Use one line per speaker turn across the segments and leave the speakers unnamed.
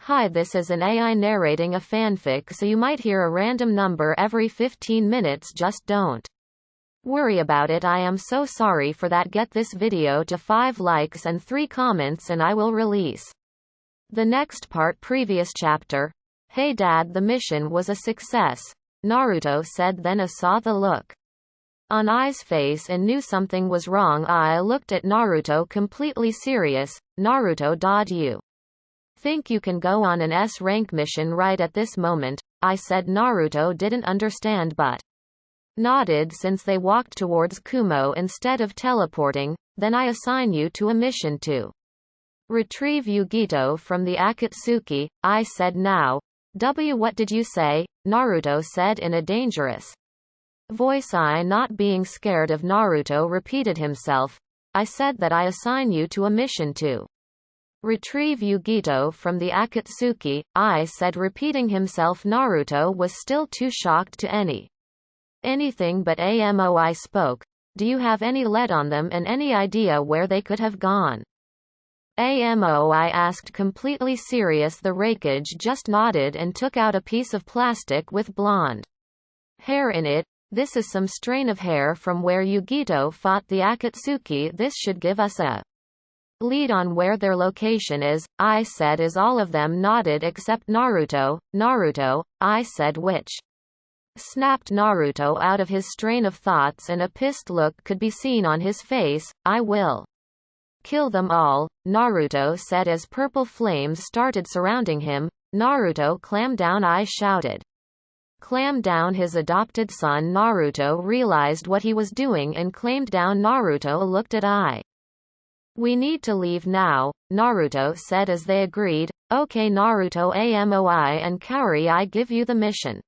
Hi, this is an AI narrating a fanfic, so you might hear a random number every 15 minutes. Just don't worry about it. I am so sorry for that. Get this video to 5 likes and 3 comments and I will release the next part. Previous chapter. Hey dad, the mission was a success, Naruto said, then I saw the look on Ai's face and knew something was wrong. I looked at Naruto completely serious. Naruto, you think you can go on an S-rank mission right at this moment? I said. Naruto didn't understand but nodded. Since they walked towards Kumo instead of teleporting, then I assign you to a mission to retrieve Yugito from the Akatsuki, I said. Now, what did you say? Naruto said in a dangerous voice. I, not being scared of Naruto, repeated himself. I said that I assign you to a mission to retrieve Yugito from the Akatsuki, I said, repeating himself. Naruto was still too shocked to anything but amo. I spoke. Do you have any lead on them and any idea where they could have gone? Amo, I asked, completely serious. The raikage just nodded and took out a piece of plastic with blonde hair in it. This is some strain of hair from where Yugito fought the Akatsuki. This should give us a lead on where their location is, I said, as all of them nodded except Naruto. Naruto, I said, which snapped Naruto out of his strain of thoughts and a pissed look could be seen on his face. I will kill them all, Naruto said as purple flames started surrounding him. Naruto, clam down, I shouted. Clam down his adopted son. Naruto realized what he was doing and clamped down. Naruto looked at I. We need to leave now, Naruto said as they agreed. Okay Naruto, Amoi and Kaori, I give you the mission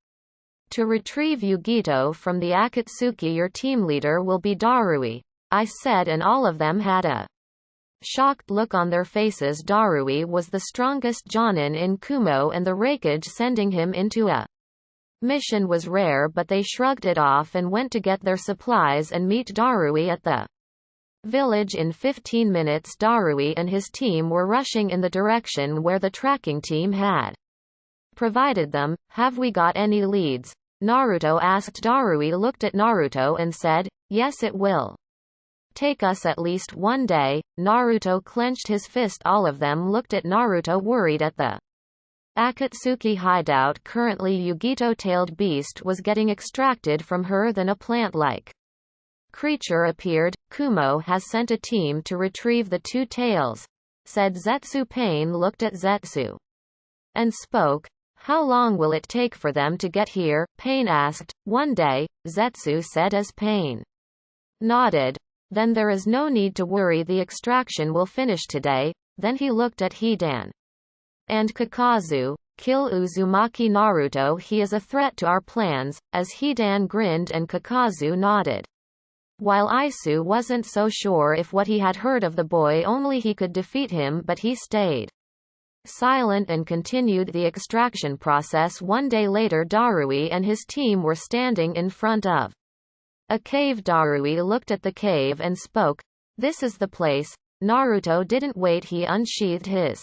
to retrieve Yugito from the Akatsuki. Your team leader will be Darui, I said, and all of them had a shocked look on their faces. Darui was the strongest jonin in Kumo and the raikage sending him into a mission was rare, but they shrugged it off and went to get their supplies and meet Darui at the village in 15 minutes. Darui and his team were rushing in the direction where the tracking team had provided them. Have we got any leads? Naruto asked. Darui looked at Naruto and said, yes, it will take us at least 1 day. Naruto clenched his fist. All of them looked at Naruto, worried. At the Akatsuki hideout currently, Yugito-tailed beast was getting extracted from her. Then a plant-like creature appeared. Kumo has sent a team to retrieve the 2 tails, said Zetsu. Pain looked at Zetsu and spoke. How long will it take for them to get here? Pain asked. 1 day, Zetsu said as Pain nodded. Then there is no need to worry, the extraction will finish today. Then he looked at Hidan and Kakazu. Kill Uzumaki. Naruto, he is a threat to our plans, as Hidan grinned and Kakazu nodded. While Isu wasn't so sure if what he had heard of the boy only he could defeat him, but he stayed silent and continued the extraction process. 1 day later, Darui and his team were standing in front of a cave. Darui looked at the cave and spoke. This is the place. Naruto didn't wait, he unsheathed his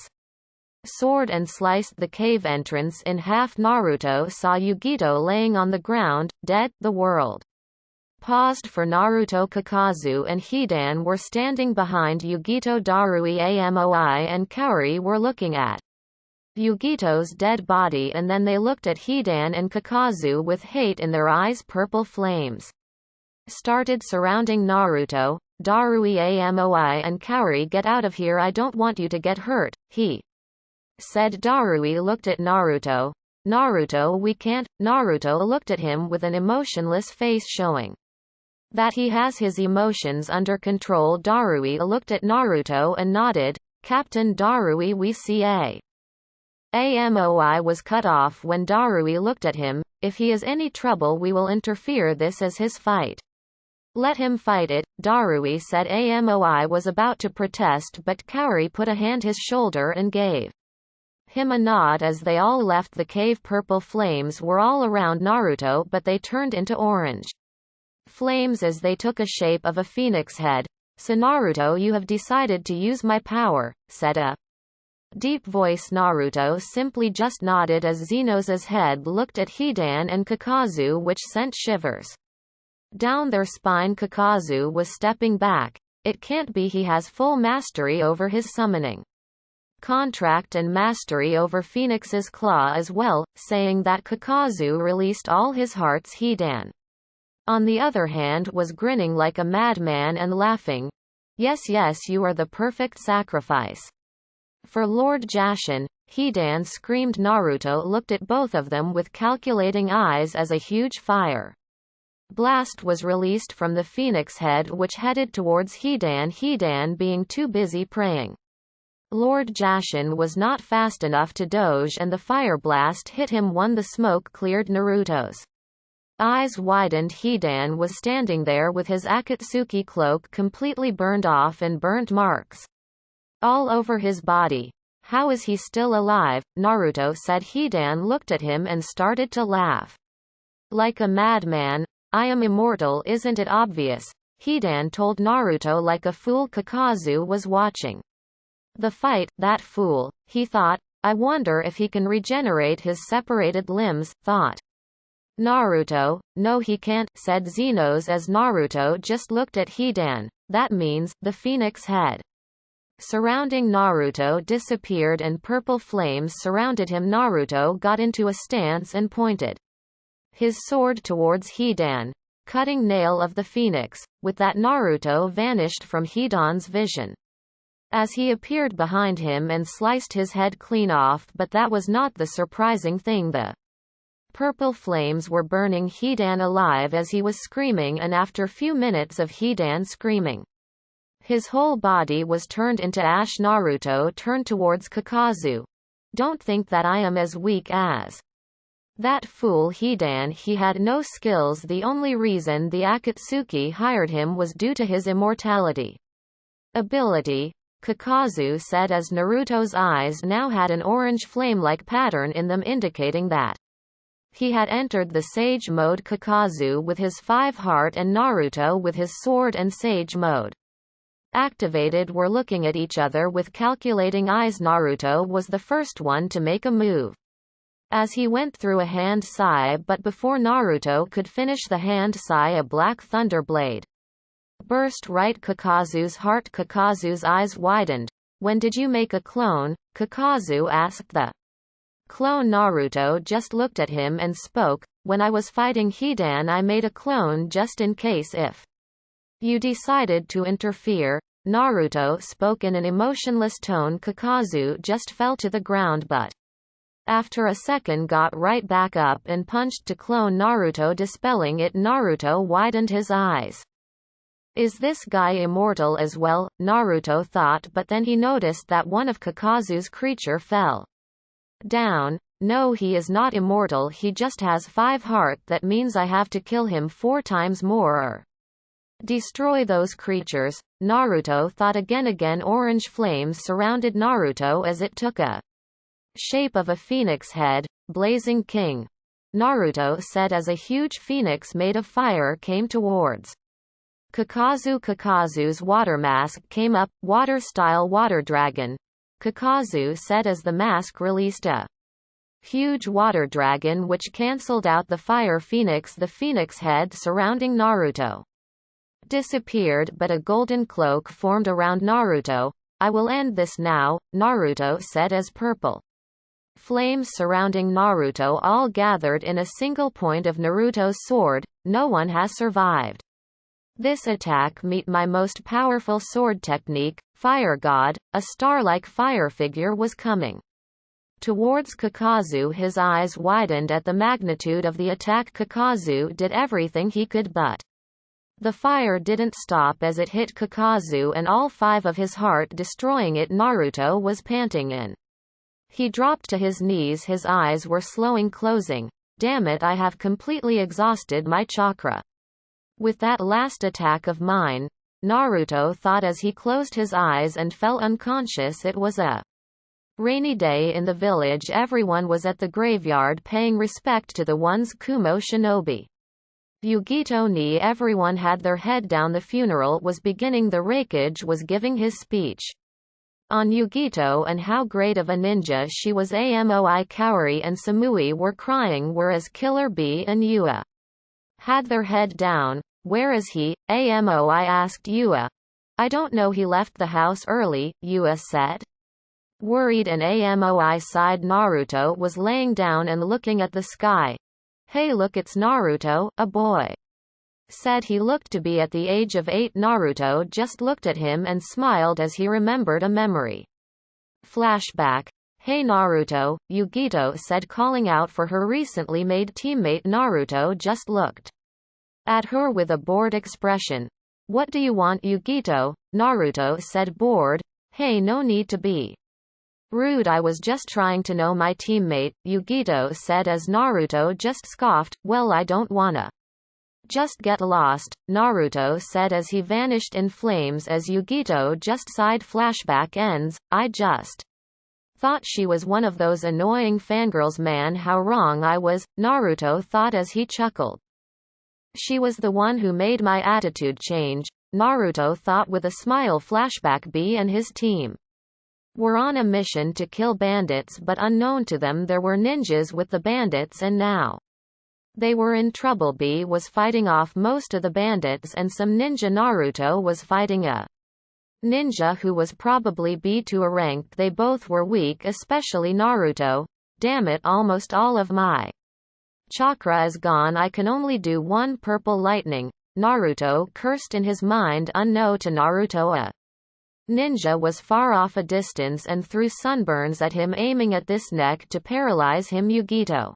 sword and sliced the cave entrance in half. Naruto saw Yugito laying on the ground, dead. The world paused for Naruto. Kakazu and Hidan were standing behind Yugito. Darui, Amoi and Kaori were looking at Yugito's dead body, and then they looked at Hidan and Kakazu with hate in their eyes. Purple flames started surrounding Naruto. Darui, Amoi and Kaori, get out of here, I don't want you to get hurt, he said. Darui looked at Naruto. Naruto, we can't. Naruto looked at him with an emotionless face, showing that he has his emotions under control. Darui looked at Naruto and nodded. Captain Darui, we see Amoi was cut off when Darui looked at him. If he is any trouble, we will interfere. This is his fight. Let him fight it, Darui said. Amoi was about to protest, but Kaori put a hand his shoulder and gave him a nod as they all left the cave. Purple flames were all around Naruto, but they turned into orange flames as they took a shape of a phoenix head. So Naruto, you have decided to use my power, said Deep voice. Naruto simply just nodded as Zenos's head looked at Hidan and Kakazu, which sent shivers down their spine. Kakazu was stepping back. It can't be, he has full mastery over his summoning contract and mastery over Phoenix's claw as well, saying that Kakazu released all his hearts. Hidan, on the other hand, was grinning like a madman and laughing. Yes, yes, you are the perfect sacrifice for Lord Jashin, Hidan screamed. Naruto looked at both of them with calculating eyes as a huge fire blast was released from the phoenix head, which headed towards Hidan. Hidan being too busy praying Lord Jashin was not fast enough to dodge, and the fire blast hit him. When the smoke cleared, Naruto's eyes widened. Hidan was standing there with his Akatsuki cloak completely burned off and burnt marks all over his body. How is he still alive? Naruto said. Hidan looked at him and started to laugh like a madman. I am immortal, isn't it obvious? Hidan told Naruto like a fool. Kakazu was watching the fight. That fool, he thought. I wonder if he can regenerate his separated limbs, thought Naruto. No, he can't, said Zenos as Naruto just looked at Hidan. That means, the phoenix head surrounding Naruto disappeared and purple flames surrounded him. Naruto got into a stance and pointed his sword towards Hidan. Cutting nail of the phoenix. With that, Naruto vanished from Hidan's vision as he appeared behind him and sliced his head clean off. But that was not the surprising thing. The purple flames were burning Hidan alive as he was screaming, and after few minutes of Hidan screaming, his whole body was turned into ash. Naruto turned towards Kakazu. Don't think that I am as weak as that fool Hidan. He had no skills. The only reason the Akatsuki hired him was due to his immortality ability, Kakazu said as Naruto's eyes now had an orange flame-like pattern in them, indicating that he had entered the Sage mode. Kakazu with his 5 heart and Naruto with his sword and Sage mode activated were looking at each other with calculating eyes. Naruto was the first one to make a move as he went through a hand sai, but before Naruto could finish the hand sai, a black thunder blade burst right Kakazu's heart. Kakazu's eyes widened. When did you make a clone? Kakazu asked the clone. Naruto just looked at him and spoke. When I was fighting Hidan, I made a clone just in case if you decided to interfere. Naruto spoke in an emotionless tone. Kakazu just fell to the ground, but after a second got right back up and punched to clone Naruto, dispelling it. Naruto widened his eyes. Is this guy immortal as well? Naruto thought, but then he noticed that one of Kakazu's creature fell down. No, he is not immortal, he just has 5 heart. That means I have to kill him 4 times more or destroy those creatures. Naruto thought again. Orange flames surrounded Naruto as it took a shape of a phoenix head. Blazing King, Naruto said as a huge phoenix made of fire came towards Kakazu. Kakazu's water mask came up. Water-style water dragon, Kakazu said as the mask released a huge water dragon which cancelled out the fire phoenix. The phoenix head surrounding Naruto disappeared, but a golden cloak formed around Naruto. I will end this now, Naruto said as purple flames surrounding Naruto all gathered in a single point of Naruto's sword. No one has survived this attack. Meet my most powerful sword technique, Fire God. A star-like fire figure was coming towards Kakazu. His eyes widened at the magnitude of the attack. Kakazu did everything he could, but the fire didn't stop as it hit Kakazu and all 5 of his heart, destroying it. Naruto was panting in. He dropped to his knees. His eyes were slowing closing. Damn it, I have completely exhausted my chakra with that last attack of mine, Naruto thought as he closed his eyes and fell unconscious. It was a rainy day in the village. Everyone was at the graveyard paying respect to the ones Kumo shinobi. Yugito ni everyone had their head down. The funeral was beginning. The raikage was giving his speech on Yugito and how great of a ninja she was. Amoi Kaori and Samui were crying, whereas Killer Bee and Yua had their head down. Where is he? Amoi asked Yua. I don't know, he left the house early, Yua said. Worried and Amoi sighed. Naruto was laying down and looking at the sky. Hey look, it's Naruto, a boy. Said he looked to be at the age of 8. Naruto just looked at him and smiled as he remembered a memory. Flashback. Hey Naruto, Yugito said, calling out for her recently made teammate. Naruto just looked at her with a bored expression. What do you want, Yugito? Naruto said, bored. Hey, no need to be rude, I was just trying to know my teammate, Yugito said as Naruto just scoffed. Well, I don't wanna just get lost, Naruto said as he vanished in flames as Yugito just sighed. Flashback ends. I just thought she was one of those annoying fangirls. Man, how wrong I was, Naruto thought as he chuckled. She was the one who made my attitude change, Naruto thought with a smile. Flashback. Bee and his team were on a mission to kill bandits, but unknown to them there were ninjas with the bandits and now they were in trouble. Bee was fighting off most of the bandits and some ninja. Naruto was fighting a ninja who was probably B2 ranked. They both were weak, especially Naruto. Damn it, almost all of my chakra is gone. I can only do one purple lightning, Naruto cursed in his mind. Unknown to Naruto, a ninja was far off a distance and threw sunburns at him, aiming at this neck to paralyze him. Yugito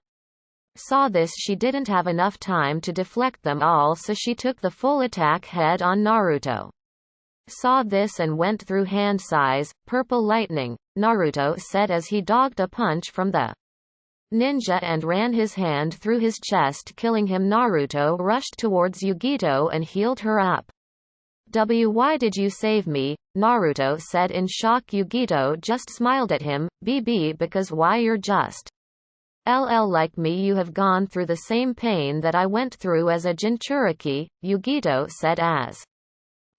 saw this. She didn't have enough time to deflect them all, so she took the full attack head on. Naruto saw this and went through hand size. Purple lightning, Naruto said as he dogged a punch from the ninja and ran his hand through his chest, killing him. Naruto rushed towards Yugito and healed her up. Why did you save me? Naruto said in shock. Yugito just smiled at him. Because why, you're just like me, you have gone through the same pain that I went through as a Jinchuriki, Yugito said as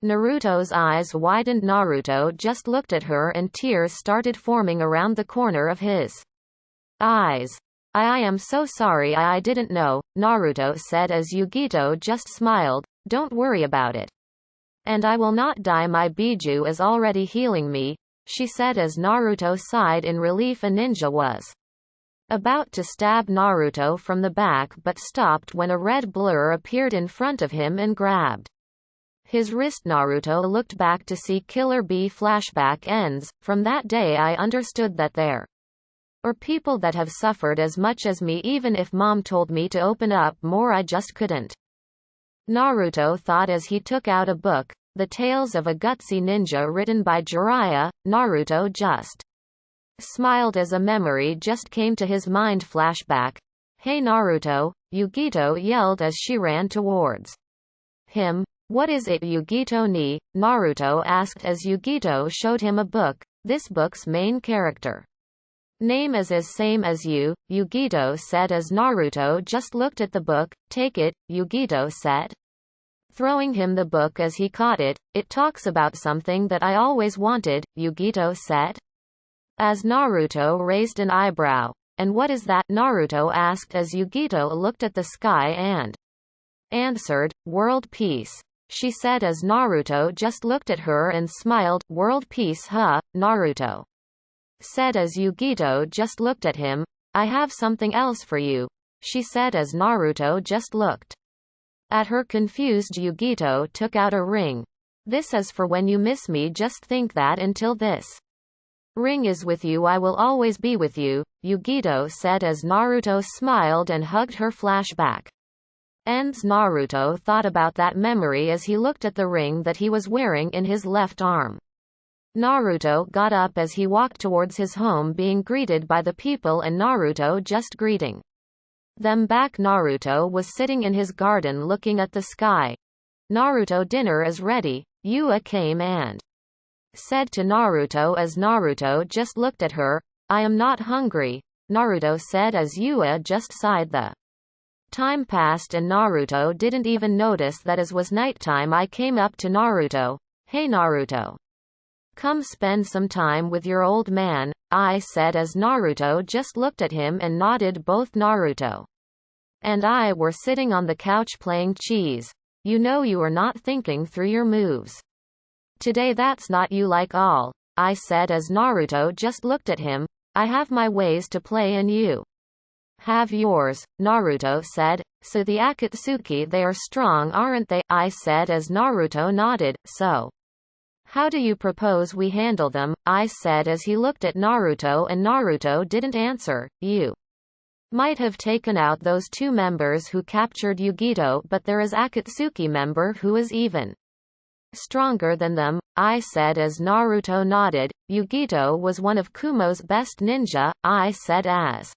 Naruto's eyes widened. Naruto just looked at her and tears started forming around the corner of his eyes. I am so sorry, I didn't know, Naruto said as Yugito just smiled. Don't worry about it. And I will not die, my Biju is already healing me, she said as Naruto sighed in relief. A ninja was about to stab Naruto from the back but stopped when a red blur appeared in front of him and grabbed his wrist. Naruto looked back to see Killer Bee. Flashback ends. From that day I understood that there are people that have suffered as much as me. Even if mom told me to open up more, I just couldn't, Naruto thought as he took out a book, The Tales of a Gutsy Ninja, written by Jiraiya. Naruto just smiled as a memory just came to his mind. Flashback. Hey Naruto, Yugito yelled as she ran towards him. What is it, Yugito ni? Naruto asked as Yugito showed him a book. This book's main character name is as same as you, Yugito said as Naruto just looked at the book. Take it, Yugito said, throwing him the book as he caught it. It talks about something that I always wanted, Yugito said, as Naruto raised an eyebrow. And what is that? Naruto asked as Yugito looked at the sky and answered, world peace, she said as Naruto just looked at her and smiled. World peace, huh? Naruto said as Yugito just looked at him. I have something else for you, she said as Naruto just looked at her confused. Yugito took out a ring. This is for when you miss me. Just think that until this ring is with you, I will always be with you, Yugito said as Naruto smiled and hugged her. Flashback ends. Naruto thought about that memory as he looked at the ring that he was wearing in his left arm. Naruto got up as he walked towards his home, being greeted by the people and Naruto just greeting them back. Naruto was sitting in his garden looking at the sky. Naruto, dinner is ready, Yua came and said to Naruto as Naruto just looked at her. I am not hungry, Naruto said as Yua just sighed. The time passed and Naruto didn't even notice that as was nighttime. I came up to Naruto. Hey Naruto, Come spend some time with your old man, I said as Naruto just looked at him and nodded. Both Naruto and I were sitting on the couch playing cheese. You know you are not thinking through your moves. Today that's not you like all, I said as Naruto just looked at him. I have my ways to play and you have yours, Naruto said. So the Akatsuki, they are strong aren't they? I said as Naruto nodded. So how do you propose we handle them? I said as he looked at Naruto and Naruto didn't answer. You might have taken out those two members who captured Yugito, but there is Akatsuki member who is even stronger than them, I said as Naruto nodded. Yugito was one of Kumo's best ninja, I said as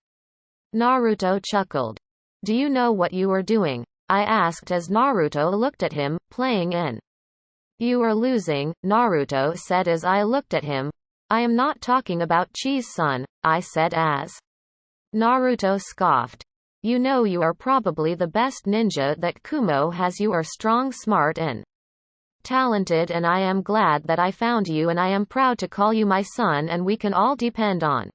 Naruto chuckled. Do you know what you are doing? I asked as Naruto looked at him, playing in. You are losing, Naruto said as I looked at him. I am not talking about cheese-san, I said as Naruto scoffed. You know you are probably the best ninja that Kumo has. You are strong, smart and talented, and I am glad that I found you, and I am proud to call you my son, and we can all depend on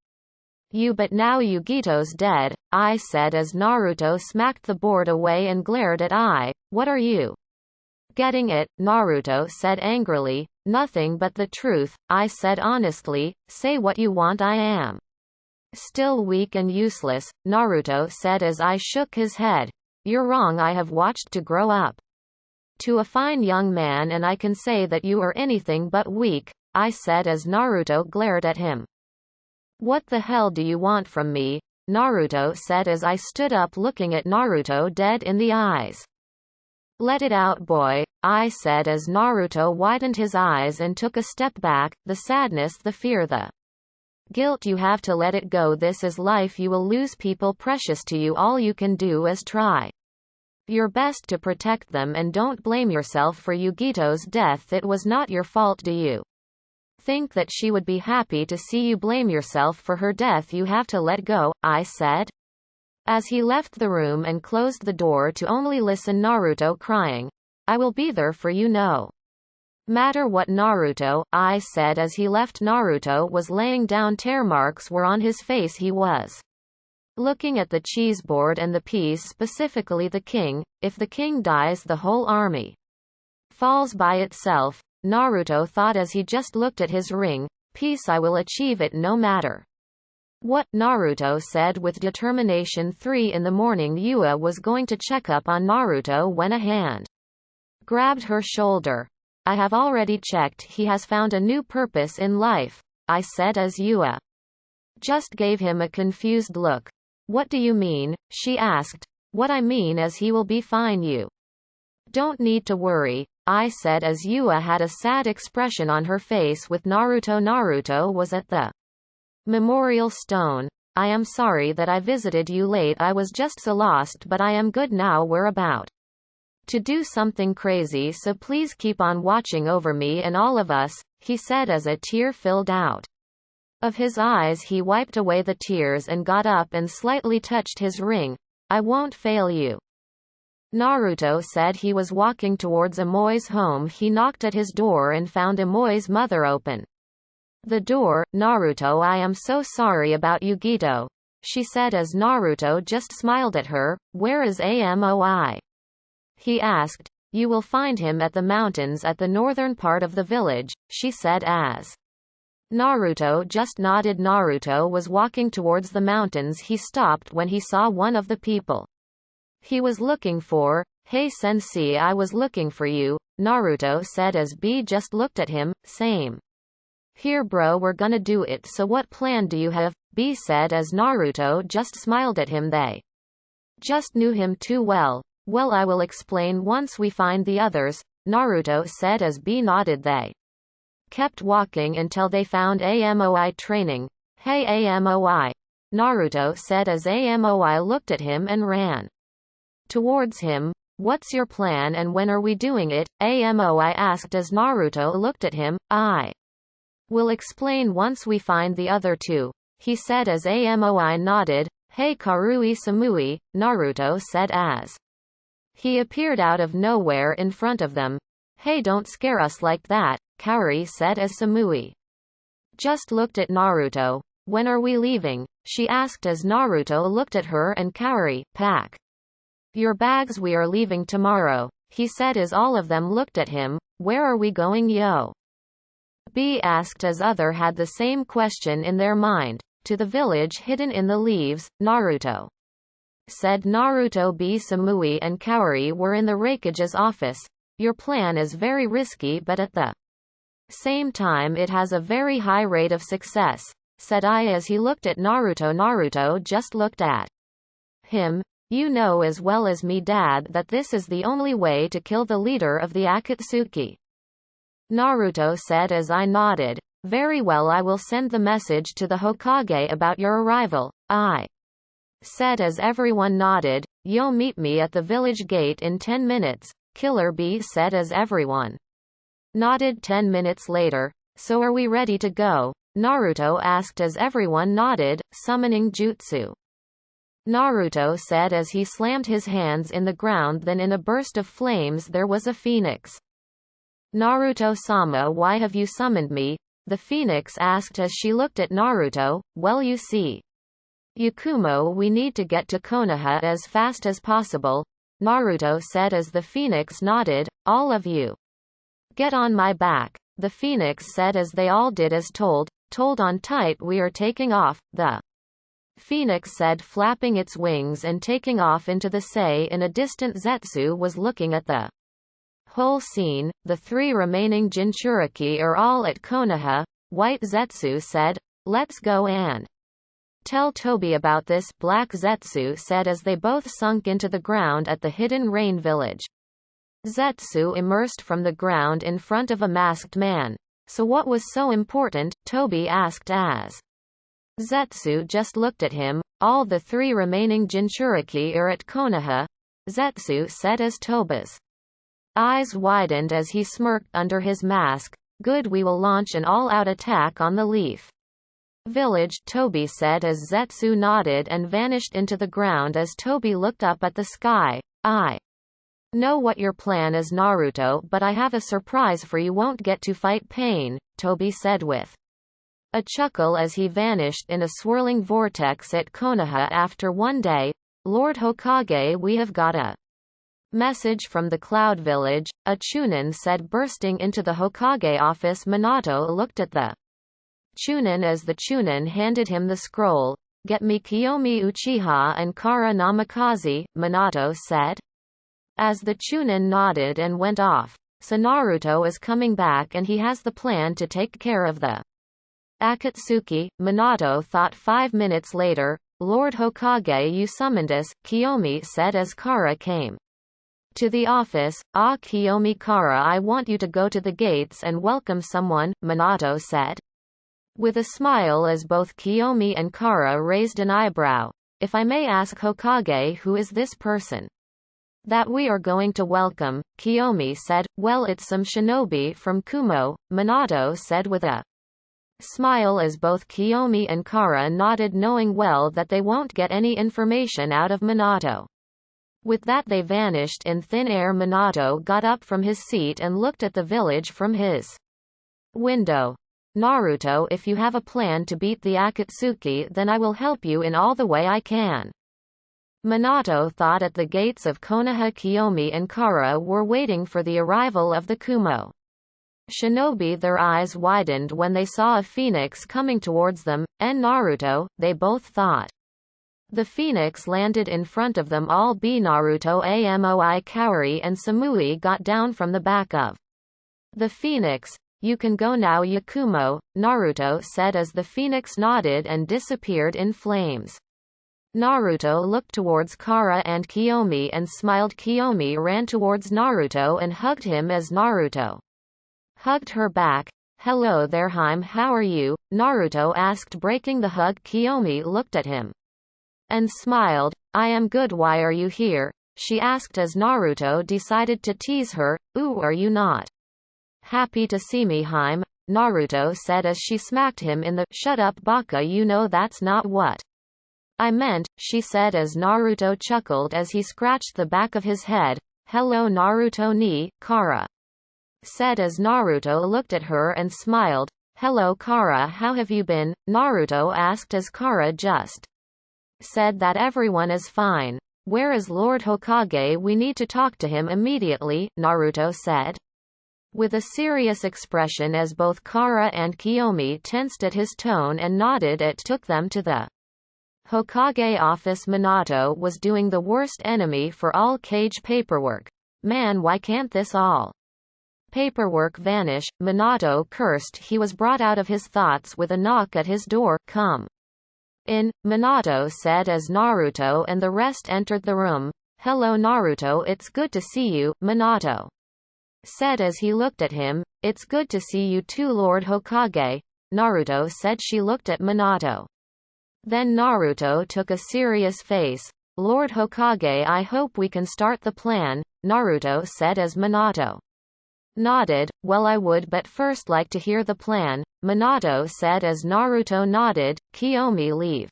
you. But now Yugito's dead, I said as Naruto smacked the board away and glared at I. What are you getting it? Naruto said angrily. Nothing but the truth, I said honestly. Say what you want. I am still weak and useless, Naruto said as I shook his head. You're wrong. I have watched to grow up to a fine young man, and I can say that you are anything but weak, I said as Naruto glared at him. What the hell do you want from me? Naruto said as I stood up looking at Naruto dead in the eyes. Let it out, boy, I said as Naruto widened his eyes and took a step back. The sadness, the fear, the guilt, you have to let it go. This is life. You will lose people precious to you. All you can do is try your best to protect them, and don't blame yourself for Yugito's death. It was not your fault. Do you think that she would be happy to see you blame yourself for her death? You have to let go, I said as he left the room and closed the door to only listen Naruto crying. I will be there for you, no matter what, Naruto, I said as he left. Naruto was laying down. Tear marks were on his face. He was looking at the cheese board and the piece, specifically the king. If the king dies, the whole army falls by itself, Naruto thought as he just looked at his ring. Peace, I will achieve it no matter what, Naruto said with determination. 3 in the morning. Yua was going to check up on Naruto when a hand grabbed her shoulder. I have already checked. He has found a new purpose in life, I said as Yua just gave him a confused look. What do you mean? She asked. What I mean is he will be fine. You don't need to worry, I said as Yua had a sad expression on her face with Naruto. Naruto was at the memorial stone. I am sorry that I visited you late. I was just so lost, but I am good now. We're about to do something crazy, so please keep on watching over me and all of us, he said as a tear filled out of his eyes. He wiped away the tears and got up and slightly touched his ring. I won't fail you, Naruto said. He was walking towards Amoy's home. He knocked at his door and found Amoy's mother open the door. Naruto, I am so sorry about Yugito, she said as Naruto just smiled at her. Where is Amoi? He asked. You will find him at the mountains at the northern part of the village, she said as Naruto just nodded. Naruto was walking towards the mountains. He stopped when he saw one of the people he was looking for. Hey sensei, I was looking for you, Naruto said as B just looked at him. Same here bro, we're gonna do it. So what plan do you have? B said as Naruto just smiled at him. They just knew him too well. Well, I will explain once we find the others, Naruto said as B nodded. They kept walking until they found Amoi training. Hey Amoi, Naruto said as Amoi looked at him and ran towards him. What's your plan and when are we doing it? Amoi asked as Naruto looked at him. I will explain once we find the other two, he said as Amoi nodded. Hey Karui Samui, Naruto said as he appeared out of nowhere in front of them. Hey, don't scare us like that, Kaori said as Samui just looked at Naruto. When are we leaving? She asked as Naruto looked at her and Kaori. Pack your bags, we are leaving tomorrow, he said as all of them looked at him. Where are we going, yo? B asked as other had the same question in their mind. To the village hidden in the leaves, Naruto said. Naruto, B, Samui and Kaori were in the raikage's office. Your plan is very risky, but at the same time it has a very high rate of success, said I as he looked at Naruto. Naruto just looked at him. You know as well as me, Dad, that this is the only way to kill the leader of the Akatsuki. Naruto said as I nodded. Very well, I will send the message to the Hokage about your arrival, I said as everyone nodded. You'll meet me at the village gate in 10 minutes, Killer B said as everyone nodded. 10 minutes later. So are we ready to go? Naruto asked as everyone nodded. Summoning jutsu, Naruto said as he slammed his hands in the ground. Then in a burst of flames there was a phoenix. Naruto-sama, why have you summoned me? The phoenix asked as she looked at Naruto. Well, you see, Kumo, we need to get to Konoha as fast as possible, Naruto said as the phoenix nodded. All of you get on my back, the phoenix said as they all did as told. Told on tight, we are taking off, the phoenix said, flapping its wings and taking off into the sea. In a distant, Zetsu was looking at the whole scene. The 3 remaining Jinchuriki are all at Konoha. White Zetsu said, let's go and tell Toby about this, Black Zetsu said as they both sunk into the ground at the hidden rain village. Zetsu emerged from the ground in front of a masked man. So what was so important? Toby asked as Zetsu just looked at him. All the 3 remaining Jinchuriki are at Konoha, Zetsu said as Toba's eyes widened as he smirked under his mask. Good, we will launch an all-out attack on the Leaf Village, Toby said as Zetsu nodded and vanished into the ground. As Toby looked up at the sky, I know what your plan is, Naruto, but I have a surprise for you. Won't get to fight Pain, Toby said with a chuckle as he vanished in a swirling vortex at Konoha. After one day, Lord Hokage, we have got a message from the Cloud Village, a Chunin said, bursting into the Hokage office. Minato looked at the Chunin as the Chunin handed him the scroll. Get me Kiyomi Uchiha and Kara Namikaze, Minato said, as the Chunin nodded and went off. So Naruto is coming back and he has the plan to take care of the Akatsuki, Minato thought. 5 minutes later, Lord Hokage, you summoned us, Kiyomi said as Kara came to the office. Ah, Kiyomi, Kara, I want you to go to the gates and welcome someone, Minato said with a smile as both Kiyomi and Kara raised an eyebrow. If I may ask, Hokage, who is this person that we are going to welcome? Kiyomi said. Well, it's some shinobi from Kumo, Minato said with a smile as both Kiyomi and Kara nodded, knowing well that they won't get any information out of Minato. With that they vanished in thin air. Minato got up from his seat and looked at the village from his window. Naruto, if you have a plan to beat the Akatsuki, then I will help you in all the way I can. Minato thought. At the gates of Konoha, Kiyomi and Kara were waiting for the arrival of the Kumo shinobi. Their eyes widened when they saw a phoenix coming towards them, and Naruto, they both thought. The phoenix landed in front of them all. Naruto, Amoi, Kaori and Samui got down from the back of the phoenix. You can go now, Yakumo, Naruto said as the phoenix nodded and disappeared in flames. Naruto looked towards Kara and Kiyomi and smiled. Kiyomi ran towards Naruto and hugged him as Naruto hugged her back. Hello there, Haim, how are you? Naruto asked, breaking the hug. Kiyomi looked at him and smiled. I am good. Why are you here? She asked as Naruto decided to tease her. Ooh, are you not happy to see me, Haim? Naruto said as she smacked him in the shut up, Baka, you know that's not what I meant, she said as Naruto chuckled as he scratched the back of his head. Hello, Naruto ni, Kara said as Naruto looked at her and smiled. Hello Kara, how have you been? Naruto asked as Kara just said that everyone is fine. Where is Lord Hokage? We need to talk to him immediately, Naruto said. With a serious expression as both Kara and Kiyomi tensed at his tone and nodded, it took them to the Hokage office. Minato was doing the worst enemy for all Kage paperwork. Man, why can't this all paperwork vanish? Minato cursed. He was brought out of his thoughts with a knock at his door. Come in, Minato said as Naruto and the rest entered the room. Hello Naruto, it's good to see you, Minato said as he looked at him. It's good to see you too Lord Hokage, Naruto said. She looked at Minato. Then Naruto took a serious face. Lord Hokage, I hope we can start the plan, Naruto said as Minato nodded. Well, I would but first like to hear the plan, Minato said as Naruto nodded. Kiyomi, leave.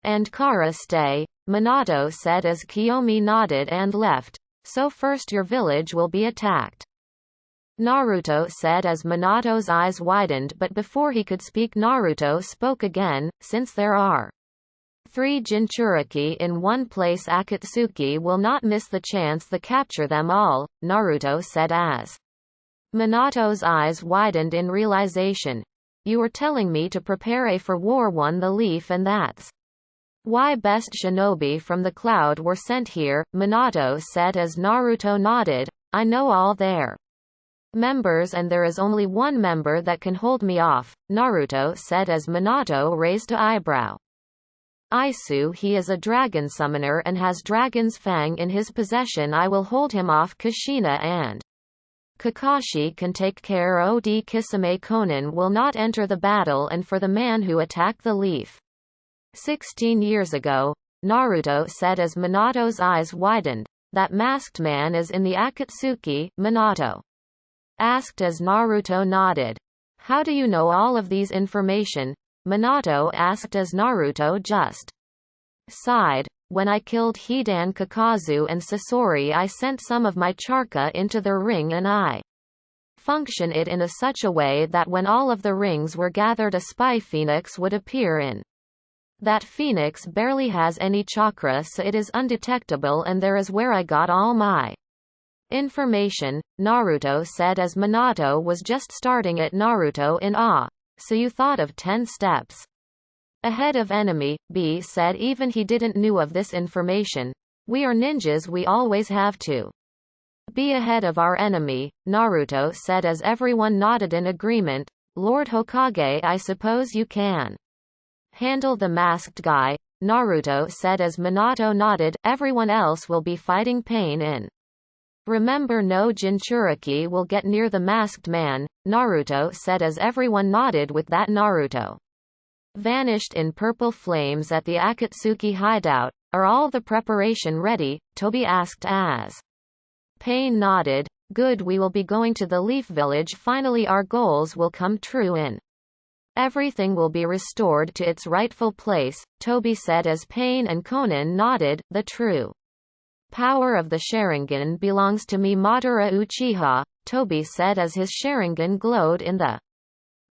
And Kara, stay, Minato said as Kiyomi nodded and left. So first your village will be attacked, Naruto said as Minato's eyes widened, but before he could speak Naruto spoke again. Since there are 3 Jinchuriki in one place, Akatsuki will not miss the chance to capture them all, Naruto said as Minato's eyes widened in realization. You were telling me to prepare a for war one the leaf, and that's why best shinobi from the cloud were sent here, Minato said as Naruto nodded. I know all their members and there is only one member that can hold me off, Naruto said as Minato raised an eyebrow. Aisu, he is a dragon summoner and has dragon's fang in his possession. I will hold him off. Kushina and Kakashi can take care. Od Kisame Konan will not enter the battle. And for the man who attacked the leaf 16 years ago, Naruto said as Minato's eyes widened. That masked man is in the Akatsuki, Minato asked as Naruto nodded. How do you know all of these information? Minato asked as Naruto just sighed. When I killed Hidan, Kakazu and Sasori, I sent some of my charka into the ring and I function it in such a way that when all of the rings were gathered, a spy phoenix would appear in. That phoenix barely has any chakra, so it is undetectable, and there is where I got all my information, Naruto said as Minato was just starting at Naruto in awe. So you thought of 10 steps ahead of enemy, B said. Even he didn't knew of this information. We are ninjas, we always have to be ahead of our enemy, Naruto said as everyone nodded in agreement. Lord Hokage, I suppose you can handle the masked guy, Naruto said as Minato nodded. Everyone else will be fighting pain in. Remember, no Jinchuriki will get near the masked man, Naruto said as everyone nodded. With that, Naruto vanished in purple flames at the Akatsuki hideout. Are all the preparation ready? Toby asked as Pain nodded. Good, we will be going to the Leaf Village. Finally our goals will come true and everything will be restored to its rightful place, Toby said as Pain and Konan nodded. The true power of the Sharingan belongs to me, Madara Uchiha, Toby said as his Sharingan glowed in the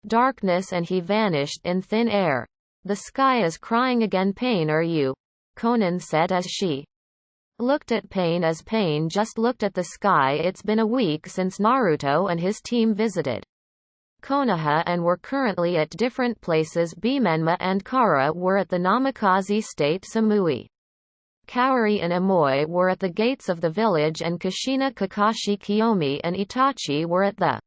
darkness and he vanished in thin air. The sky is crying again. Pain, are you? Konan said as she looked at Pain as Pain just looked at the sky. It's been a week since Naruto and his team visited Konoha and were currently at different places. Bimenma and Kara were at the Namikaze State. Samui, Kaori and Amoy were at the gates of the village, and Kushina, Kakashi, Kiyomi and Itachi were at the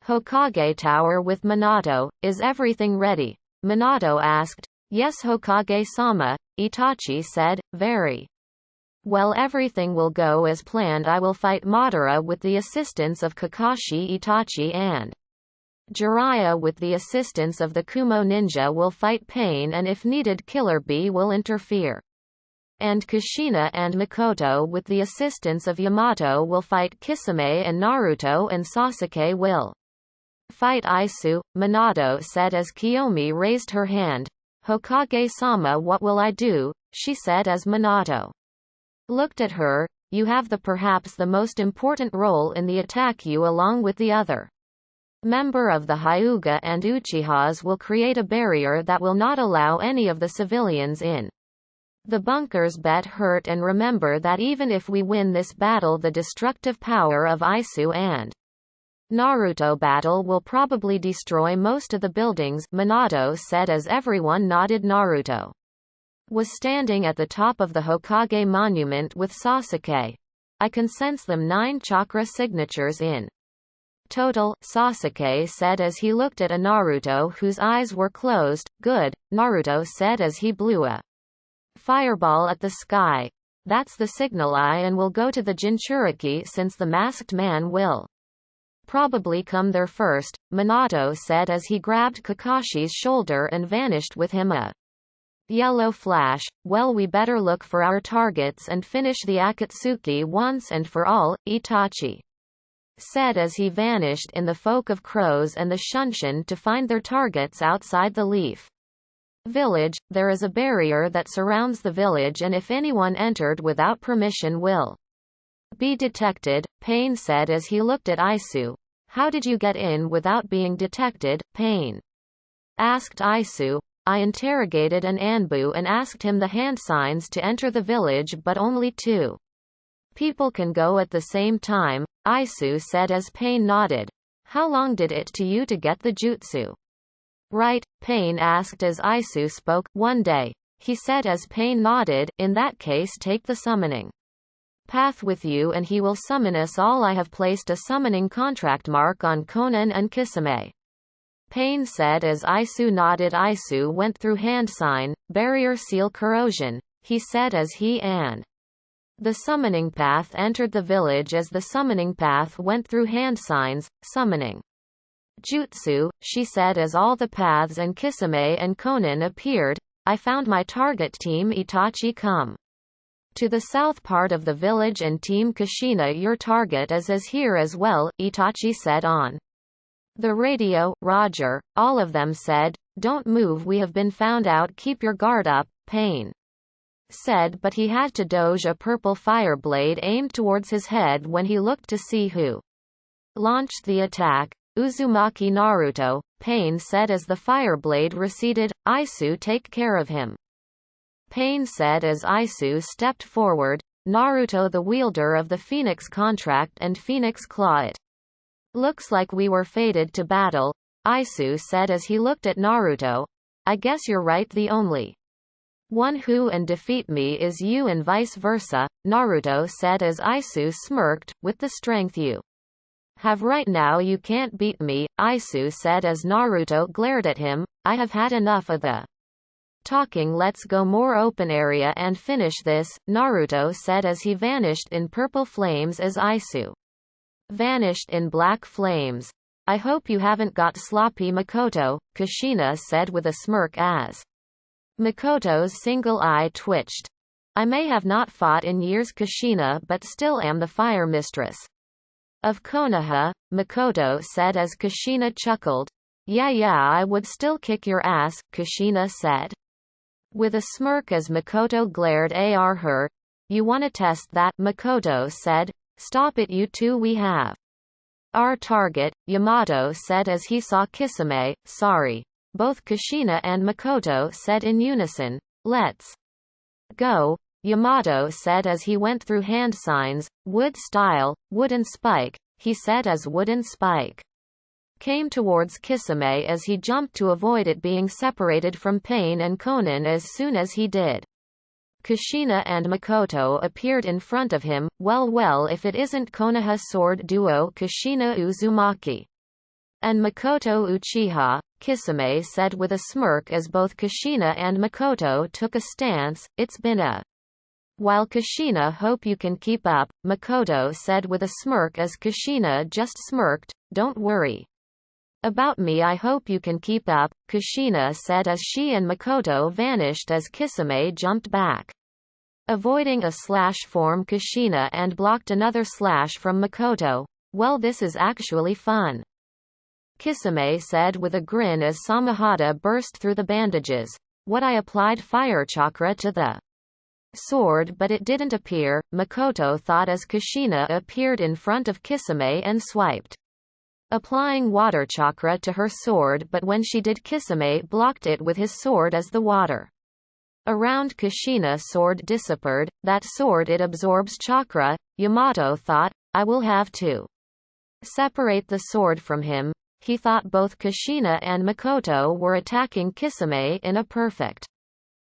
Hokage Tower with Minato. Is everything ready? Minato asked. Yes Hokage-sama, Itachi said. Very well, everything will go as planned. I will fight Madara with the assistance of Kakashi. Itachi and Jiraiya with the assistance of the Kumo ninja will fight Pain, and if needed Killer Bee will interfere. And Kushina and Mikoto with the assistance of Yamato will fight Kisame, and Naruto and Sasuke will fight Aisu, Minato said as Kiyomi raised her hand. Hokage-sama, what will I do? She said as Minato looked at her. You have perhaps the most important role in the attack, you along with the other Member of the Hyuga and Uchihas will create a barrier that will not allow any of the civilians in. The bunkers bet hurt, and remember that even if we win this battle, the destructive power of Isu and Naruto battle will probably destroy most of the buildings, Minato said as everyone nodded. Naruto was standing at the top of the Hokage monument with Sasuke. I can sense them 9 chakra signatures in total, Sasuke said as he looked at a Naruto whose eyes were closed. Good, Naruto said as he blew a fireball at the sky. That's the signal. And will go to the Jinchuriki since the masked man will probably come there first, Minato said as he grabbed Kakashi's shoulder and vanished with him a yellow flash. Well, we better look for our targets and finish the Akatsuki once and for all, Itachi said as he vanished in the folk of crows and the Shunshin to find their targets outside the Leaf Village. There is a barrier that surrounds the village, and if anyone entered without permission will be detected, Pain said as he looked at Isu. How did you get in without being detected, Pain asked Isu. I interrogated an Anbu and asked him the hand signs to enter the village, but only 2 people can go at the same time, Isu said as Pain nodded. How long did it take you to get the jutsu right? Pain asked as Isu spoke. 1 day, he said as Pain nodded. In that case, take the summoning path with you and he will summon us all. I have placed a summoning contract mark on Konan and Kisame, Pain said as Isu nodded. Isu went through hand sign, barrier seal corrosion, he said as he and the summoning path entered the village. As the summoning path went through hand signs, summoning jutsu, she said as all the paths and Kisame and Konan appeared. I found my target. Team Itachi, come to the south part of the village, and Team Kushina, your target is here as well, Itachi said on the radio. Roger, all of them said. Don't move, we have been found out. Keep your guard up, Pain said, but he had to dodge a purple fire blade aimed towards his head when he looked to see who launched the attack. Uzumaki Naruto, Pain said as the fireblade receded. Isu, take care of him, Pain said as Isu stepped forward. Naruto, the wielder of the Phoenix contract and Phoenix Claw. It looks like we were fated to battle, Isu said as he looked at Naruto. I guess you're right, the only one who can defeat me is you and vice versa, Naruto said as Isu smirked. With the strength you have right now, you can't beat me, Isu said as Naruto glared at him. I have had enough of the talking, let's go more open area and finish this, Naruto said as he vanished in purple flames as Isu vanished in black flames. I hope you haven't got sloppy, Makoto, Kushina said with a smirk as Makoto's single eye twitched. I may have not fought in years, Kushina, but still am the fire mistress of Konoha, Makoto said as Kushina chuckled. Yeah, I would still kick your ass, Kushina said with a smirk as Makoto glared at her. You wanna test that, Makoto said. Stop it, you two, we have our target, Yamato said as he saw Kisame. Sorry, both Kushina and Makoto said in unison. Let's go, Yamato said as he went through hand signs. Wood style, wooden spike, he said as wooden spike came towards Kisame as he jumped to avoid it being separated from Pain and Konan. As soon as he did, Kushina and Makoto appeared in front of him. Well, if it isn't Konoha sword duo Kushina Uzumaki and Makoto Uchiha, Kisame said with a smirk as both Kushina and Makoto took a stance. It's been a while, Kushina, hope you can keep up, Makoto said with a smirk as Kushina just smirked. Don't worry about me, I hope you can keep up, Kushina said as she and Makoto vanished as Kisame jumped back, avoiding a slash from Kushina and blocked another slash from Makoto. Well, this is actually fun, Kisame said with a grin as Samahata burst through the bandages. What, I applied fire chakra to the sword but it didn't appear, Makoto thought as Kushina appeared in front of Kisame and swiped applying water chakra to her sword, but when she did, Kisame blocked it with his sword as the water around Kushina sword disappeared. That sword, it absorbs chakra. Yamato thought, I will have to separate the sword from him. He thought both Kushina and Makoto were attacking Kisame in a perfect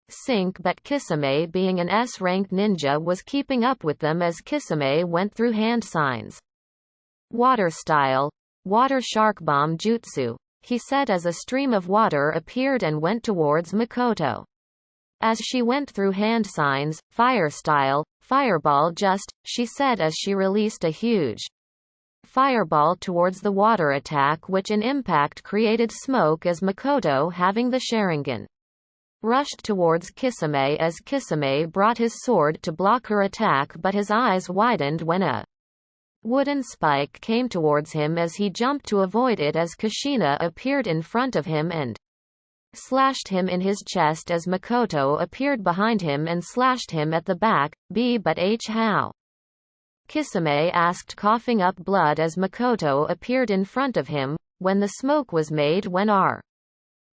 sync, but Kisame, being an S-ranked ninja, was keeping up with them as Kisame went through hand signs. Water style. Water shark bomb jutsu, he said as a stream of water appeared and went towards Makoto. As she went through hand signs, fire style, fireball just, she said as she released a huge fireball towards the water attack, which in impact created smoke as Makoto, having the Sharingan, rushed towards Kisame as Kisame brought his sword to block her attack, but his eyes widened when a wooden spike came towards him as he jumped to avoid it as Kushina appeared in front of him and slashed him in his chest as Makoto appeared behind him and slashed him at the back. But how? Kisame asked, coughing up blood as Makoto appeared in front of him. When the smoke was made, when our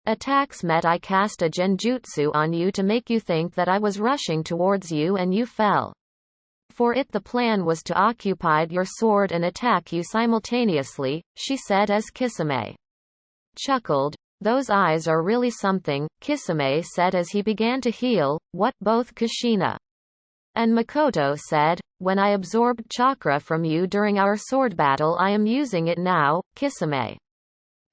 attacks met, I cast a genjutsu on you to make you think that I was rushing towards you and you fell for it. The plan was to occupy your sword and attack you simultaneously, she said as Kisame chuckled. Those eyes are really something, Kisame said as he began to heal. What? Both Kushina and Makoto said. When I absorbed chakra from you during our sword battle, I am using it now, Kisame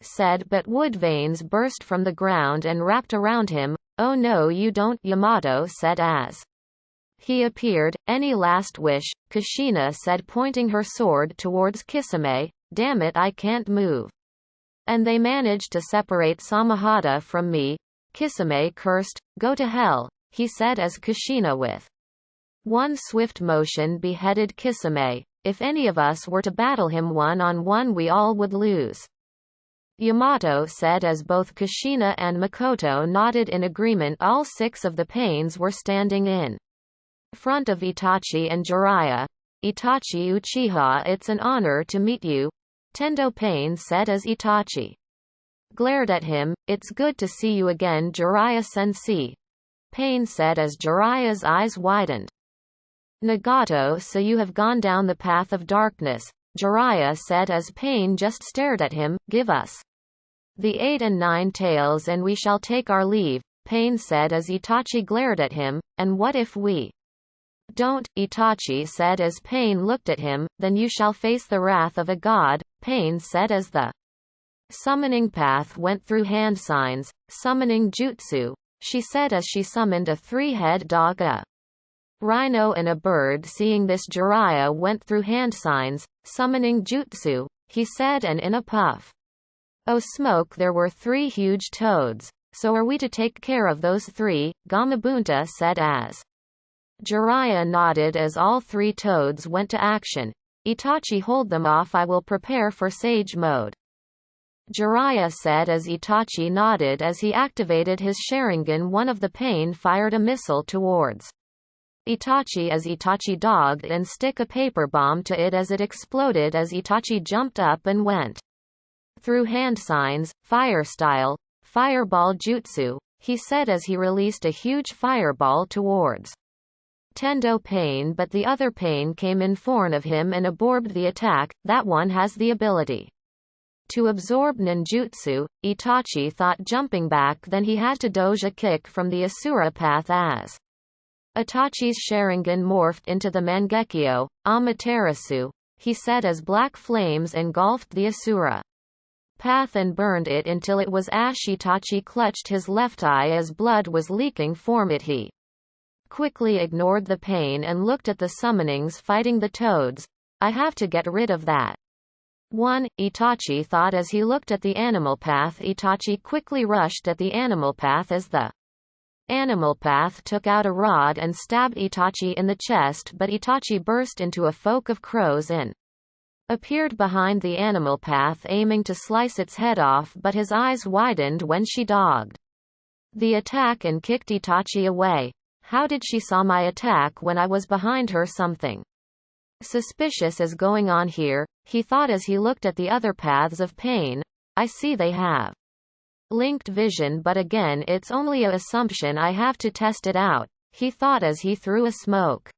said, but wood veins burst from the ground and wrapped around him. Oh no you don't, Yamato said as he appeared. Any last wish? Kushina said, pointing her sword towards Kisame. Damn it, I can't move. And they managed to separate Samahata from me. Kisame cursed. Go to hell, he said as Kushina with one swift motion beheaded Kisame. If any of us were to battle him one-on-one, we all would lose, Yamato said as both Kushina and Makoto nodded in agreement. All 6 of the Pains were standing in front of Itachi and Jiraiya. Itachi Uchiha, it's an honor to meet you, Tendo Pain said as Itachi glared at him. It's good to see you again, Jiraiya-sensei, Pain said as Jiraiya's eyes widened. Nagato, so you have gone down the path of darkness, Jiraiya said as Pain just stared at him. Give us the 8 and 9 tails and we shall take our leave, Pain said as Itachi glared at him. And what if we don't? Itachi said as Pain looked at him. Then you shall face the wrath of a god, Pain said as the summoning path went through hand signs. Summoning jutsu, she said as she summoned a 3-head dog, a rhino and a bird. Seeing this, Jiraiya went through hand signs. Summoning jutsu, he said, and in a puff of smoke there were 3 huge toads. So are we to take care of those 3? Gamabunta said as Jiraiya nodded as all 3 toads went to action. Itachi, hold them off, I will prepare for Sage Mode, Jiraiya said as Itachi nodded as he activated his Sharingan. One of the Pain fired a missile towards Itachi as Itachi dogged and stick a paper bomb to it as it exploded as Itachi jumped up and went through hand signs. Fire style, fireball jutsu, he said as he released a huge fireball towards Tendo Pain, but the other Pain came in front of him and absorbed the attack. That one has the ability to absorb ninjutsu. Itachi thought jumping back, then he had to dodge a kick from the Asura path as Itachi's Sharingan morphed into the Mangekyo Amaterasu, he said as black flames engulfed the Asura path and burned it until it was ash. Itachi clutched his left eye as blood was leaking from it. He quickly ignored the Pain and looked at the summonings fighting the toads. I have to get rid of that one, Itachi thought as he looked at the animal path. Itachi quickly rushed at the animal path as the animal path took out a rod and stabbed Itachi in the chest, but Itachi burst into a folk of crows and appeared behind the animal path aiming to slice its head off, but his eyes widened when she dogged the attack and kicked Itachi away. How did she saw my attack when I was behind her? Something Suspicious is going on here, he thought as he looked at the other paths of pain. I see they have linked vision, but again it's only a assumption, I have to test it out, he thought as he threw a smoke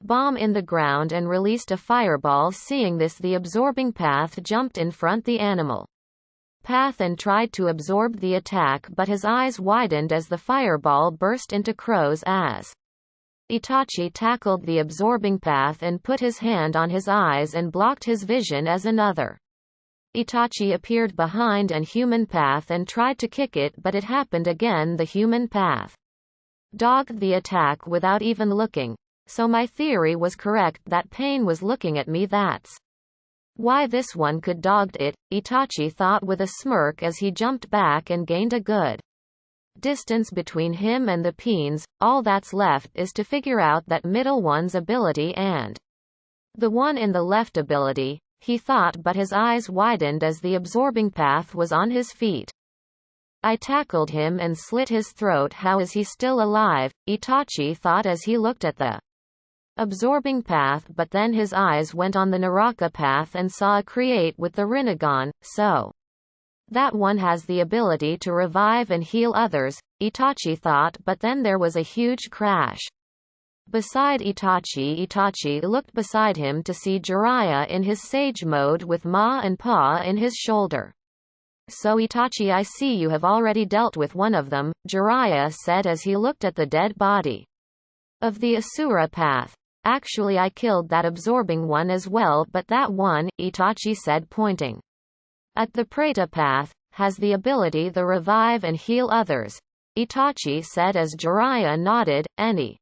bomb in the ground and released a fireball. Seeing this, the absorbing path jumped in front the animal path and tried to absorb the attack, but his eyes widened as the fireball burst into crows as Itachi tackled the absorbing path and put his hand on his eyes and blocked his vision as another Itachi appeared behind an human path and tried to kick it, but it happened again. The human path dogged the attack without even looking. So my theory was correct, that pain was looking at me. That's why this one could dogged it, Itachi thought with a smirk as he jumped back and gained a good distance between him and the peens. All that's left is to figure out that middle one's ability and the one in the left ability, he thought, but his eyes widened as the absorbing path was on his feet. I tackled him and slit his throat. How is he still alive? Itachi thought as he looked at the absorbing path, but then his eyes went on the Naraka path and saw a create with the Rinnegan, so that one has the ability to revive and heal others, Itachi thought, but then there was a huge crash. Beside Itachi, Itachi looked beside him to see Jiraiya in his sage mode with Ma and Pa in his shoulder. So Itachi, I see you have already dealt with one of them, Jiraiya said as he looked at the dead body of the Asura path. Actually, I killed that absorbing one as well, but that one, Itachi said pointing at the Preta path, has the ability the revive and heal others. Itachi said as Jiraiya nodded. Any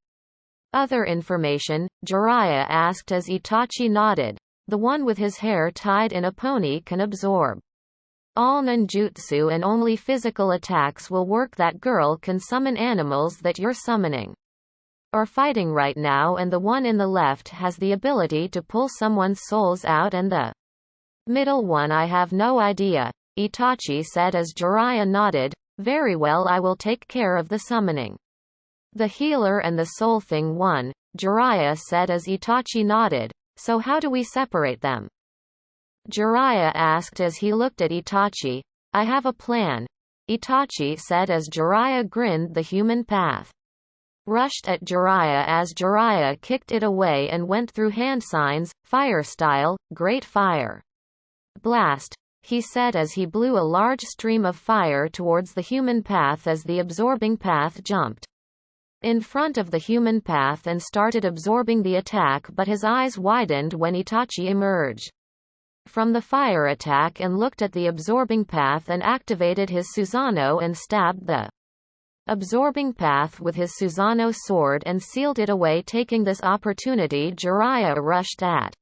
other information? Jiraiya asked as Itachi nodded. The one with his hair tied in a pony can absorb all ninjutsu and only physical attacks will work. That girl can summon animals that you're summoning or fighting right now, and the one in the left has the ability to pull someone's souls out, and the middle one I have no idea, Itachi said as Jiraiya nodded. Very well, I will take care of the summoning. The healer and the soul thing one, Jiraiya said as Itachi nodded. So how do we separate them? Jiraiya asked as he looked at Itachi. I have a plan, Itachi said as Jiraiya grinned. The human path rushed at Jiraiya as Jiraiya kicked it away and went through hand signs, fire style, great fire blast, he said as he blew a large stream of fire towards the human path as the absorbing path jumped in front of the human path and started absorbing the attack, but his eyes widened when Itachi emerged from the fire attack and looked at the absorbing path and activated his Susanoo and stabbed the absorbing path with his Susanoo sword and sealed it away. Taking this opportunity, Jiraiya rushed at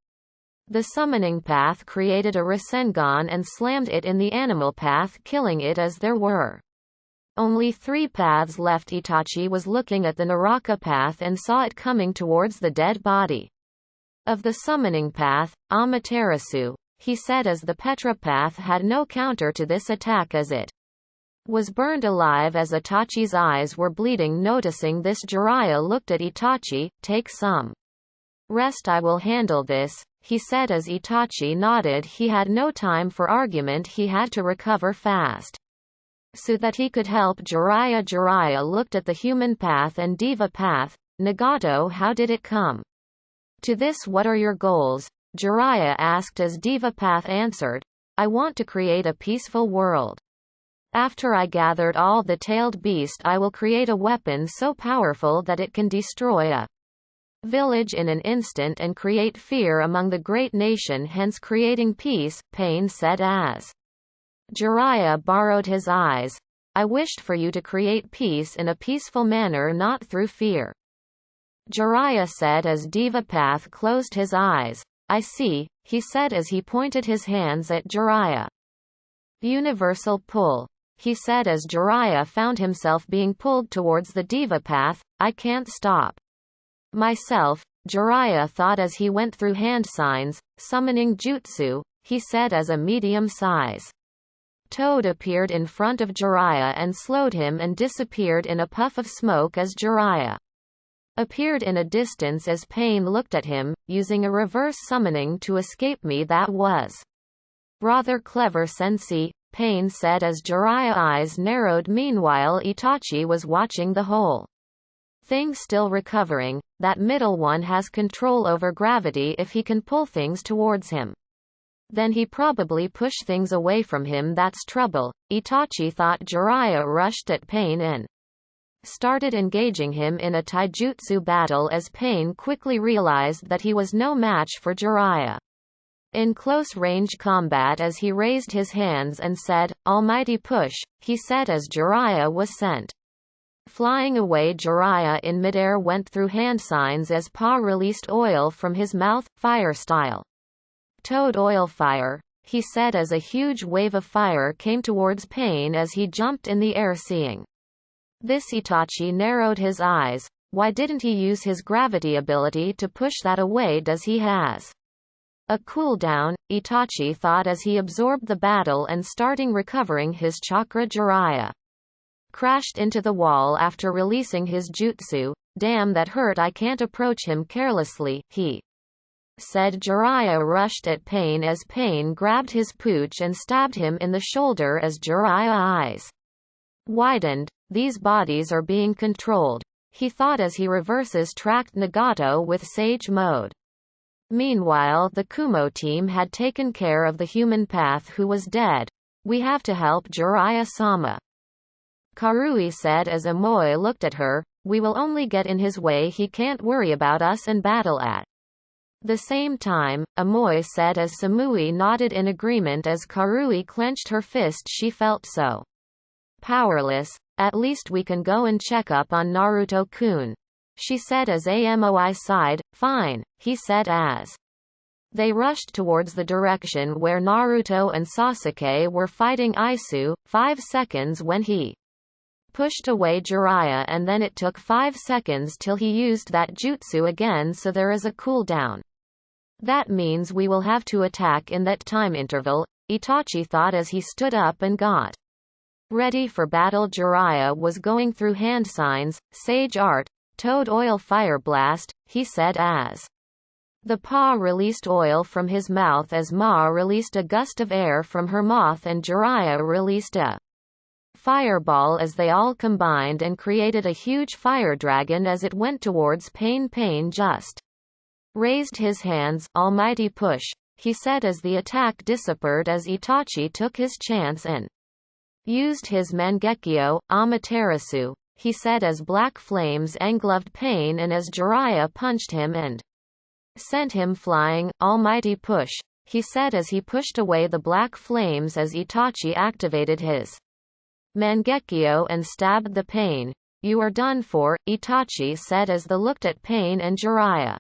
the summoning path, created a Rasengan and slammed it in the animal path, killing it as there were only 3 paths left. Itachi was looking at the Naraka path and saw it coming towards the dead body of the summoning path, Amaterasu, he said as the Petra path had no counter to this attack as it was burned alive as Itachi's eyes were bleeding. Noticing this, Jiraiya looked at Itachi. Take some rest, I will handle this, he said as Itachi nodded. He had no time for argument, he had to recover fast so that he could help Jiraiya. Jiraiya looked at the human path and Diva path. Nagato, how did it come to this? What are your goals? Jiraiya asked as Diva path answered. I want to create a peaceful world. After I gathered all the tailed beast, I will create a weapon so powerful that it can destroy a village in an instant and create fear among the great nation, hence creating peace, Pain said as Jiraiya borrowed his eyes. I wished for you to create peace in a peaceful manner, not through fear, Jiraiya said as Divapath closed his eyes. I see, he said as he pointed his hands at Jiraiya. Universal pull, he said as Jiraiya found himself being pulled towards the Divapath. I can't stop myself, Jiraiya thought as he went through hand signs. Summoning jutsu, he said as a medium-size toad appeared in front of Jiraiya and slowed him and disappeared in a puff of smoke as Jiraiya appeared in a distance as Pain looked at him, using a reverse summoning to escape me. That was rather clever, Sensei, Pain said as Jiraiya's eyes narrowed. Meanwhile Itachi was watching the whole thing, still recovering. That middle one has control over gravity. If he can pull things towards him, then he probably push things away from him. That's trouble, Itachi thought. Jiraiya rushed at Pain and started engaging him in a taijutsu battle as Pain quickly realized that he was no match for Jiraiya in close-range combat. As he raised his hands and said, "Almighty push," he said as Jiraiya was sent flying away. Jiraiya in midair went through hand signs as Pa released oil from his mouth, fire style. "Toad oil fire," he said as a huge wave of fire came towards Pain as he jumped in the air. Seeing this, Itachi narrowed his eyes. Why didn't he use his gravity ability to push that away? Does he has a cooldown? Itachi thought as he absorbed the battle and starting recovering his chakra. Jiraiya crashed into the wall after releasing his jutsu. "Damn, that hurt. I can't approach him carelessly," he said. Jiraiya rushed at Pain as Pain grabbed his pooch and stabbed him in the shoulder as Jiraiya's eyes widened. These bodies are being controlled, he thought as he reverses tracked Nagato with Sage Mode. Meanwhile the Kumo team had taken care of the human path who was dead. "We have to help Jiraiya-sama," Karui said as Amoy looked at her. "We will only get in his way. He can't worry about us and battle at the same time," Amoy said as Samui nodded in agreement as Karui clenched her fist. She felt so powerless. "At least we can go and check up on Naruto-kun," she said as Amoi sighed. "Fine," he said as they rushed towards the direction where Naruto and Sasuke were fighting Isu. 5 seconds when he pushed away Jiraiya, and then it took 5 seconds till he used that jutsu again, so there is a cooldown. That means we will have to attack in that time interval, Itachi thought as he stood up and got ready for battle. Jiraiya was going through hand signs. "Sage art, Toad oil fire blast," he said as the Pa released oil from his mouth as Ma released a gust of air from her mouth and Jiraiya released a fireball as they all combined and created a huge fire dragon as it went towards Pain. Pain just raised his hands. "Almighty push," he said as the attack disappeared as Itachi took his chance and used his Mangekyo, Amaterasu, he said as black flames engulfed Pain and as Jiraiya punched him and sent him flying. "Almighty push," he said as he pushed away the black flames as Itachi activated his Mangekyo and stabbed the Pain. "You are done for," Itachi said as the looked at Pain and Jiraiya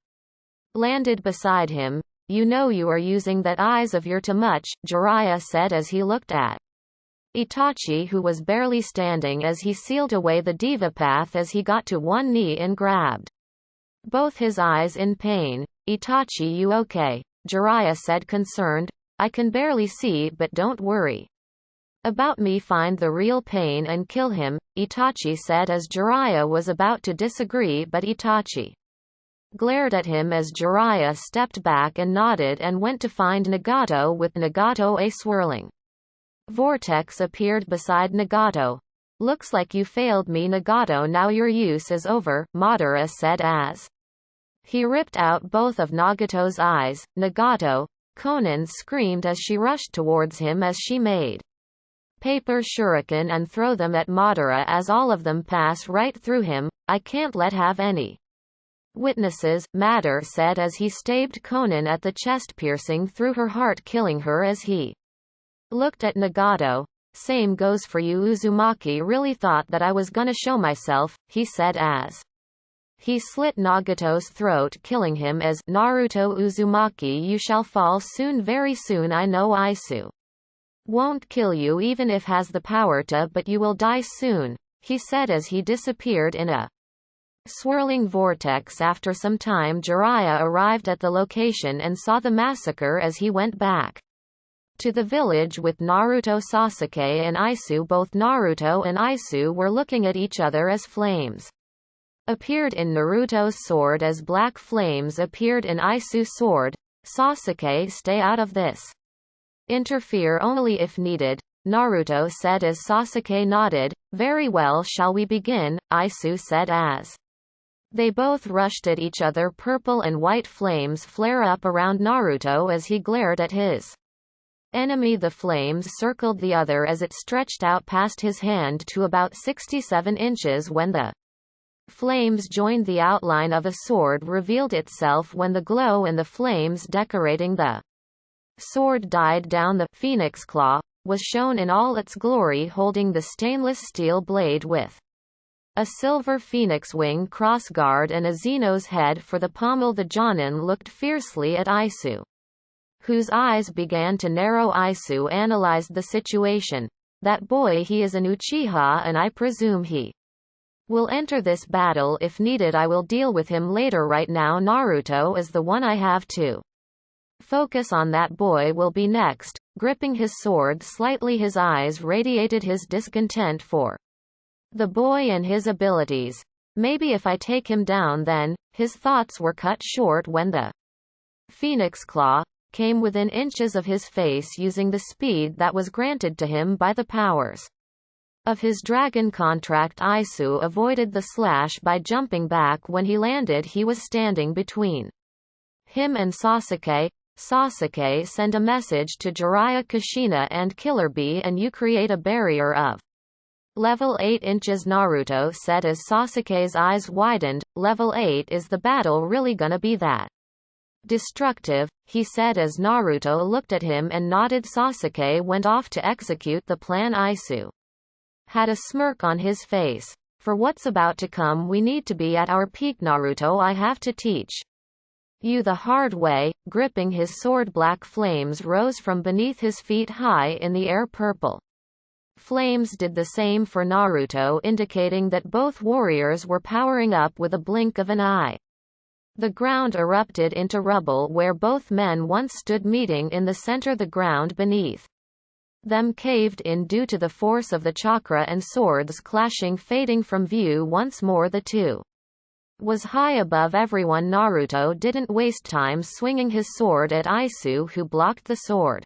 landed beside him. "You know you are using that eyes of your too much," Jiraiya said as he looked at Itachi, who was barely standing as he sealed away the diva path as he got to one knee and grabbed both his eyes in Pain. "Itachi, you okay?" Jiraiya said concerned. "I can barely see, but don't worry about me. Find the real Pain and kill him," Itachi said as Jiraiya was about to disagree, but Itachi glared at him as Jiraiya stepped back and nodded and went to find Nagato. With Nagato, a swirling vortex appeared beside Nagato. "Looks like you failed me, Nagato. Now your use is over," Madara said as he ripped out both of Nagato's eyes. "Nagato!" Konan screamed as she rushed towards him as she made paper shuriken and throw them at Madara as all of them pass right through him. "I can't let have any witnesses," Madara said as he stabbed Konan at the chest, piercing through her heart, killing her as he looked at Nagato. "Same goes for you. Uzumaki really thought that I was gonna show myself," he said as he slit Nagato's throat, killing him as Naruto. "Uzumaki, you shall fall soon, very soon. I know Isu won't kill you even if has the power to, but you will die soon," he said as he disappeared in a swirling vortex. After some time Jiraiya arrived at the location and saw the massacre as he went back to the village with Naruto, Sasuke and Isu. Both Naruto and Isu were looking at each other as flames appeared in Naruto's sword as black flames appeared in Isu's sword. Sasuke, stay out of this. Interfere only if needed, Naruto said as Sasuke nodded. Very well, shall we begin? Isu said as they both rushed at each other. Purple and white flames flare up around Naruto as he glared at his enemy. The flames circled the other as it stretched out past his hand to about 67 inches when the flames joined. The outline of a sword revealed itself when the glow and the flames decorating the sword died down. The phoenix claw was shown in all its glory, holding the stainless steel blade with a silver phoenix wing crossguard and a Xeno's head for the pommel. The Jonin looked fiercely at Isu, whose eyes began to narrow. Isu analyzed the situation. That boy, he is an Uchiha and I presume he will enter this battle if needed. I will deal with him later. Right now Naruto is the one I have to focus on. That boy will be next. Gripping his sword slightly, his eyes radiated his discontent for the boy and his abilities. Maybe if I take him down then. His thoughts were cut short when the phoenix claw came within inches of his face, using the speed that was granted to him by the powers of his dragon contract. Isu avoided the slash by jumping back. When he landed, he was standing between him and Sasuke. Sasuke, send a message to Jiraiya, Kushina and Killer Bee and you create a barrier of level 8 inches. Naruto said as Sasuke's eyes widened. Level 8? Is the battle really gonna be that destructive? He said as Naruto looked at him and nodded. Sasuke went off to execute the plan. Isu had a smirk on his face. For what's about to come we need to be at our peak. Naruto, I have to teach you the hard way. Gripping his sword, black flames rose from beneath his feet high in the air. Purple flames did the same for Naruto, indicating that both warriors were powering up with a blink of an eye. The ground erupted into rubble where both men once stood, meeting in the center. The ground beneath them caved in due to the force of the chakra and swords clashing, fading from view once more. The two was high above everyone. Naruto didn't waste time swinging his sword at Isu, who blocked the sword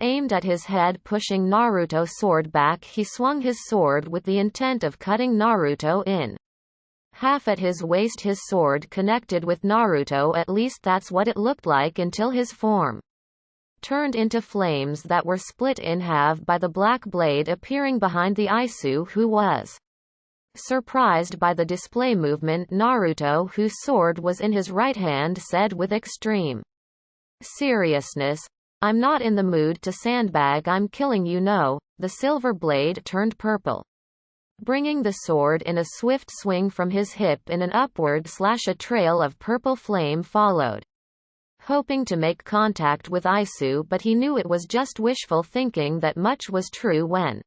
aimed at his head. Pushing Naruto's sword back, he swung his sword with the intent of cutting Naruto in half at his waist. His sword connected with Naruto, at least that's what it looked like, until his form turned into flames that were split in half by the black blade appearing behind the Isu, who was surprised by the display movement. Naruto, whose sword was in his right hand, said with extreme seriousness, I'm not in the mood to sandbag. I'm killing you. No. The silver blade turned purple, bringing the sword in a swift swing from his hip in an upward slash. A trail of purple flame followed, hoping to make contact with Isu, but he knew it was just wishful thinking. That much was true when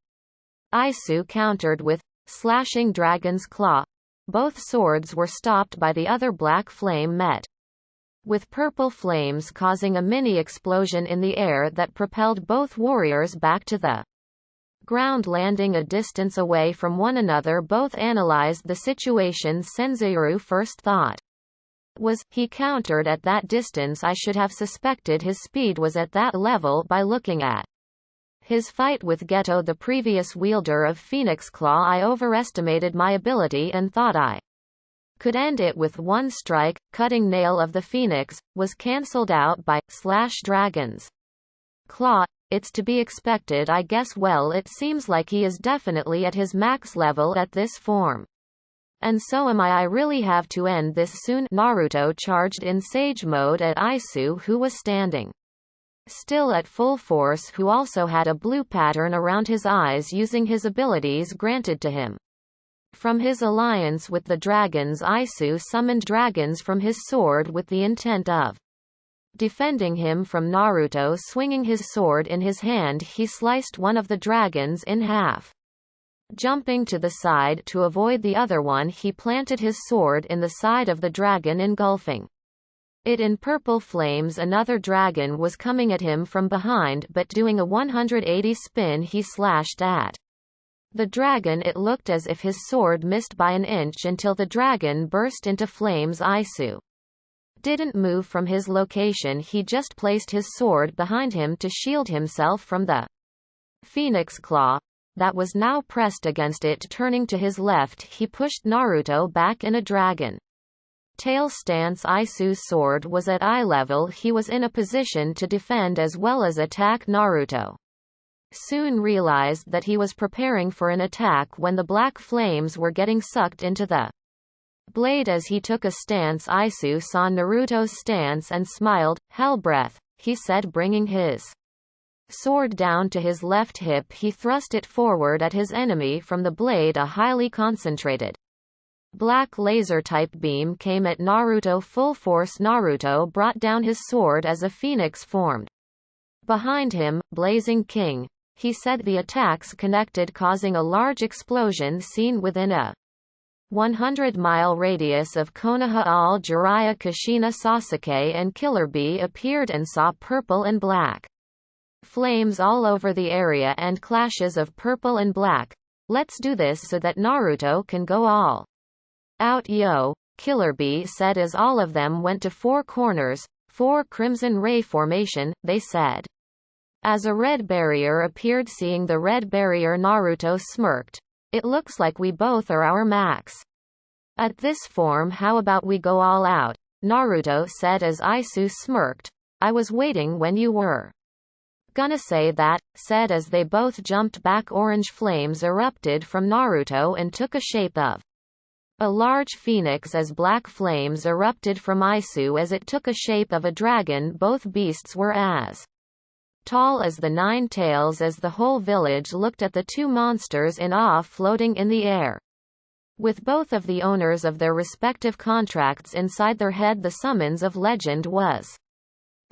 Isu countered with slashing dragon's claw. Both swords were stopped by the other. Black flame met with purple flames, causing a mini explosion in the air that propelled both warriors back to the ground, landing a distance away from one another. Both analyzed the situation. Senzoru's first thought was, he countered at that distance. I should have suspected his speed was at that level by looking at his fight with Geto, the previous wielder of Phoenix Claw. I overestimated my ability and thought I could end it with one strike. Cutting nail of the Phoenix was cancelled out by Dragon's Claw. It's to be expected, I guess. Well, it seems like he is definitely at his max level at this form. And so am I. I really have to end this soon. Naruto charged in Sage mode at Isu, who was standing still at full force, who also had a blue pattern around his eyes, using his abilities granted to him from his alliance with the dragons. Isu summoned dragons from his sword with the intent of defending him from Naruto. Swinging his sword in his hand, he sliced one of the dragons in half. Jumping to the side to avoid the other one, he planted his sword in the side of the dragon, engulfing it in purple flames. Another dragon was coming at him from behind, but doing a 180 spin, he slashed at The dragon, it looked as if his sword missed by an inch until the dragon burst into flames. Aisu didn't move from his location, he just placed his sword behind him to shield himself from the phoenix claw that was now pressed against it. Turning to his left, he pushed Naruto back in a dragon tail stance. Aisu's sword was at eye level. He was in a position to defend as well as attack. Naruto soon realized that he was preparing for an attack when the black flames were getting sucked into the blade. As he took a stance, Aisu saw Naruto's stance and smiled. Hell breath, he said, bringing his sword down to his left hip. He thrust it forward at his enemy from the blade. A highly concentrated black laser-type beam came at Naruto full force. Naruto brought down his sword as a phoenix formed behind him. Blazing King, he said. The attacks connected, causing a large explosion seen within a 100-mile radius of Konoha. All Jiraiya, Kushina, Sasuke and Killer Bee appeared and saw purple and black flames all over the area and clashes of purple and black. Let's do this so that Naruto can go all out, yo, Killer Bee said as all of them went to four corners. Four Crimson Ray formation, they said. As a red barrier appeared. Seeing the red barrier, Naruto smirked. It looks like we both are our max at this form. How about we go all out? Naruto said as Aisu smirked. I was waiting when you were gonna say that, said as they both jumped back. Orange flames erupted from Naruto and took a shape of a large phoenix as black flames erupted from Aisu as it took a shape of a dragon. Both beasts were as tall as the nine tails. As the whole village looked at the two monsters in awe floating in the air, with both of the owners of their respective contracts inside their head, the summons of legend was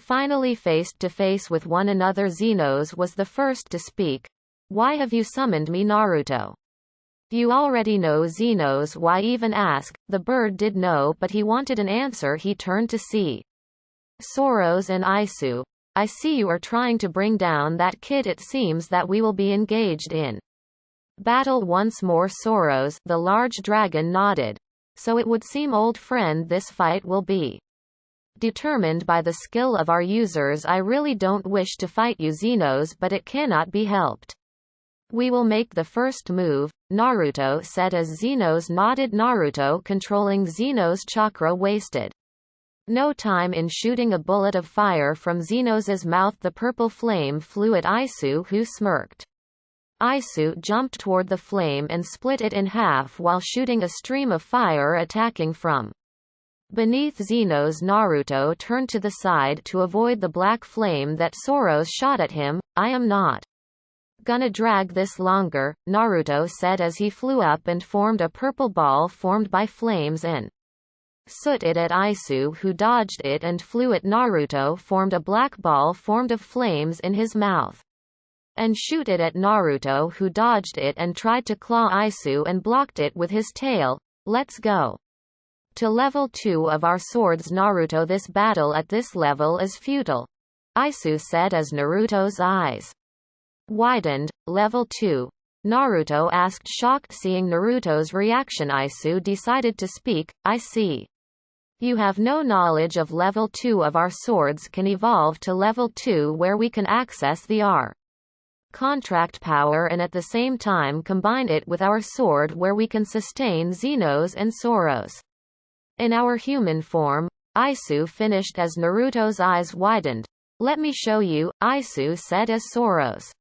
finally faced to face with one another. Zenos was the first to speak. Why have you summoned me, Naruto? You already know. Zenos, why even ask? The bird did know, but he wanted an answer. He turned to see Soros and Aisu. I see you are trying to bring down that kid. It seems that we will be engaged in battle once more. Soros, the large dragon, nodded. So it would seem, old friend, this fight will be determined by the skill of our users. I really don't wish to fight you, Zenos, but it cannot be helped. We will make the first move, Naruto said as Zenos nodded. Naruto, controlling Zenos' chakra, wasted no time in shooting a bullet of fire from Zenos' mouth. The purple flame flew at Aisu, who smirked. Aisu jumped toward the flame and split it in half while shooting a stream of fire attacking from beneath Zenos. Naruto turned to the side to avoid the black flame that Soros shot at him. I am not gonna drag this longer, Naruto said as he flew up and formed a purple ball formed by flames and soot it at Aisu, who dodged it and flew at Naruto. Formed a black ball formed of flames in his mouth and shoot it at Naruto, who dodged it and tried to claw Aisu and blocked it with his tail. Let's go to level 2 of our swords, Naruto. This battle at this level is futile, Aisu said as Naruto's eyes widened. Level 2? Naruto asked, shocked. Seeing Naruto's reaction, Aisu decided to speak. I see. You have no knowledge of level 2 of our swords. Can evolve to level 2 where we can access the R contract power and at the same time combine it with our sword where we can sustain Zenos and Soros in our human form. Aisu finished as Naruto's eyes widened. Let me show you, Aisu said as Soros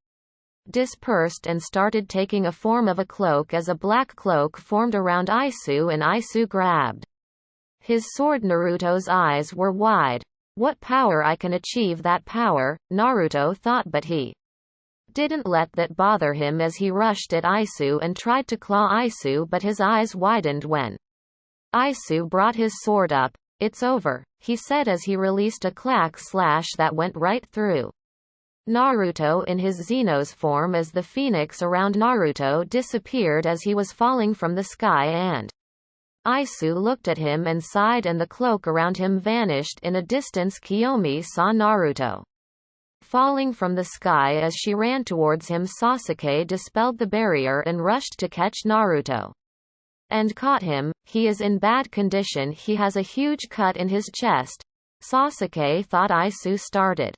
dispersed and started taking a form of a cloak as a black cloak formed around Aisu and Aisu grabbed his sword. Naruto's eyes were wide. What power? I can achieve that power, Naruto thought, but he didn't let that bother him as he rushed at Aisu and tried to claw Aisu, but his eyes widened when Aisu brought his sword up. It's over, he said as he released a clack slash that went right through Naruto in his Zenos form as the phoenix around Naruto disappeared as he was falling from the sky, and Aisu looked at him and sighed and the cloak around him vanished in a distance. Kiyomi saw Naruto falling from the sky as she ran towards him. Sasuke dispelled the barrier and rushed to catch Naruto. And caught him. He is in bad condition. He has a huge cut in his chest. Sasuke thought. Isu started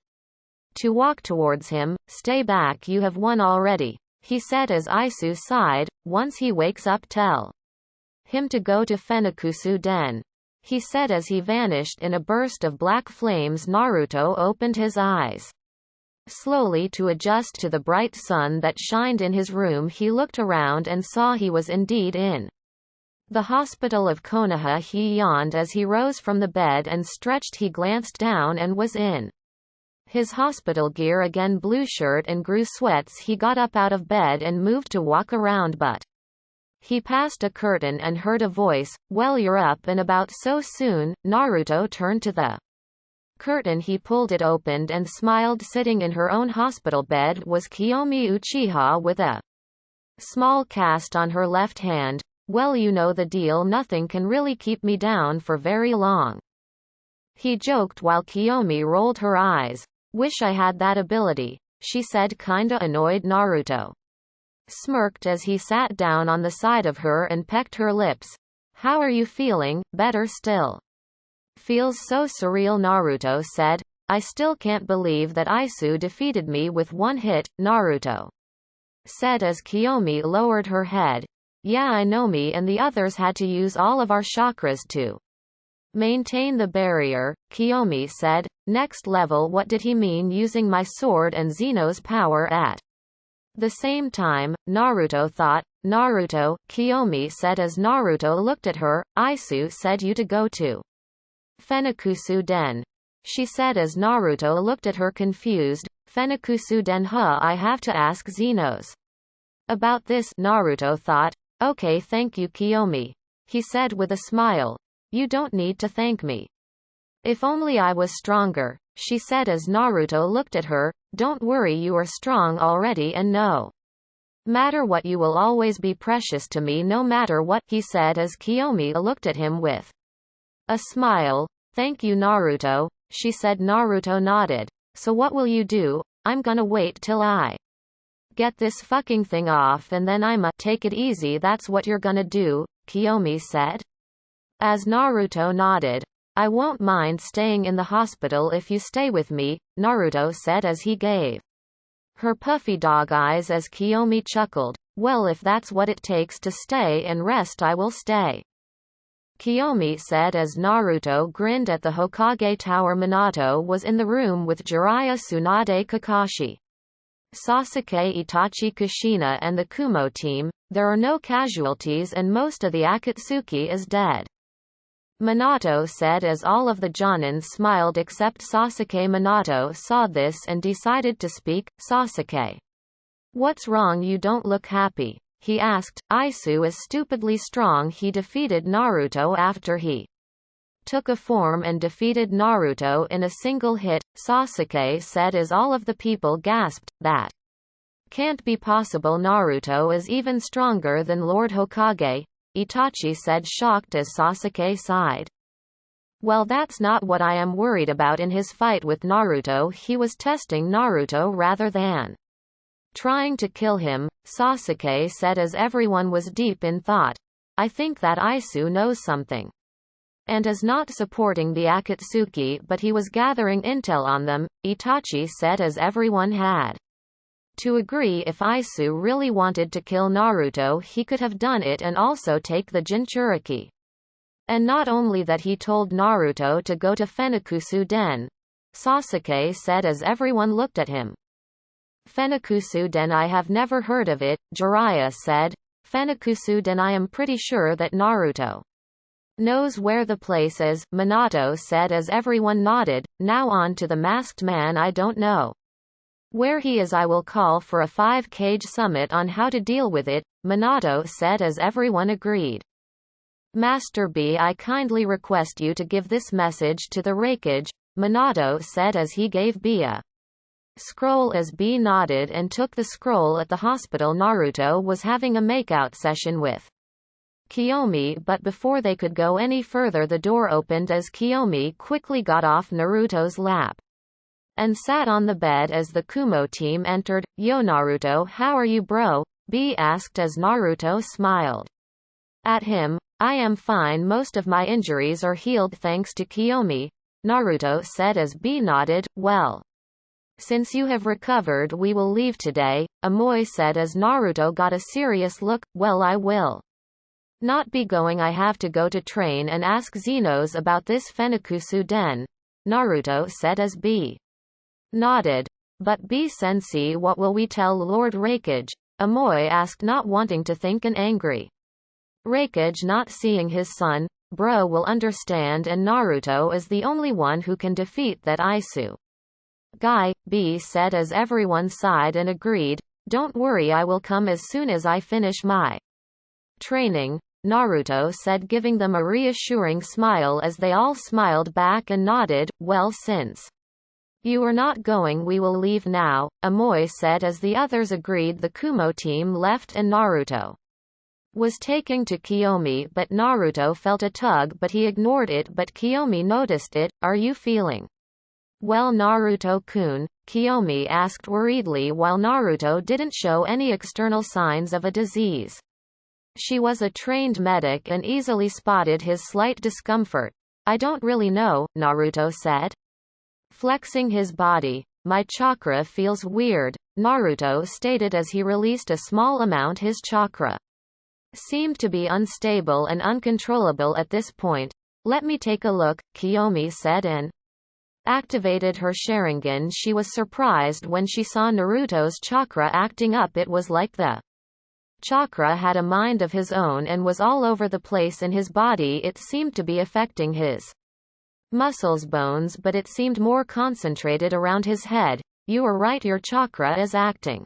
to walk towards him. Stay back, you have won already, he said as Isu sighed. Once he wakes up, tell him to go to Fenakusu Den, he said as he vanished in a burst of black flames. Naruto opened his eyes slowly to adjust to the bright sun that shined in his room. He looked around and saw he was indeed in the hospital of Konoha. He yawned as he rose from the bed and stretched. He glanced down and was in his hospital gear again, blue shirt and grew sweats. He got up out of bed and moved to walk around, but he passed a curtain and heard a voice. Well, you're up and about so soon. Naruto turned to the curtain. He pulled it open and smiled. Sitting in her own hospital bed was Kiyomi Uchiha with a small cast on her left hand. Well, you know the deal. Nothing can really keep me down for very long, he joked while Kiyomi rolled her eyes. Wish I had that ability, she said, kinda annoyed. Naruto smirked as he sat down on the side of her and pecked her lips. How are you feeling? Better still. Feels so surreal, Naruto said. I still can't believe that Isu defeated me with one hit, Naruto said as Kiyomi lowered her head. Yeah, I know, me and the others had to use all of our chakras to maintain the barrier, Kiyomi said. Next level? What did he mean using my sword and Zeno's power at the same time? Naruto thought. Naruto, Kiyomi said as Naruto looked at her. Isu said you to go to Fenakusu Den, she said as Naruto looked at her confused. Fenakusu Den? Huh, I have to ask Zenos about this, Naruto thought. Okay, thank you, Kiyomi, he said with a smile. You don't need to thank me. If only I was stronger, she said as Naruto looked at her. Don't worry, you are strong already and no matter what you will always be precious to me no matter what, he said as Kiyomi looked at him with a smile. Thank you, Naruto, she said. Naruto nodded. So what will you do? I'm gonna wait till I get this fucking thing off and then I'ma take it easy. That's what you're gonna do, Kiyomi said as Naruto nodded. I won't mind staying in the hospital if you stay with me, Naruto said as he gave her puffy dog eyes as Kiyomi chuckled. Well, if that's what it takes to stay and rest, I will stay, Kiyomi said as Naruto grinned at the Hokage Tower. Minato was in the room with Jiraiya, Tsunade, Kakashi, Sasuke, Itachi, Kushina and the Kumo team. There are no casualties and most of the Akatsuki is dead, Minato said as all of the Jonins smiled except Sasuke. Minato saw this and decided to speak. Sasuke, what's wrong? You don't look happy, he asked. Isu is stupidly strong. He defeated Naruto after he took a form and defeated Naruto in a single hit, Sasuke said as all of the people gasped. That can't be possible. Naruto is even stronger than Lord Hokage, Itachi said, shocked as Sasuke sighed. Well, that's not what I am worried about. In his fight with Naruto, he was testing Naruto rather than trying to kill him, Sasuke said as everyone was deep in thought. I think that Isu knows something and is not supporting the Akatsuki, but he was gathering intel on them, Itachi said as everyone had to agree. If Isu really wanted to kill Naruto, he could have done it and also take the Jinchuriki. And not only that, he told Naruto to go to Fenakusu Den, Sasuke said as everyone looked at him. Fenakusu Den? I have never heard of it, Jiraiya said. Fenakusu Den? I am pretty sure that Naruto knows where the place is, Minato said as everyone nodded. Now on to the masked man. I don't know where he is. I will call for a 5-cage summit on how to deal with it, Minato said as everyone agreed. Master B, I kindly request you to give this message to the raikage, Minato said as he gave B a scroll as B nodded and took the scroll. At the hospital, Naruto was having a makeout session with Kiyomi, but before they could go any further, the door opened as Kiyomi quickly got off Naruto's lap. and sat on the bed as the Kumo team entered. "Yo Naruto, how are you bro?" B asked as Naruto smiled at him. "I am fine, most of my injuries are healed thanks to Kiyomi," Naruto said as B nodded. "Well, since you have recovered we will leave today," Amoy said as Naruto got a serious look. "Well, I will not be going, I have to go to train and ask Xenos about this Fenikusu Den," Naruto said as B nodded. "But B sensei, what will we tell Lord Raikage?" Amoy asked, not wanting to think and angry. "Raikage not seeing his son, bro will understand, and Naruto is the only one who can defeat that Isu guy," B said as everyone sighed and agreed. "Don't worry, I will come as soon as I finish my training," Naruto said, giving them a reassuring smile as they all smiled back and nodded. "Well, since you are not going, we will leave now," Amoy said as the others agreed. The Kumo team left and Naruto was taking to Kiyomi, but Naruto felt a tug but he ignored it. But Kiyomi noticed it. "Are you feeling well, Naruto-kun?" Kiyomi asked worriedly while Naruto didn't show any external signs of a disease. She was a trained medic and easily spotted his slight discomfort. "I don't really know," Naruto said, flexing his body. "My chakra feels weird," Naruto stated as he released a small amount. His chakra seemed to be unstable and uncontrollable at this point. "Let me take a look," Kiyomi said and activated her Sharingan. She was surprised when she saw Naruto's chakra acting up. It was like the chakra had a mind of his own and was all over the place in his body. It seemed to be affecting his muscles, bones, but it seemed more concentrated around his head. "You are right, your chakra is acting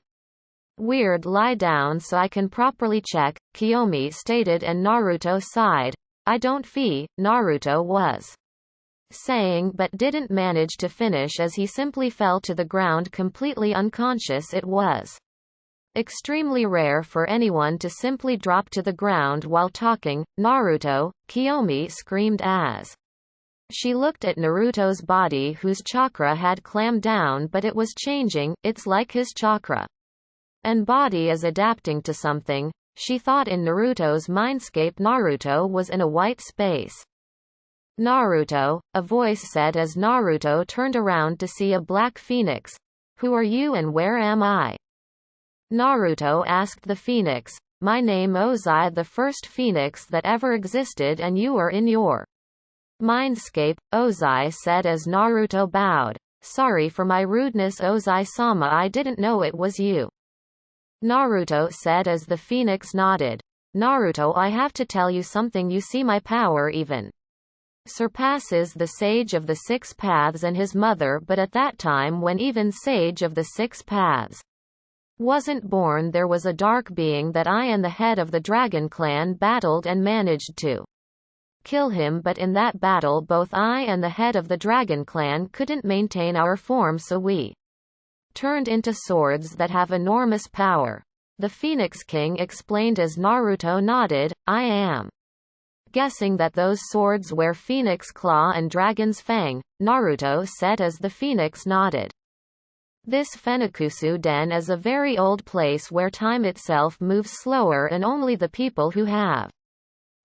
weird. Lie down so I can properly check," Kiyomi stated and Naruto sighed. "I don't fee," Naruto was saying but didn't manage to finish as he simply fell to the ground completely unconscious. It was extremely rare for anyone to simply drop to the ground while talking. "Naruto!" Kiyomi screamed as she looked at Naruto's body, whose chakra had clammed down, but it was changing. "It's like his chakra and body is adapting to something," she thought. In Naruto's mindscape, Naruto was in a white space. "Naruto," a voice said as Naruto turned around to see a black phoenix. "Who are you and where am I?" Naruto asked the phoenix. "My name Ozai, the first phoenix that ever existed, and you are in your mindscape," Ozai said as Naruto bowed. "Sorry for my rudeness, Ozai-sama, I didn't know it was you," Naruto said as the phoenix nodded. "Naruto, I have to tell you something. You see, my power even surpasses the Sage of the Six Paths and his mother, but at that time when even Sage of the Six Paths wasn't born, there was a dark being that I and the head of the Dragon Clan battled and managed to kill him, but in that battle both I and the head of the Dragon Clan couldn't maintain our form, so we turned into swords that have enormous power," the Phoenix King explained as Naruto nodded. "I am guessing that those swords wear Phoenix Claw and Dragon's Fang," Naruto said as the Phoenix nodded. "This Fenikusu Den is a very old place where time itself moves slower and only the people who have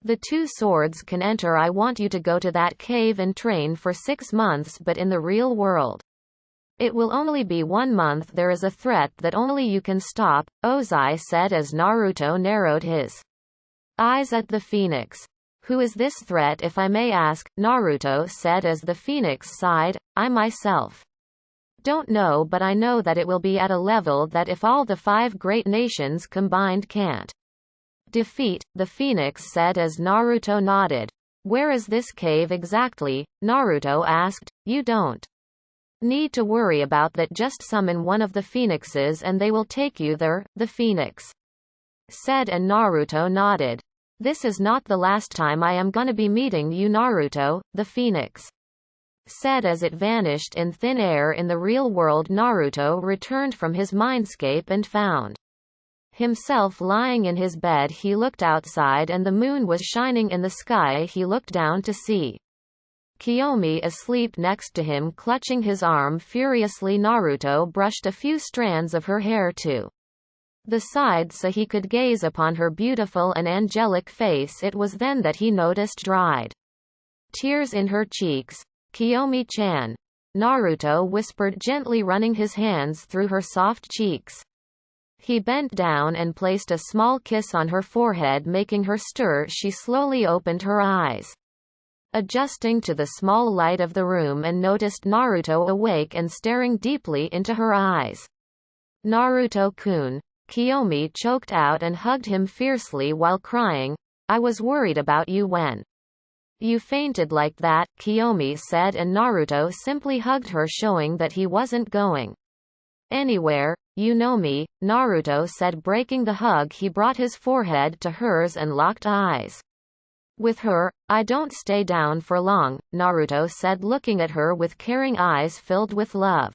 the two swords can enter. I want you to go to that cave and train for 6 months, but in the real world it will only be 1 month. There is a threat that only you can stop," Ozai said as Naruto narrowed his eyes at the Phoenix. "Who is this threat, if I may ask?" Naruto said as the Phoenix sighed. "I myself don't know, but I know that it will be at a level that if all the 5 great nations combined can't defeat," the Phoenix said as Naruto nodded. "Where is this cave exactly?" Naruto asked. "You don't need to worry about that, just summon one of the phoenixes and they will take you there," the Phoenix said and Naruto nodded. "This is not the last time I am gonna be meeting you, Naruto," the Phoenix said as it vanished in thin air. In the real world, Naruto returned from his mindscape and found himself lying in his bed. He looked outside and the moon was shining in the sky. He looked down to see Kiyomi asleep next to him clutching his arm furiously. Naruto brushed a few strands of her hair to the side so he could gaze upon her beautiful and angelic face. It was then that he noticed dried tears in her cheeks. Kiyomi-chan. Naruto whispered gently, running his hands through her soft cheeks. He bent down and placed a small kiss on her forehead, making her stir. She slowly opened her eyes, adjusting to the small light of the room, and noticed Naruto awake and staring deeply into her eyes. Naruto-kun. Kiyomi choked out and hugged him fiercely while crying. I was worried about you when you fainted like that, Kiyomi said, and Naruto simply hugged her, showing that he wasn't going anywhere. You know me, Naruto said, breaking the hug. He brought his forehead to hers and locked eyes with her. I don't stay down for long, Naruto said, looking at her with caring eyes filled with love.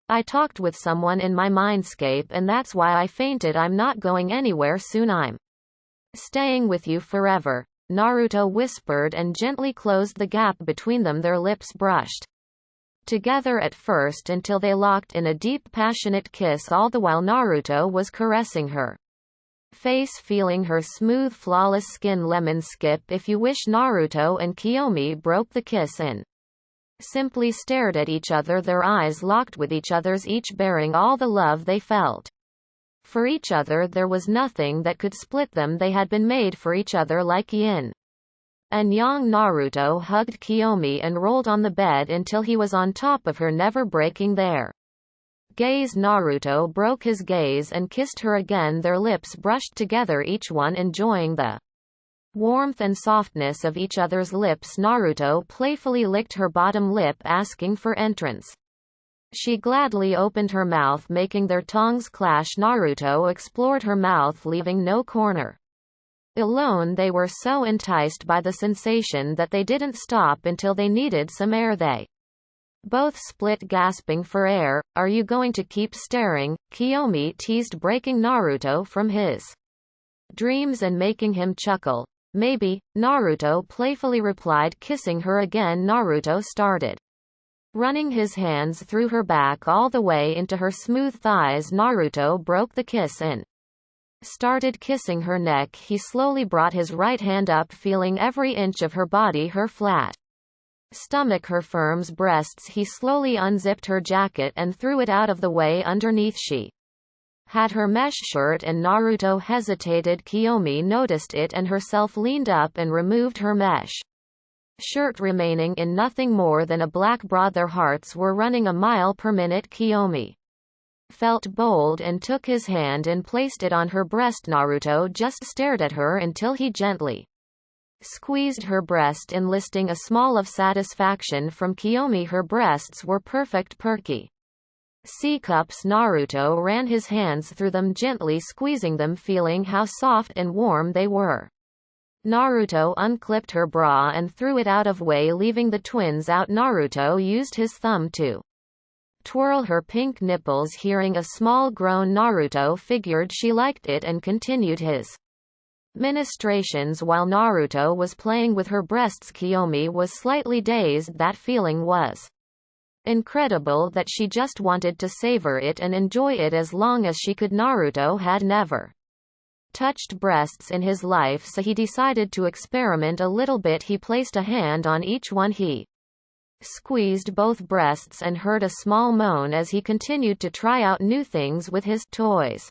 I talked with someone in my mindscape and that's why I fainted. I'm not going anywhere soon. I'm staying with you forever, Naruto whispered and gently closed the gap between them. Their lips brushed together at first until they locked in a deep passionate kiss. All the while Naruto was caressing her face, feeling her smooth flawless skin. Lemon skip if you wish. Naruto and Kiyomi broke the kiss and simply stared at each other, their eyes locked with each other's, each bearing all the love they felt for each other. There was nothing that could split them. They had been made for each other like yin and yang. Naruto hugged Kiyomi and rolled on the bed until he was on top of her, never breaking their gaze. Naruto broke his gaze and kissed her again. Their lips brushed together, each one enjoying the warmth and softness of each other's lips. Naruto playfully licked her bottom lip, asking for entrance. She gladly opened her mouth, making their tongues clash. Naruto explored her mouth, leaving no corner alone. They were so enticed by the sensation that they didn't stop until they needed some air. They both split, gasping for air. Are you going to keep staring? Kiyomi teased, breaking Naruto from his dreams and making him chuckle. Maybe, Naruto playfully replied, kissing her again. Naruto started running his hands through her back all the way into her smooth thighs. Naruto broke the kiss and started kissing her neck. He slowly brought his right hand up, feeling every inch of her body, her flat stomach, her firm breasts. He slowly unzipped her jacket and threw it out of the way. Underneath she had her mesh shirt and Naruto hesitated. Kiyomi noticed it and herself leaned up and removed her mesh shirt, remaining in nothing more than a black bra. Their hearts were running a mile per minute. Kiyomi felt bold and took his hand and placed it on her breast. Naruto just stared at her until he gently squeezed her breast, enlisting a small of satisfaction from Kiyomi. Her breasts were perfect, perky C-cups. Naruto ran his hands through them, gently squeezing them, feeling how soft and warm they were. Naruto unclipped her bra and threw it out of way, leaving the twins out. Naruto used his thumb to twirl her pink nipples. Hearing a small groan, Naruto figured she liked it and continued his ministrations while Naruto was playing with her breasts. Kiyomi was slightly dazed. That feeling was incredible that she just wanted to savor it and enjoy it as long as she could. Naruto had never touched breasts in his life, so he decided to experiment a little bit. He placed a hand on each one. He squeezed both breasts and heard a small moan as he continued to try out new things with his toys.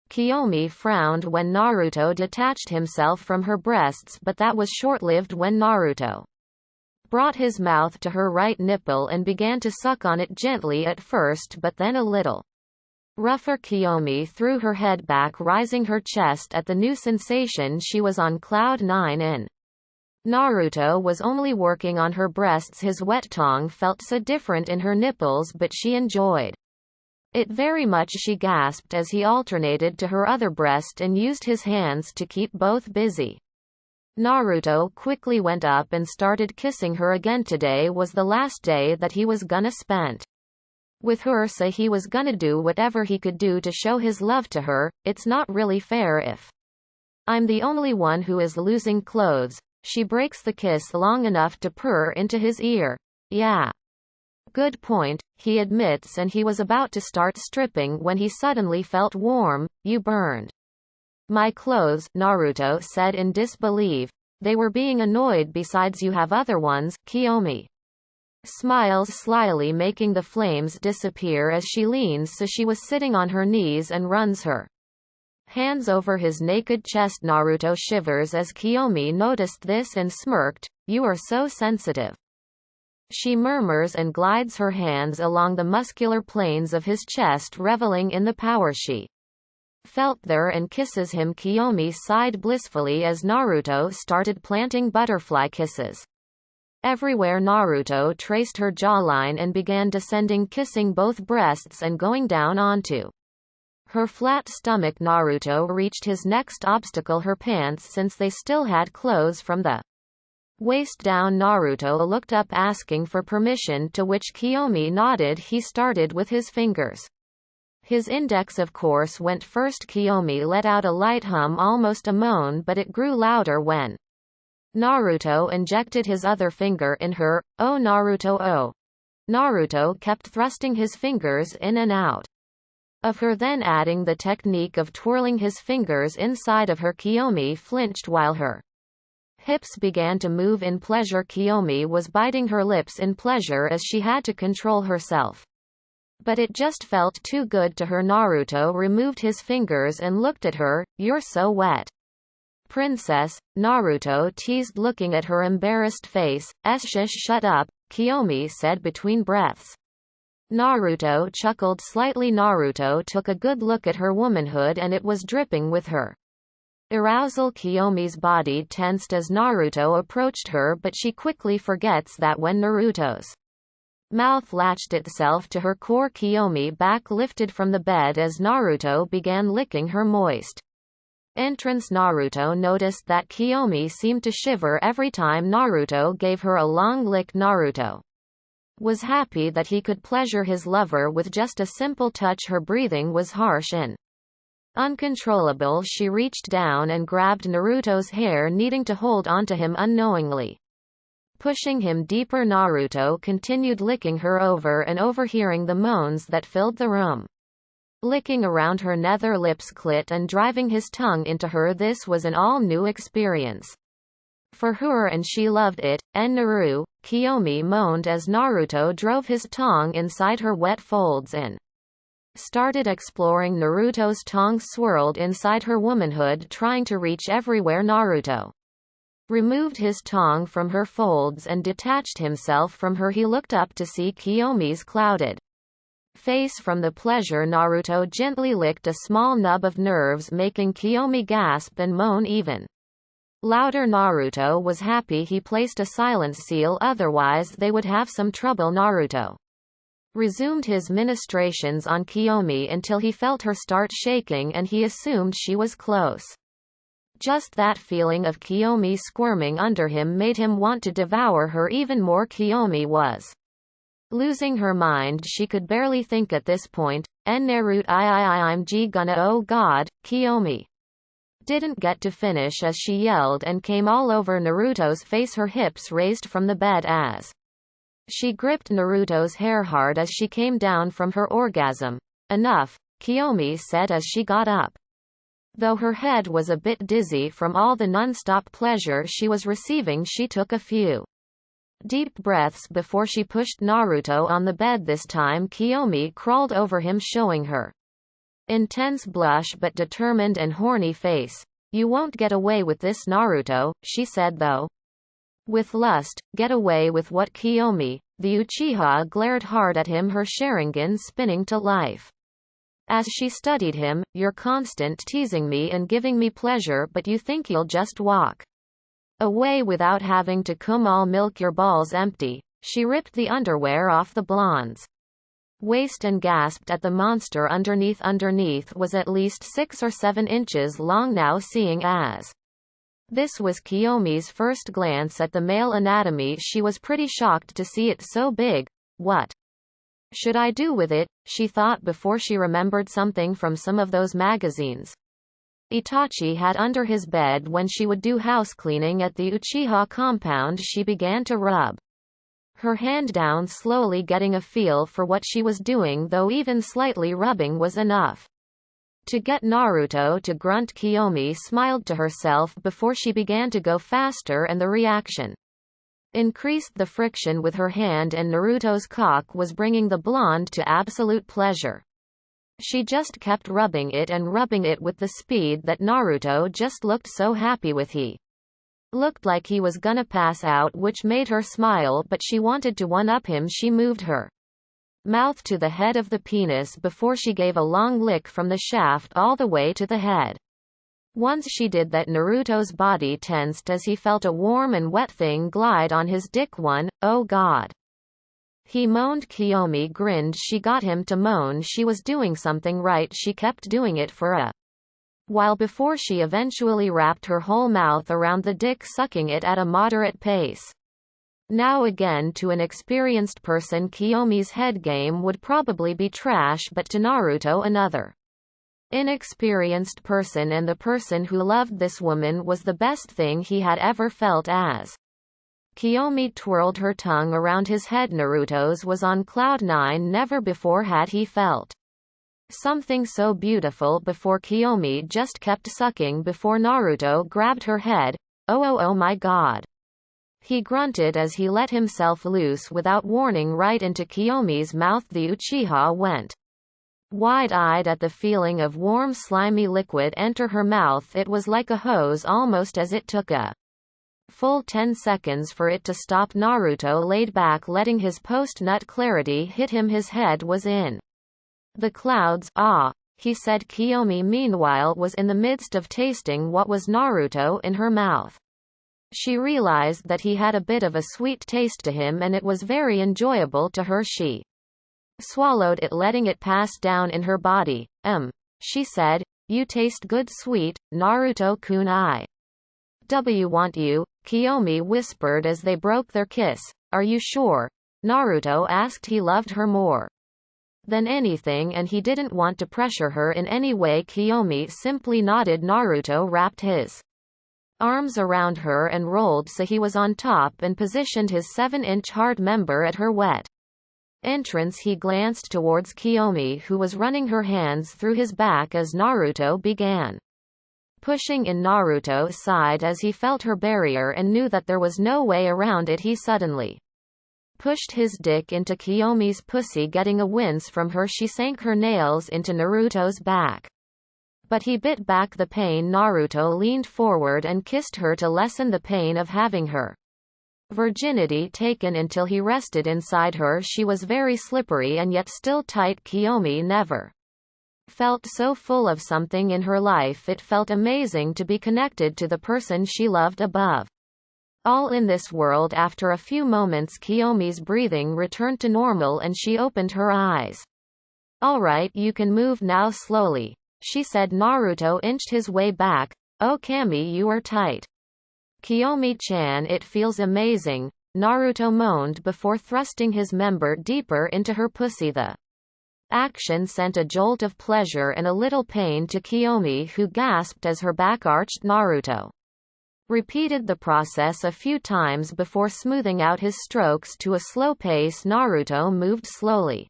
Kiyomi frowned when Naruto detached himself from her breasts, but that was short-lived when Naruto brought his mouth to her right nipple and began to suck on it gently at first, but then a little rougher. Kiyomi threw her head back, rising her chest at the new sensation. She was on cloud nine and Naruto was only working on her breasts. His wet tongue felt so different in her nipples, but she enjoyed it very much. She gasped as he alternated to her other breast and used his hands to keep both busy. Naruto quickly went up and started kissing her again. Today was the last day that he was gonna spend with her, so he was gonna do whatever he could do to show his love to her. It's not really fair if I'm the only one who is losing clothes, She breaks the kiss long enough to purr into his ear. Yeah. Good point, he admits, and he was about to start stripping when he suddenly felt warm. You burned my clothes, Naruto said in disbelief. They were being annoyed. Besides, you have other ones. Kiyomi smiles slyly, making the flames disappear as she leans so she was sitting on her knees and runs her hands over his naked chest. Naruto shivers as Kiyomi noticed this and smirked. You are so sensitive, she murmurs and glides her hands along the muscular planes of his chest, reveling in the power she felt there, and kisses him. Kiyomi sighed blissfully as Naruto started planting butterfly kisses everywhere. Naruto traced her jawline and began descending, kissing both breasts and going down onto her flat stomach. Naruto reached his next obstacle, her pants, since they still had clothes from the waist down. Naruto looked up, asking for permission, to which Kiyomi nodded. He started with his fingers. His index, of course, went first. Kiyomi let out a light hum, almost a moan, but it grew louder when Naruto injected his other finger in her. Oh Naruto, oh. Naruto kept thrusting his fingers in and out of her, then adding the technique of twirling his fingers inside of her. Kiyomi flinched while her hips began to move in pleasure. Kiyomi was biting her lips in pleasure as she had to control herself. But it just felt too good to her. Naruto removed his fingers and looked at her. You're so wet, princess, Naruto teased, looking at her embarrassed face. Shush, shut up, Kiyomi said between breaths. Naruto chuckled slightly. Naruto took a good look at her womanhood, and it was dripping with her arousal. Kiyomi's body tensed as Naruto approached her, but she quickly forgets that when Naruto's mouth latched itself to her core. Kiyomi back lifted from the bed as Naruto began licking her moist entrance. Naruto noticed that Kiyomi seemed to shiver every time Naruto gave her a long lick. Naruto was happy that he could pleasure his lover with just a simple touch. Her breathing was harsh and uncontrollable. She reached down and grabbed Naruto's hair, needing to hold onto him unknowingly, pushing him deeper. Naruto continued licking her over and over, hearing the moans that filled the room, licking around her nether lips, clit, and driving his tongue into her. This was an all-new experience for her, and she loved it. Naru, Kiyomi moaned as Naruto drove his tongue inside her wet folds and started exploring. Naruto's tongue swirled inside her womanhood, trying to reach everywhere. Naruto removed his tongue from her folds and detached himself from her. He looked up to see Kiyomi's clouded face from the pleasure. Naruto gently licked a small nub of nerves, making Kiyomi gasp and moan even louder. Naruto was happy he placed a silence seal, otherwise they would have some trouble. Naruto resumed his ministrations on Kiyomi until he felt her start shaking, and he assumed she was close. Just that feeling of Kiyomi squirming under him made him want to devour her even more. Kiyomi was losing her mind. She could barely think at this point. Naruto, I'm gonna, oh god. Kiyomi didn't get to finish as she yelled and came all over Naruto's face, her hips raised from the bed as she gripped Naruto's hair hard as she came down from her orgasm. Enough, Kiyomi said as she got up. Though her head was a bit dizzy from all the non-stop pleasure she was receiving, she took a few deep breaths before she pushed Naruto on the bed. This time Kiyomi crawled over him, showing her intense blush but determined and horny face. You won't get away with this, Naruto, she said, though with lust. Get away with what? Kiyomi, the Uchiha, glared hard at him, her Sharingan spinning to life as she studied him. You're constant teasing me and giving me pleasure, but you think you'll just walk away without having to come all milk your balls empty. She ripped the underwear off the blonde's waist and gasped at the monster underneath. Underneath was at least 6 or 7 inches long now. Seeing as this was Kiyomi's first glance at the male anatomy, she was pretty shocked to see it so big. What should I do with it? She thought before she remembered something from some of those magazines. Itachi had under his bed when she would do house cleaning at the Uchiha compound. She began to rub her hand down slowly, getting a feel for what she was doing, though even slightly rubbing was enough to get Naruto to grunt. Kiyomi smiled to herself before she began to go faster, and the reaction increased. The friction with her hand and Naruto's cock was bringing the blonde to absolute pleasure. She just kept rubbing it and rubbing it with the speed that Naruto just looked so happy with. He looked like he was gonna pass out, which made her smile, but she wanted to one-up him. She moved her mouth to the head of the penis before she gave a long lick from the shaft all the way to the head. Once she did that, Naruto's body tensed as he felt a warm and wet thing glide on his dick. Oh God, he moaned. Kiyomi grinned. She got him to moan. She was doing something right. She kept doing it for a while before she eventually wrapped her whole mouth around the dick, sucking it at a moderate pace. Now again, to an experienced person, Kiyomi's head game would probably be trash, but to Naruto, another inexperienced person and the person who loved this woman, was the best thing he had ever felt. As Kiyomi twirled her tongue around his head, Naruto's was on cloud nine. Never before had he felt something so beautiful before. Kiyomi just kept sucking before Naruto grabbed her head. Oh my God, he grunted as he let himself loose without warning right into Kiyomi's mouth. The Uchiha went wide-eyed at the feeling of warm slimy liquid enter her mouth. It was like a hose almost, as it took a full 10 seconds for it to stop. Naruto laid back, letting his post-nut clarity hit him. His head was in the clouds. Ah, he said. Kiyomi meanwhile was in the midst of tasting what was Naruto in her mouth. She realized that he had a bit of a sweet taste to him, and it was very enjoyable to her. She swallowed it, letting it pass down in her body. She said, "You taste good, sweet, Naruto-kun. I want you," Kiyomi whispered as they broke their kiss. "Are you sure?" Naruto asked. He loved her more than anything, and he didn't want to pressure her in any way. Kiyomi simply nodded. Naruto wrapped his arms around her and rolled so he was on top, and positioned his 7-inch hard member at her wet entrance. He glanced towards Kiyomi, who was running her hands through his back as Naruto began pushing in Naruto's side as he felt her barrier and knew that there was no way around it. He suddenly pushed his dick into Kiyomi's pussy, getting a wince from her. She sank her nails into Naruto's back, but he bit back the pain. Naruto leaned forward and kissed her to lessen the pain of having her virginity taken until he rested inside her. She was very slippery and yet still tight. Kiyomi never felt so full of something in her life. It felt amazing to be connected to the person she loved above all in this world. After a few moments, Kiyomi's breathing returned to normal and she opened her eyes. "Alright, you can move now slowly," she said. Naruto inched his way back. "Oh Kami, you are tight." "Kiyomi-chan, it feels amazing," Naruto moaned before thrusting his member deeper into her pussy. The action sent a jolt of pleasure and a little pain to Kiyomi, who gasped as her back arched. Naruto repeated the process a few times before smoothing out his strokes to a slow pace. Naruto moved slowly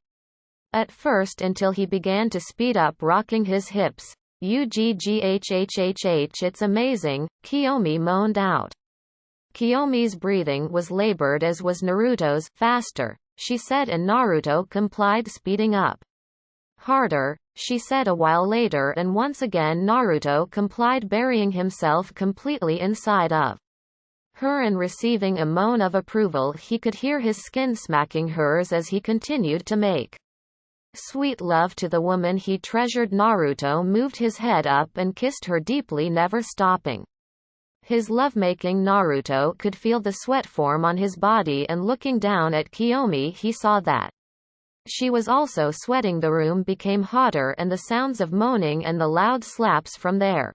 at first until he began to speed up, rocking his hips. "Uggghhhh, it's amazing," Kiyomi moaned out. Kiyomi's breathing was labored, as was Naruto's. "Faster," she said, and Naruto complied, speeding up. "Harder," she said a while later, and once again Naruto complied, burying himself completely inside of her and receiving a moan of approval. He could hear his skin smacking hers as he continued to make sweet love to the woman he treasured. Naruto moved his head up and kissed her deeply, never stopping his lovemaking. Naruto could feel the sweat form on his body, and looking down at Kiyomi he saw that she was also sweating. The room became hotter, and the sounds of moaning and the loud slaps from their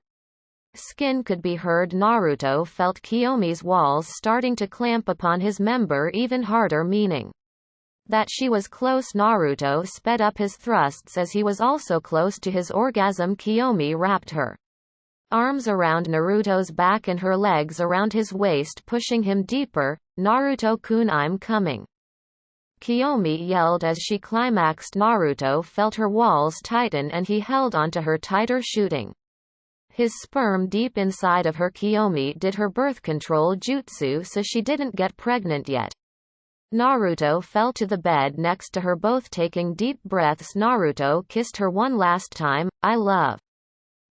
skin could be heard. Naruto felt Kiyomi's walls starting to clamp upon his member even harder, meaning that she was close. Naruto sped up his thrusts as he was also close to his orgasm. Kiyomi wrapped her Arms around Naruto's back and her legs around his waist, pushing him deeper. Naruto-kun, I'm coming. Kiyomi yelled as she climaxed. Naruto felt her walls tighten and he held onto her tighter, shooting his sperm deep inside of her. Kiyomi did her birth control jutsu so she didn't get pregnant yet. Naruto fell to the bed next to her, both taking deep breaths. Naruto kissed her one last time. I love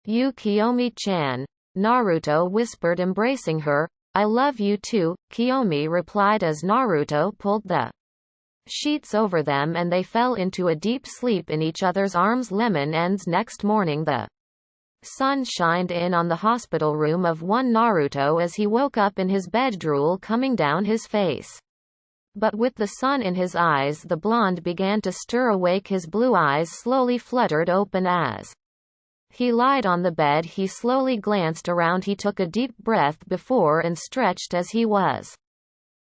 you, Kiyomi-chan. Naruto whispered, embracing her. I love you too, Kiyomi replied as Naruto pulled the sheets over them and they fell into a deep sleep in each other's arms. Lemon ends. Next morning the sun shined in on the hospital room of one Naruto as he woke up in his bed, drool coming down his face. But with the sun in his eyes, the blonde began to stir awake. His blue eyes slowly fluttered open as he lied on the bed. He slowly glanced around. He took a deep breath before and stretched as he was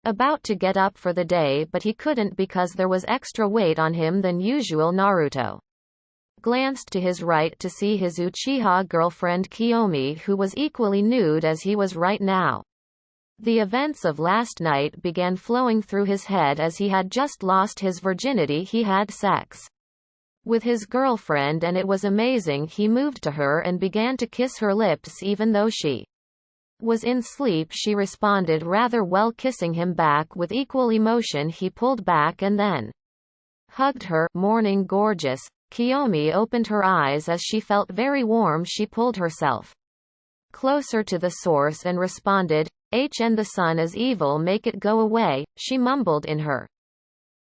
about to get up for the day, but he couldn't because there was extra weight on him than usual. Naruto glanced to his right to see his Uchiha girlfriend Kiyomi, who was equally nude as he was right now. The events of last night began flowing through his head as he had just lost his virginity. He had sex with his girlfriend and it was amazing. He moved to her and began to kiss her lips even though she was in sleep. She responded rather well, kissing him back with equal emotion. He pulled back and then hugged her. Morning, gorgeous. Kiyomi opened her eyes as she felt very warm. She pulled herself closer to the source and responded, and the sun is evil, make it go away, she mumbled in her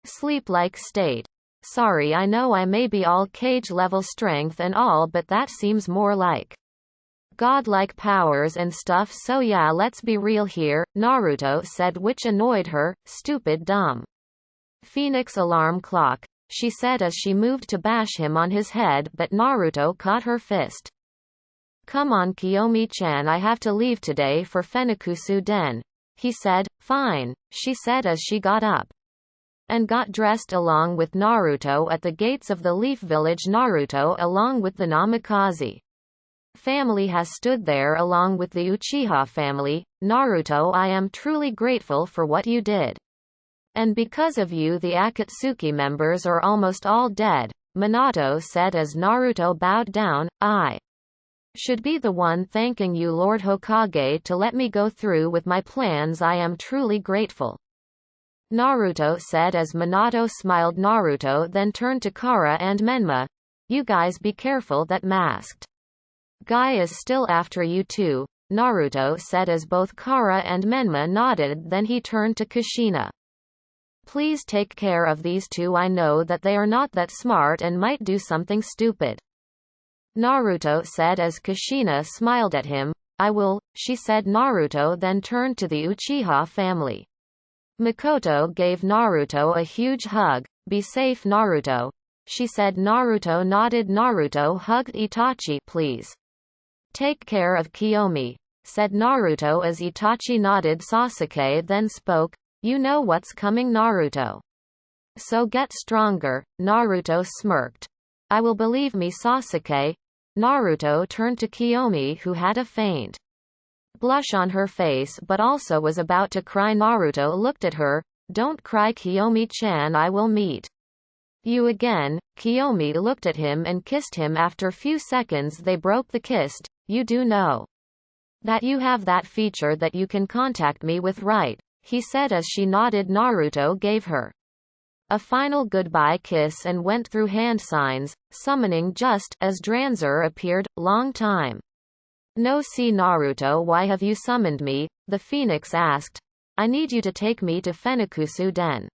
sleep-like state. Sorry, I know I may be all cage level strength and all, but that seems more like godlike powers and stuff, so yeah, let's be real here, Naruto said, which annoyed her. Stupid dumb Phoenix alarm clock, she said as she moved to bash him on his head, but Naruto caught her fist. Come on, Kiyomi-chan, I have to leave today for Fenikusu Den. He said. Fine, she said as she got up and got dressed along with Naruto at the gates of the Leaf Village. Naruto, along with the Namikaze family, has stood there along with the Uchiha family. Naruto, I am truly grateful for what you did. And because of you the Akatsuki members are almost all dead, Minato said as Naruto bowed down. I should be the one thanking you, Lord Hokage, to let me go through with my plans. I am truly grateful, Naruto said as Minato smiled. Naruto then turned to Kara and Menma. You guys be careful, that masked guy is still after you too, Naruto said as both Kara and Menma nodded. Then he turned to Kushina. Please take care of these two, I know that they are not that smart and might do something stupid, Naruto said as Kushina smiled at him. I will, she said. Naruto then turned to the Uchiha family. Mikoto gave Naruto a huge hug. Be safe, Naruto, she said. Naruto nodded. Naruto hugged Itachi. Please take care of Kiyomi, said Naruto as Itachi nodded. Sasuke then spoke. You know what's coming, Naruto, so get stronger. Naruto smirked. I will, believe me, Sasuke. Naruto turned to Kiyomi, who had a faint blush on her face but also was about to cry. Naruto looked at her. Don't cry, Kiyomi-chan, I will meet you again. Kiyomi looked at him and kissed him. After few seconds they broke the kiss. You do know that you have that feature that you can contact me with, right? He said as she nodded. Naruto gave her a final goodbye kiss and went through hand signs, summoning just as Dranzer appeared. Long time no see, Naruto, why have you summoned me? The Phoenix asked. I need you to take me to Fenikusu Den,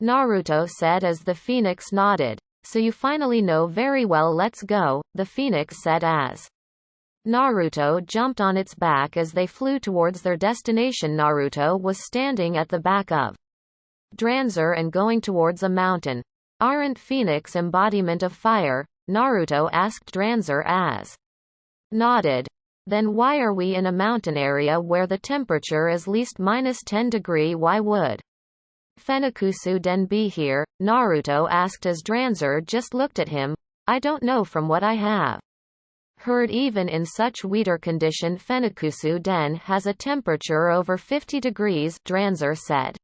Naruto said as the Phoenix nodded. So you finally know, very well, let's go, the Phoenix said as Naruto jumped on its back as they flew towards their destination. Naruto was standing at the back of Dranzer and going towards a mountain. Aren't Phoenix embodiment of fire? Naruto asked Dranzer as nodded. Then why are we in a mountain area where the temperature is least -10 degree? Why would Fenikusu Den be here? Naruto asked as Dranzer just looked at him. I don't know, from what I have Heard even in such weather condition Fenikusu Den has a temperature over 50 degrees, Dranzer said.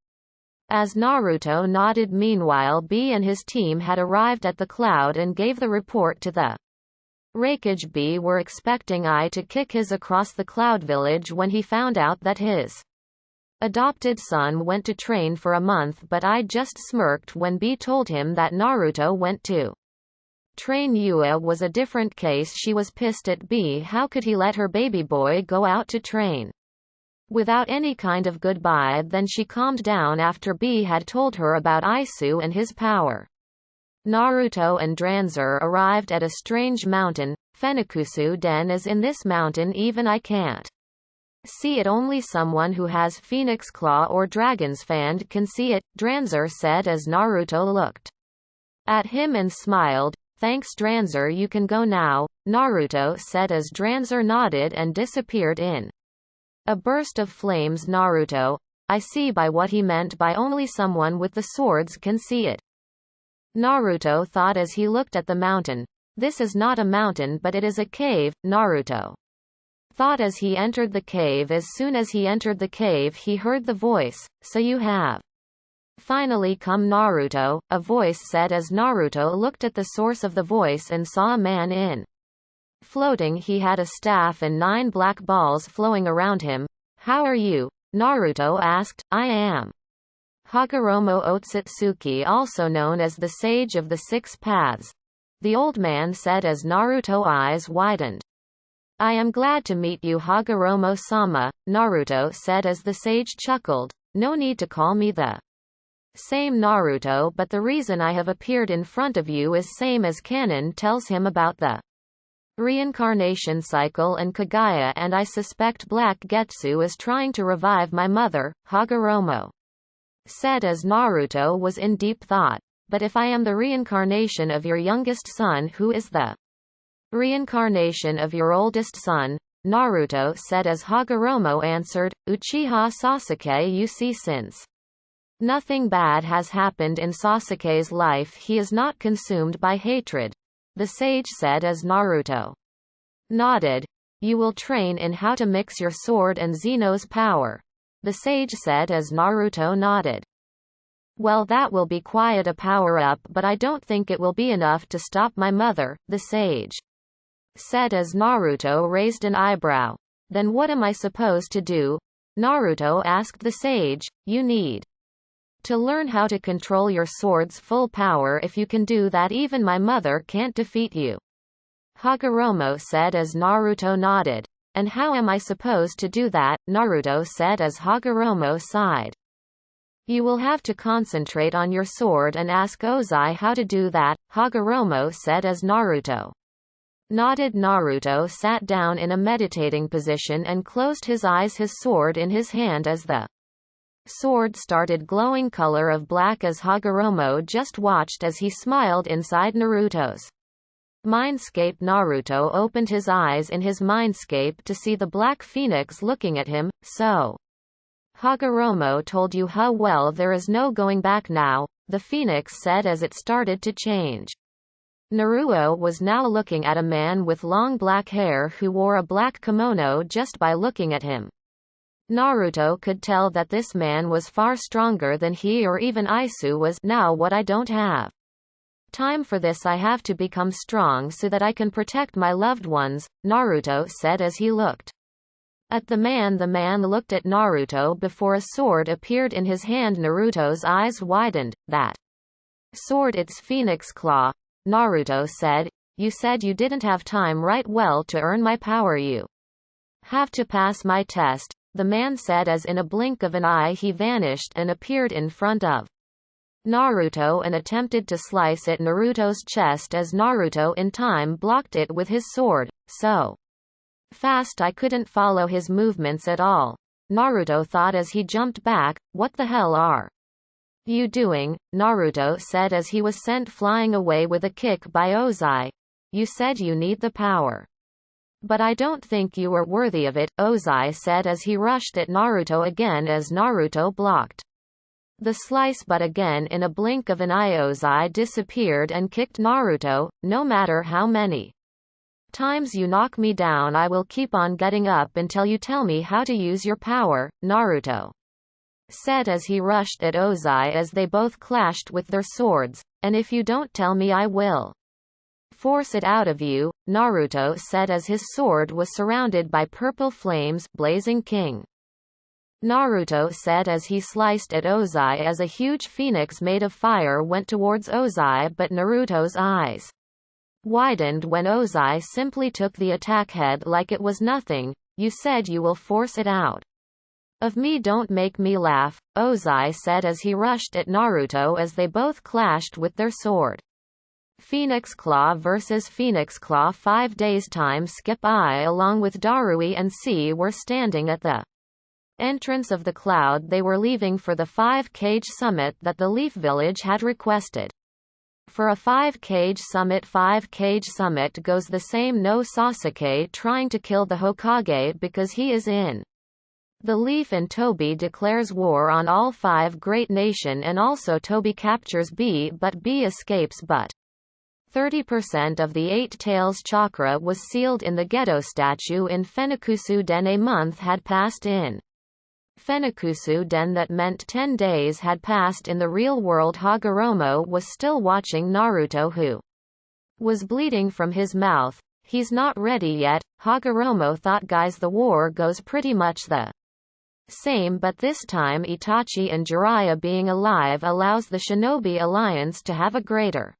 As Naruto nodded. Meanwhile, B and his team had arrived at the cloud and gave the report to the raikage. B were expecting I to kick his across the cloud village when he found out that his adopted son went to train for a month, but I just smirked when B told him that Naruto went to train. Yua was a different case. She was pissed at B. How could he let her baby boy go out to train without any kind of goodbye? Then she calmed down after B had told her about Isu and his power. Naruto and Dranzer arrived at a strange mountain. Fenikusu Den is in this mountain. Even I can't see it. Only someone who has Phoenix Claw or Dragon's Fan can see it, Dranzer said as Naruto looked at him and smiled. Thanks Dranzer, you can go now, Naruto said as Dranzer nodded and disappeared in a burst of flames. Naruto, I see by what he meant by only someone with the swords can see it, Naruto thought as he looked at the mountain. This is not a mountain but it is a cave, Naruto thought as he entered the cave. As soon as he entered the cave he heard the voice, so you have finally come, Naruto, a voice said as Naruto looked at the source of the voice and saw a man in floating. He had a staff and 9 black balls flowing around him. How are you? Naruto asked. I am Hagoromo Otsutsuki, also known as the Sage of the Six Paths, the old man said as Naruto's eyes widened. I am glad to meet you, Hagoromo-sama, Naruto said as the sage chuckled. No need to call me the same, Naruto, but the reason I have appeared in front of you is same as canon tells him about the reincarnation cycle and Kagaya, and I suspect Black Getsu is trying to revive my mother, Hagoromo said as Naruto was in deep thought. But if I am the reincarnation of your youngest son, who is the reincarnation of your oldest son? Naruto said as Hagoromo answered, Uchiha Sasuke. You see, since nothing bad has happened in Sasuke's life, he is not consumed by hatred, the sage said as Naruto nodded. You will train in how to mix your sword and Zeno's power, the sage said as Naruto nodded. Well, that will be quite a power-up, but I don't think it will be enough to stop my mother, the sage said as Naruto raised an eyebrow. Then what am I supposed to do? Naruto asked the sage. You need to learn how to control your sword's full power. If you can do that, even my mother can't defeat you, Hagoromo said as Naruto nodded. And how am I supposed to do that? Naruto said as Hagoromo sighed. You will have to concentrate on your sword and ask Ozai how to do that, Hagoromo said as Naruto nodded. Naruto sat down in a meditating position and closed his eyes, his sword in his hand. As the sword started glowing color of black, as Hagoromo just watched as he smiled inside Naruto's mindscape. Naruto opened his eyes in his mindscape to see the Black Phoenix looking at him. So Hagoromo told you how well, there is no going back now, the Phoenix said as it started to change. Naruto was now looking at a man with long black hair who wore a black kimono. Just by looking at him, Naruto could tell that this man was far stronger than he or even Isu was. Now what? I don't have time for this. I have to become strong so that I can protect my loved ones, Naruto said as he looked at the man. The man looked at Naruto before a sword appeared in his hand. Naruto's eyes widened. That sword, it's Phoenix Claw, Naruto said. You said you didn't have time, right? Well, to earn my power you have to pass my test, the man said as in a blink of an eye he vanished and appeared in front of Naruto and attempted to slice at Naruto's chest, as Naruto in time blocked it with his sword, so fast I couldn't follow his movements at all, Naruto thought as he jumped back. What the hell are you doing? Naruto said as he was sent flying away with a kick by Ozai. You said you need the power, but I don't think you are worthy of it, Ozai said as he rushed at Naruto again as Naruto blocked the slice, but again in a blink of an eye Ozai disappeared and kicked Naruto. No matter how many times you knock me down I will keep on getting up until you tell me how to use your power, Naruto said as he rushed at Ozai as they both clashed with their swords, and if you don't tell me I will force it out of you, Naruto said as his sword was surrounded by purple flames, blazing king. Naruto said as he sliced at Ozai as a huge phoenix made of fire went towards Ozai, but Naruto's eyes widened when Ozai simply took the attack head like it was nothing. You said you will force it out of me, don't make me laugh, Ozai said as he rushed at Naruto as they both clashed with their sword. Phoenix Claw vs Phoenix Claw. 5 days time skip. I along with Darui and C were standing at the entrance of the cloud they were leaving for the 5-cage summit that the Leaf Village had requested. For a 5-cage summit goes the same no Sasuke trying to kill the Hokage because he is in the Leaf and Toby declares war on all 5 great nation and also Toby captures B but B escapes but 30% of the 8 tails chakra was sealed in the Gedo statue in Fenikusu Den. A month had passed in Fenikusu Den, that meant 10 days had passed in the real world. Hagoromo was still watching Naruto who was bleeding from his mouth. He's not ready yet, Hagoromo thought. Guys, the war goes pretty much the same, but this time Itachi and Jiraiya being alive allows the Shinobi Alliance to have a greater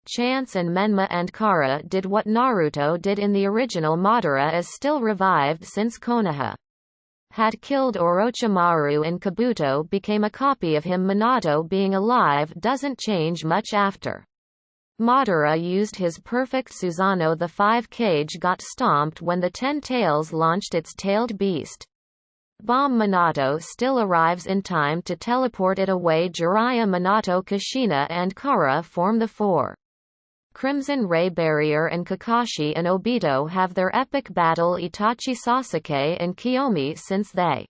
chance, and Menma and Kara did what Naruto did in the original. Madara is still revived since Konoha had killed Orochimaru and Kabuto became a copy of him. Minato being alive doesn't change much after Madara used his perfect Susanoo. The 5-cage got stomped when the 10 tails launched its tailed beast bomb. Minato still arrives in time to teleport it away. Jiraiya, Minato, Kushina and Kara form the 4 Crimson Ray Barrier, and Kakashi and Obito have their epic battle. Itachi, Sasuke and Kiyomi, since they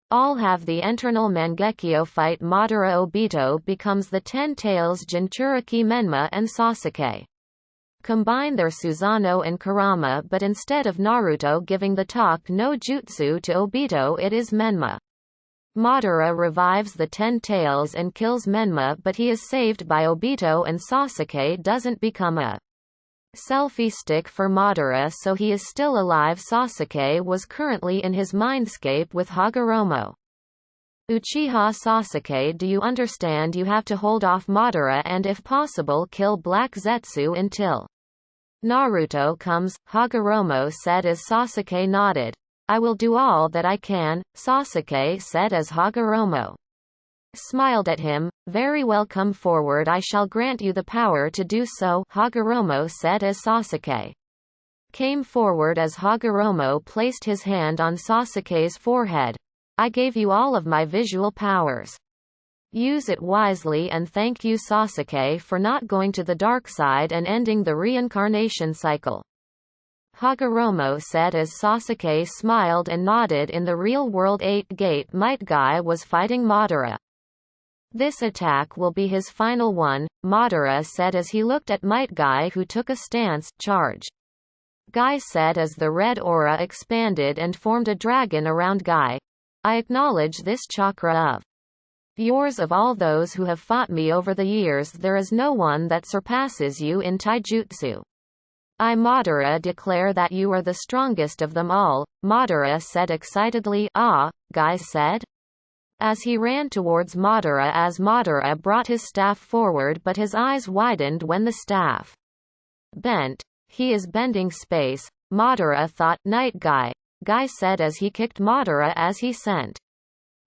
all have the internal Mangekyo fight. Madara Obito becomes the 10 tails. Jinchuriki, Menma and Sasuke combine their Susanoo and Kurama, but instead of Naruto giving the talk no jutsu to Obito, it is Menma. Madara revives the 10 tails and kills Menma, but he is saved by Obito, and Sasuke doesn't become a selfie stick for Madara, so he is still alive. Sasuke was currently in his mindscape with Hagoromo. Uchiha Sasuke, do you understand? You have to hold off Madara and if possible kill Black Zetsu until Naruto comes, Hagoromo said as Sasuke nodded. I will do all that I can, Sasuke said as Hagoromo smiled at him. Very well, come forward, I shall grant you the power to do so, Hagoromo said as Sasuke came forward as Hagoromo placed his hand on Sasuke's forehead. I gave you all of my visual powers. Use it wisely, and thank you Sasuke for not going to the dark side and ending the reincarnation cycle, Hagoromo said as Sasuke smiled and nodded. In the real world, 8-gate Might Guy was fighting Madara. This attack will be his final one, Madara said as he looked at Might Guy, who took a stance. Charge, Guy said as the red aura expanded and formed a dragon around Guy. I acknowledge this chakra of yours. Of all those who have fought me over the years, there is no one that surpasses you in taijutsu. I, Madara, declare that you are the strongest of them all, Madara said excitedly. Ah, Guy said as he ran towards Madara, as Madara brought his staff forward, but his eyes widened when the staff bent. He is bending space, Madara thought. Night Guy, Guy said as he kicked Madara as he sent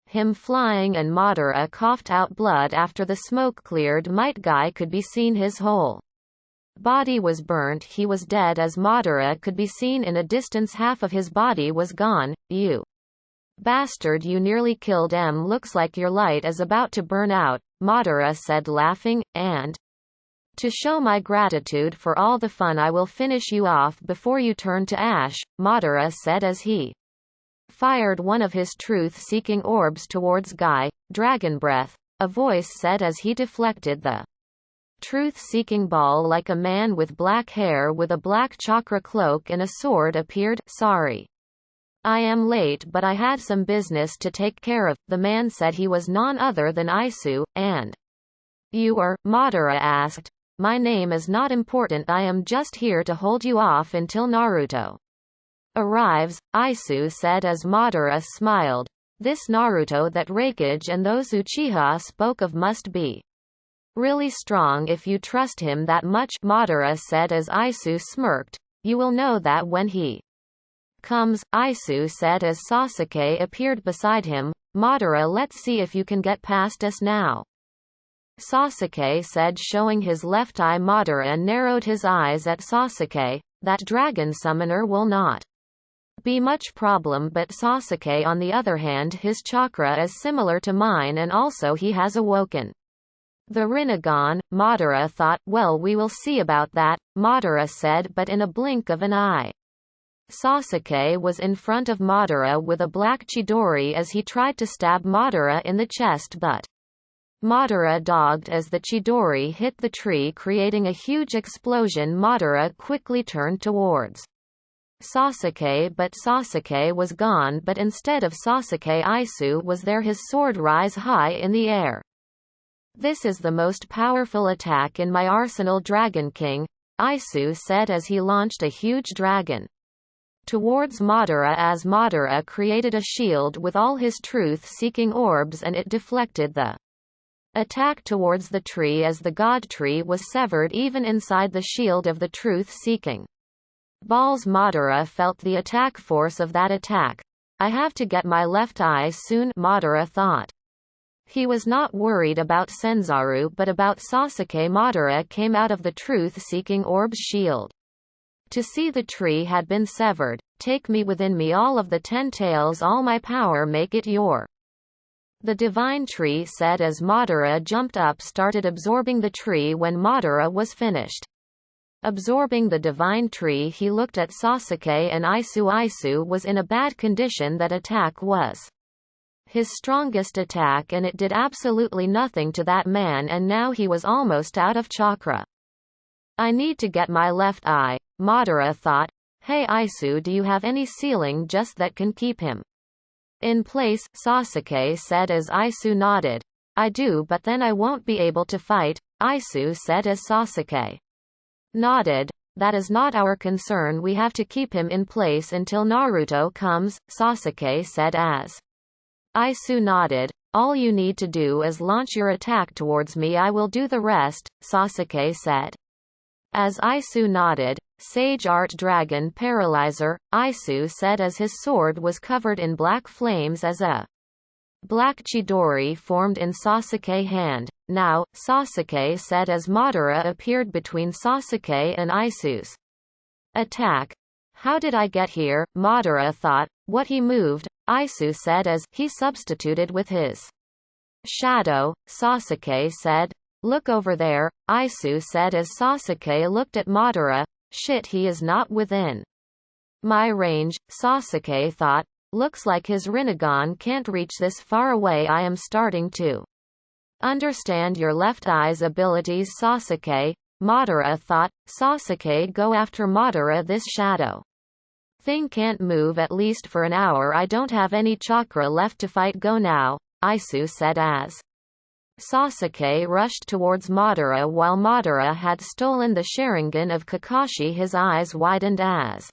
him flying, and Madara coughed out blood. After the smoke cleared, Might Guy could be seen his whole body was burnt. He was dead as Madara could be seen in a distance. Half of his body was gone. You bastard, you nearly killed him. Looks like your light is about to burn out, Madara said laughing, and to show my gratitude for all the fun I will finish you off before you turn to ash, Madara said as he fired one of his truth-seeking orbs towards Guy. Dragon breath, a voice said as he deflected the truth-seeking ball like a man with black hair with a black chakra cloak and a sword appeared. Sorry. I am late, but I had some business to take care of. The man said he was none other than Isu, and you are? Madara asked. My name is not important, I am just here to hold you off until Naruto arrives, Isu said as Madara smiled. This Naruto that Raikage and those Uchiha spoke of must be really strong if you trust him that much, Madara said as Isu smirked. You will know that when he comes, Isu said as Sasuke appeared beside him. Madara, let's see if you can get past us now, Sasuke said, showing his left eye. Madara narrowed his eyes at Sasuke. That dragon summoner will not be much problem, but Sasuke on the other hand, his chakra is similar to mine and also he has awoken the Rinnegan. Madara thought, well, we will see about that, Madara said, but in a blink of an eye Sasuke was in front of Madara with a black chidori as he tried to stab Madara in the chest, but Madara dodged as the chidori hit the tree, creating a huge explosion. Madara quickly turned towards Sasuke, but Sasuke was gone, but instead of Sasuke, Isu was there, his sword rise high in the air. This is the most powerful attack in my arsenal, Dragon King, Isu said as he launched a huge dragon towards Madara as Madara created a shield with all his truth-seeking orbs and it deflected the attack towards the tree as the god tree was severed even inside the shield of the truth-seeking balls. Madara felt the attack force of that attack. I have to get my left eye soon, Madara thought. He was not worried about Senzaru but about Sasuke. Madara came out of the truth-seeking orb's shield to see the tree had been severed. Take me within me, all of the 10 tails, all my power, make it your. The divine tree said as Madara jumped up, started absorbing the tree. When Madara was finished absorbing the divine tree, he looked at Sasuke and Isu. Isu was in a bad condition. That attack was his strongest attack and it did absolutely nothing to that man, and now he was almost out of chakra. I need to get my left eye, Madara thought. Hey Isu, do you have any ceiling just that can keep him in place? Sasuke said as Isu nodded. I do, but then I won't be able to fight, Isu said as Sasuke nodded. That is not our concern, we have to keep him in place until Naruto comes, Sasuke said as Isu nodded. All you need to do is launch your attack towards me, I will do the rest, Sasuke said. As Isu nodded, Sage Art Dragon Paralyzer, Isu said as his sword was covered in black flames as a black chidori formed in Sasuke's hand. Now, Sasuke said as Madara appeared between Sasuke and Isu's attack. How did I get here? Madara thought. What, he moved? Isu said as he substituted with his shadow. Sasuke said, look over there, Isu said as Sasuke looked at Madara. Shit, he is not within my range, Sasuke thought. Looks like his Rinnegan can't reach this far away. I am starting to understand your left eye's abilities, Sasuke, Madara thought. Sasuke, go after Madara. This shadow thing can't move at least for an hour. I don't have any chakra left to fight. Go now, Isu said as Sasuke rushed towards Madara while Madara had stolen the Sharingan of Kakashi. His eyes widened as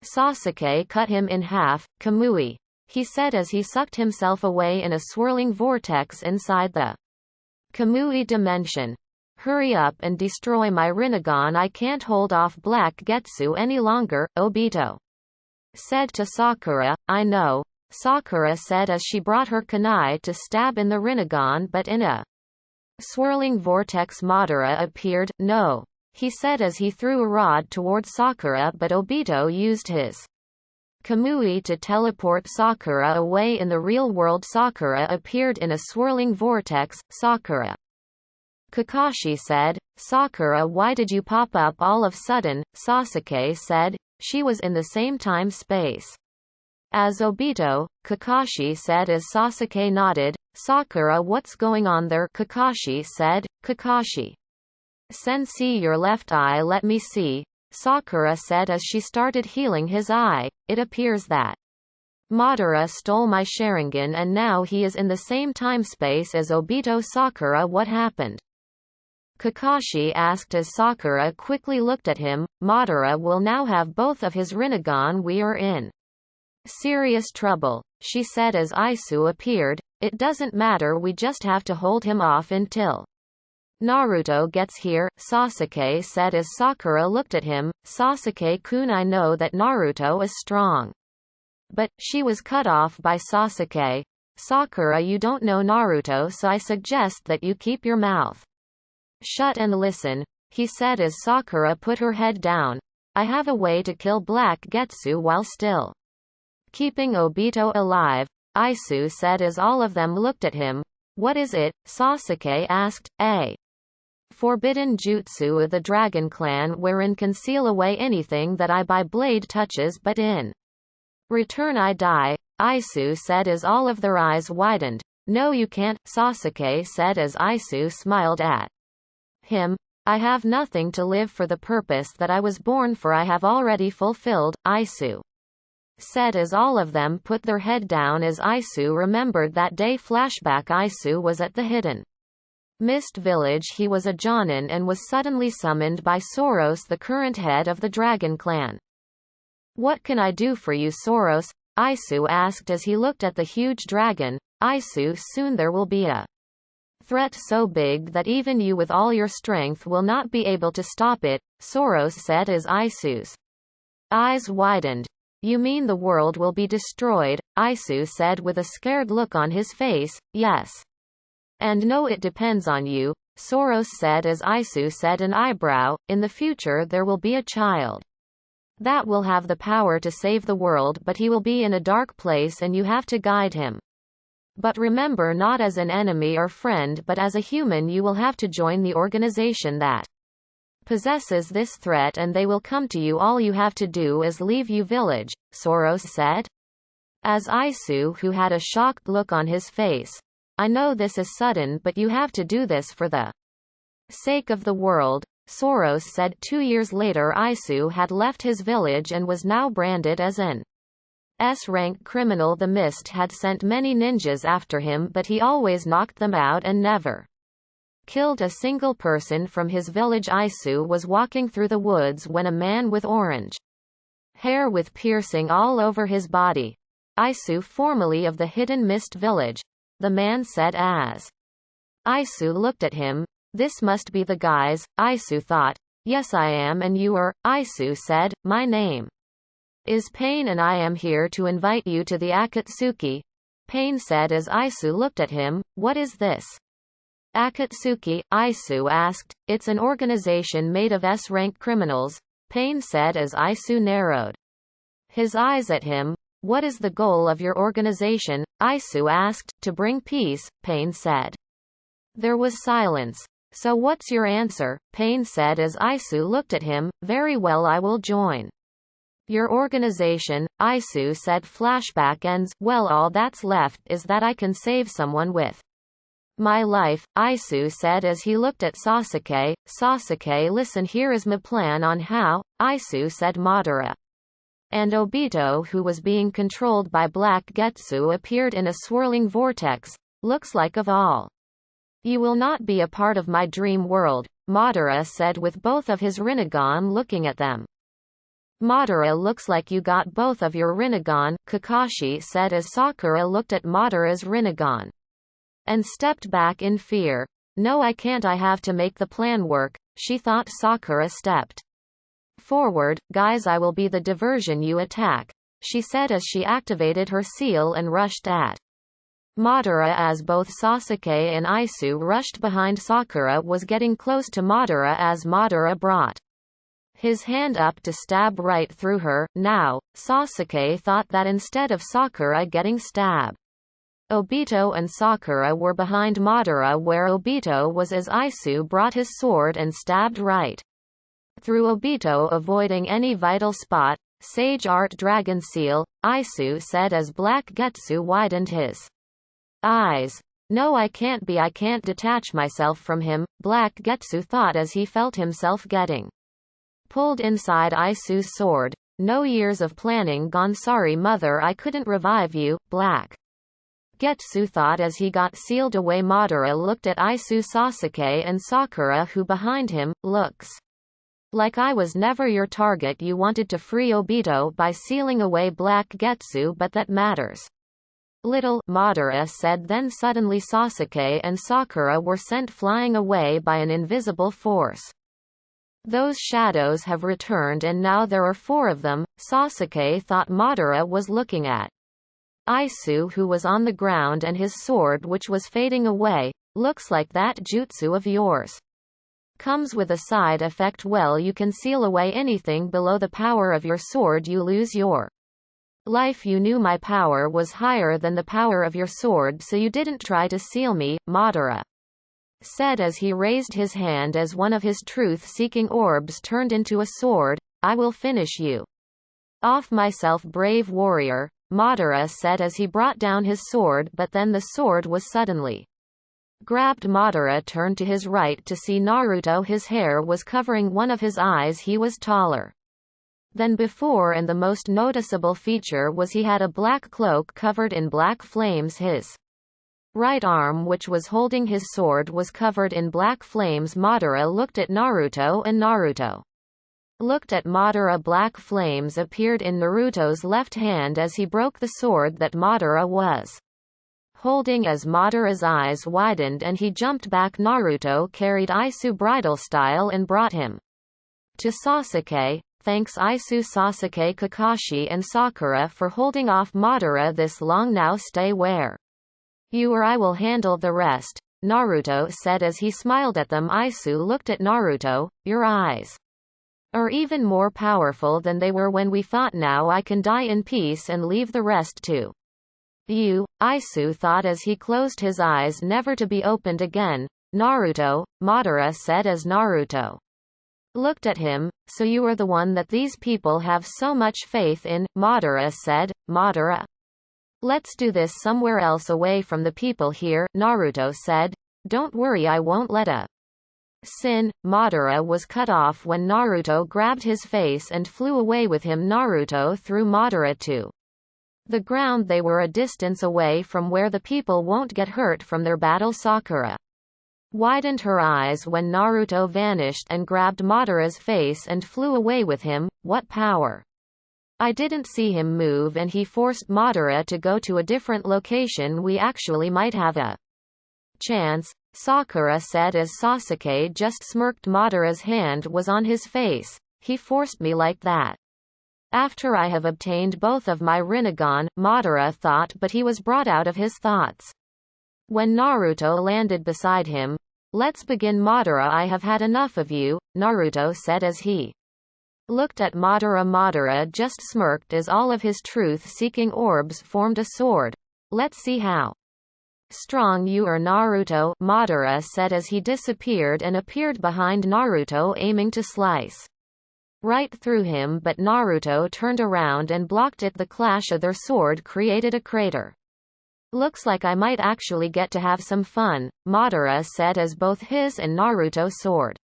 Sasuke cut him in half. Kamui, he said as he sucked himself away in a swirling vortex inside the Kamui dimension. Hurry up and destroy my Rinnegan. I can't hold off Black Getsu any longer, Obito said to Sakura. I know, Sakura said as she brought her kunai to stab in the Rinnegan, but in a swirling vortex Madara appeared. No, he said as he threw a rod toward Sakura, but Obito used his Kamui to teleport Sakura away. In the real world, Sakura appeared in a swirling vortex. Sakura, Kakashi said. Sakura, why did you pop up all of sudden? Sasuke said. She was in the same time space as Obito, Kakashi said as Sasuke nodded. Sakura, what's going on there? Kakashi said. Kakashi, Sensei, your left eye, let me see, Sakura said as she started healing his eye. It appears that Madara stole my Sharingan and now he is in the same time-space as Obito. Sakura, what happened? Kakashi asked as Sakura quickly looked at him. Madara will now have both of his Rinnegan. We are in serious trouble, she said as Aisu appeared. It doesn't matter, we just have to hold him off until Naruto gets here, Sasuke said as Sakura looked at him. Sasuke-kun, I know that Naruto is strong. But she was cut off by Sasuke. Sakura, you don't know Naruto, so I suggest that you keep your mouth shut and listen, he said as Sakura put her head down. I have a way to kill Black Getsu while still keeping Obito alive, Aisu said as all of them looked at him. What is it? Sasuke asked. A forbidden jutsu of the Dragon Clan wherein conceal away anything that I by blade touches, but in return I die, Aisu said as all of their eyes widened. No you can't, Sasuke said as Aisu smiled at him. I have nothing to live for. The purpose that I was born for I have already fulfilled, Aisu said as all of them put their head down as Aisu remembered that day. Flashback. Aisu was at the hidden Mist Village. He was a Jonin and was suddenly summoned by Soros, the current head of the Dragon Clan. What can I do for you, Soros? Aisu asked as he looked at the huge dragon. Aisu, soon there will be a threat so big that even you with all your strength will not be able to stop it, Soros said as Aisu's eyes widened. You mean the world will be destroyed? Aisu said with a scared look on his face. Yes. And no, it depends on you, Soros said as Aisu said an eyebrow. In the future there will be a child that will have the power to save the world, but he will be in a dark place and you have to guide him. But remember, not as an enemy or friend but as a human. You will have to join the organization that possesses this threat and they will come to you. All you have to do is leave your village, Soros said. As Aisu, who had a shocked look on his face. I know this is sudden, but you have to do this for the sake of the world, Soros said. 2 years later, Aisu had left his village and was now branded as an S-rank criminal. The Mist had sent many ninjas after him, but he always knocked them out and never killed a single person from his village. Aisu was walking through the woods when a man with orange hair with piercing all over his body. Aisu, formerly of the hidden Mist Village, the man said as Aisu looked at him. This must be the guys, Aisu thought. Yes I am. And you are? Aisu said, my name is Pain and I am here to invite you to the Akatsuki. Pain said as Aisu looked at him. What is this? Akatsuki, Aisu asked. It's an organization made of S-rank criminals, Pain said as Aisu narrowed his eyes at him. What is the goal of your organization? Aisu asked. To bring peace, Pain said. There was silence. So what's your answer? Pain said as Aisu looked at him. Very well, I will join your organization, Aisu said. Flashback ends. Well, all that's left is that I can save someone with my life, Aisu said as he looked at Sasuke. Sasuke, listen, here is my plan on how, Aisu said. Madara and Obito, who was being controlled by Black Getsu, appeared in a swirling vortex. Looks like of all. You will not be a part of my dream world, Madara said with both of his Rinnegan looking at them. Madara, looks like you got both of your Rinnegan, Kakashi said as Sakura looked at Madara's Rinnegan and stepped back in fear. No I can't, I have to make the plan work, she thought. Sakura stepped forward. Guys, I will be the diversion, you attack, she said as she activated her seal and rushed at Madara. As both Sasuke and Aisu rushed behind, Sakura was getting close to Madara as Madara brought his hand up to stab right through her. Now, Sasuke thought that instead of Sakura getting stabbed, Obito and Sakura were behind Madara where Obito was as Aisu brought his sword and stabbed right through Obito, avoiding any vital spot. Sage Art Dragon Seal, Aisu said as Black Getsu widened his eyes. No, I can't detach myself from him, Black Getsu thought as he felt himself getting pulled inside Isu's sword. No, years of planning gone. Sorry mother, I couldn't revive you, Black Getsu thought as he got sealed away. Madara looked at Isu, Sasuke and Sakura, who behind him, looks like I was never your target. You wanted to free Obito by sealing away Black Getsu, but that matters little, Madara said. Then suddenly Sasuke and Sakura were sent flying away by an invisible force. Those shadows have returned and now there are 4 of them. Sasuke thought Madara was looking at Isu, who was on the ground, and his sword, which was fading away. Looks like that jutsu of yours comes with a side effect. Well, you can seal away anything below the power of your sword. You lose your life. You knew my power was higher than the power of your sword, so you didn't try to seal me, Madara said as he raised his hand as one of his truth-seeking orbs turned into a sword. I will finish you off myself, brave warrior, Madara said as he brought down his sword, but then the sword was suddenly grabbed. Madara turned to his right to see Naruto. His hair was covering one of his eyes. He was taller than before, and the most noticeable feature was he had a black cloak covered in black flames. His right arm, which was holding his sword, was covered in black flames. Madara looked at Naruto and Naruto looked at Madara. Black flames appeared in Naruto's left hand as he broke the sword that Madara was holding. As Madara's eyes widened and he jumped back, Naruto carried Isu bridal style and brought him to Sasuke. Thanks Isu, Sasuke, Kakashi and Sakura for holding off Madara this long. Now stay where you are, I will handle the rest, Naruto said as he smiled at them. Isu looked at Naruto. Your eyes are even more powerful than they were when we fought. Now I can die in peace and leave the rest to you, Isu thought as he closed his eyes, never to be opened again. Naruto, Madara said as Naruto looked at him. So you are the one that these people have so much faith in, Madara said. Madara, let's do this somewhere else away from the people here, Naruto said. Don't worry, I won't let a sin. Madara was cut off when Naruto grabbed his face and flew away with him. Naruto threw Madara to the ground. They were a distance away from where the people won't get hurt from their battle. Sakura widened her eyes when Naruto vanished and grabbed Madara's face and flew away with him. What power! I didn't see him move, and he forced Madara to go to a different location. We actually might have a chance, Sakura said as Sasuke just smirked. Madara's hand was on his face. He forced me like that after I have obtained both of my Rinnegan, Madara thought, but he was brought out of his thoughts when Naruto landed beside him. Let's begin, Madara. I have had enough of you, Naruto said as he looked at Madara. Madara just smirked as all of his truth-seeking orbs formed a sword. Let's see how strong you are, Naruto, Madara said as he disappeared and appeared behind Naruto, aiming to slice right through him, but Naruto turned around and blocked it. The clash of their sword created a crater. Looks like I might actually get to have some fun, Madara said as both his and Naruto's sword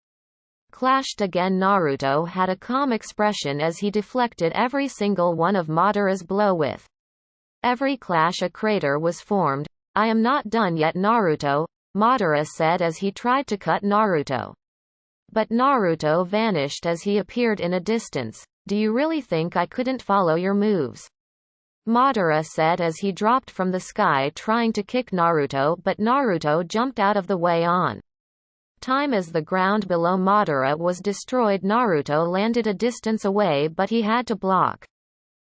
clashed again. Naruto had a calm expression as he deflected every single one of Madara's blow. With every clash a crater was formed. I am not done yet, Naruto, Madara said as he tried to cut Naruto. But Naruto vanished as he appeared in a distance. Do you really think I couldn't follow your moves? Madara said as he dropped from the sky trying to kick Naruto, but Naruto jumped out of the way on time as the ground below Madara was destroyed. Naruto landed a distance away, but he had to block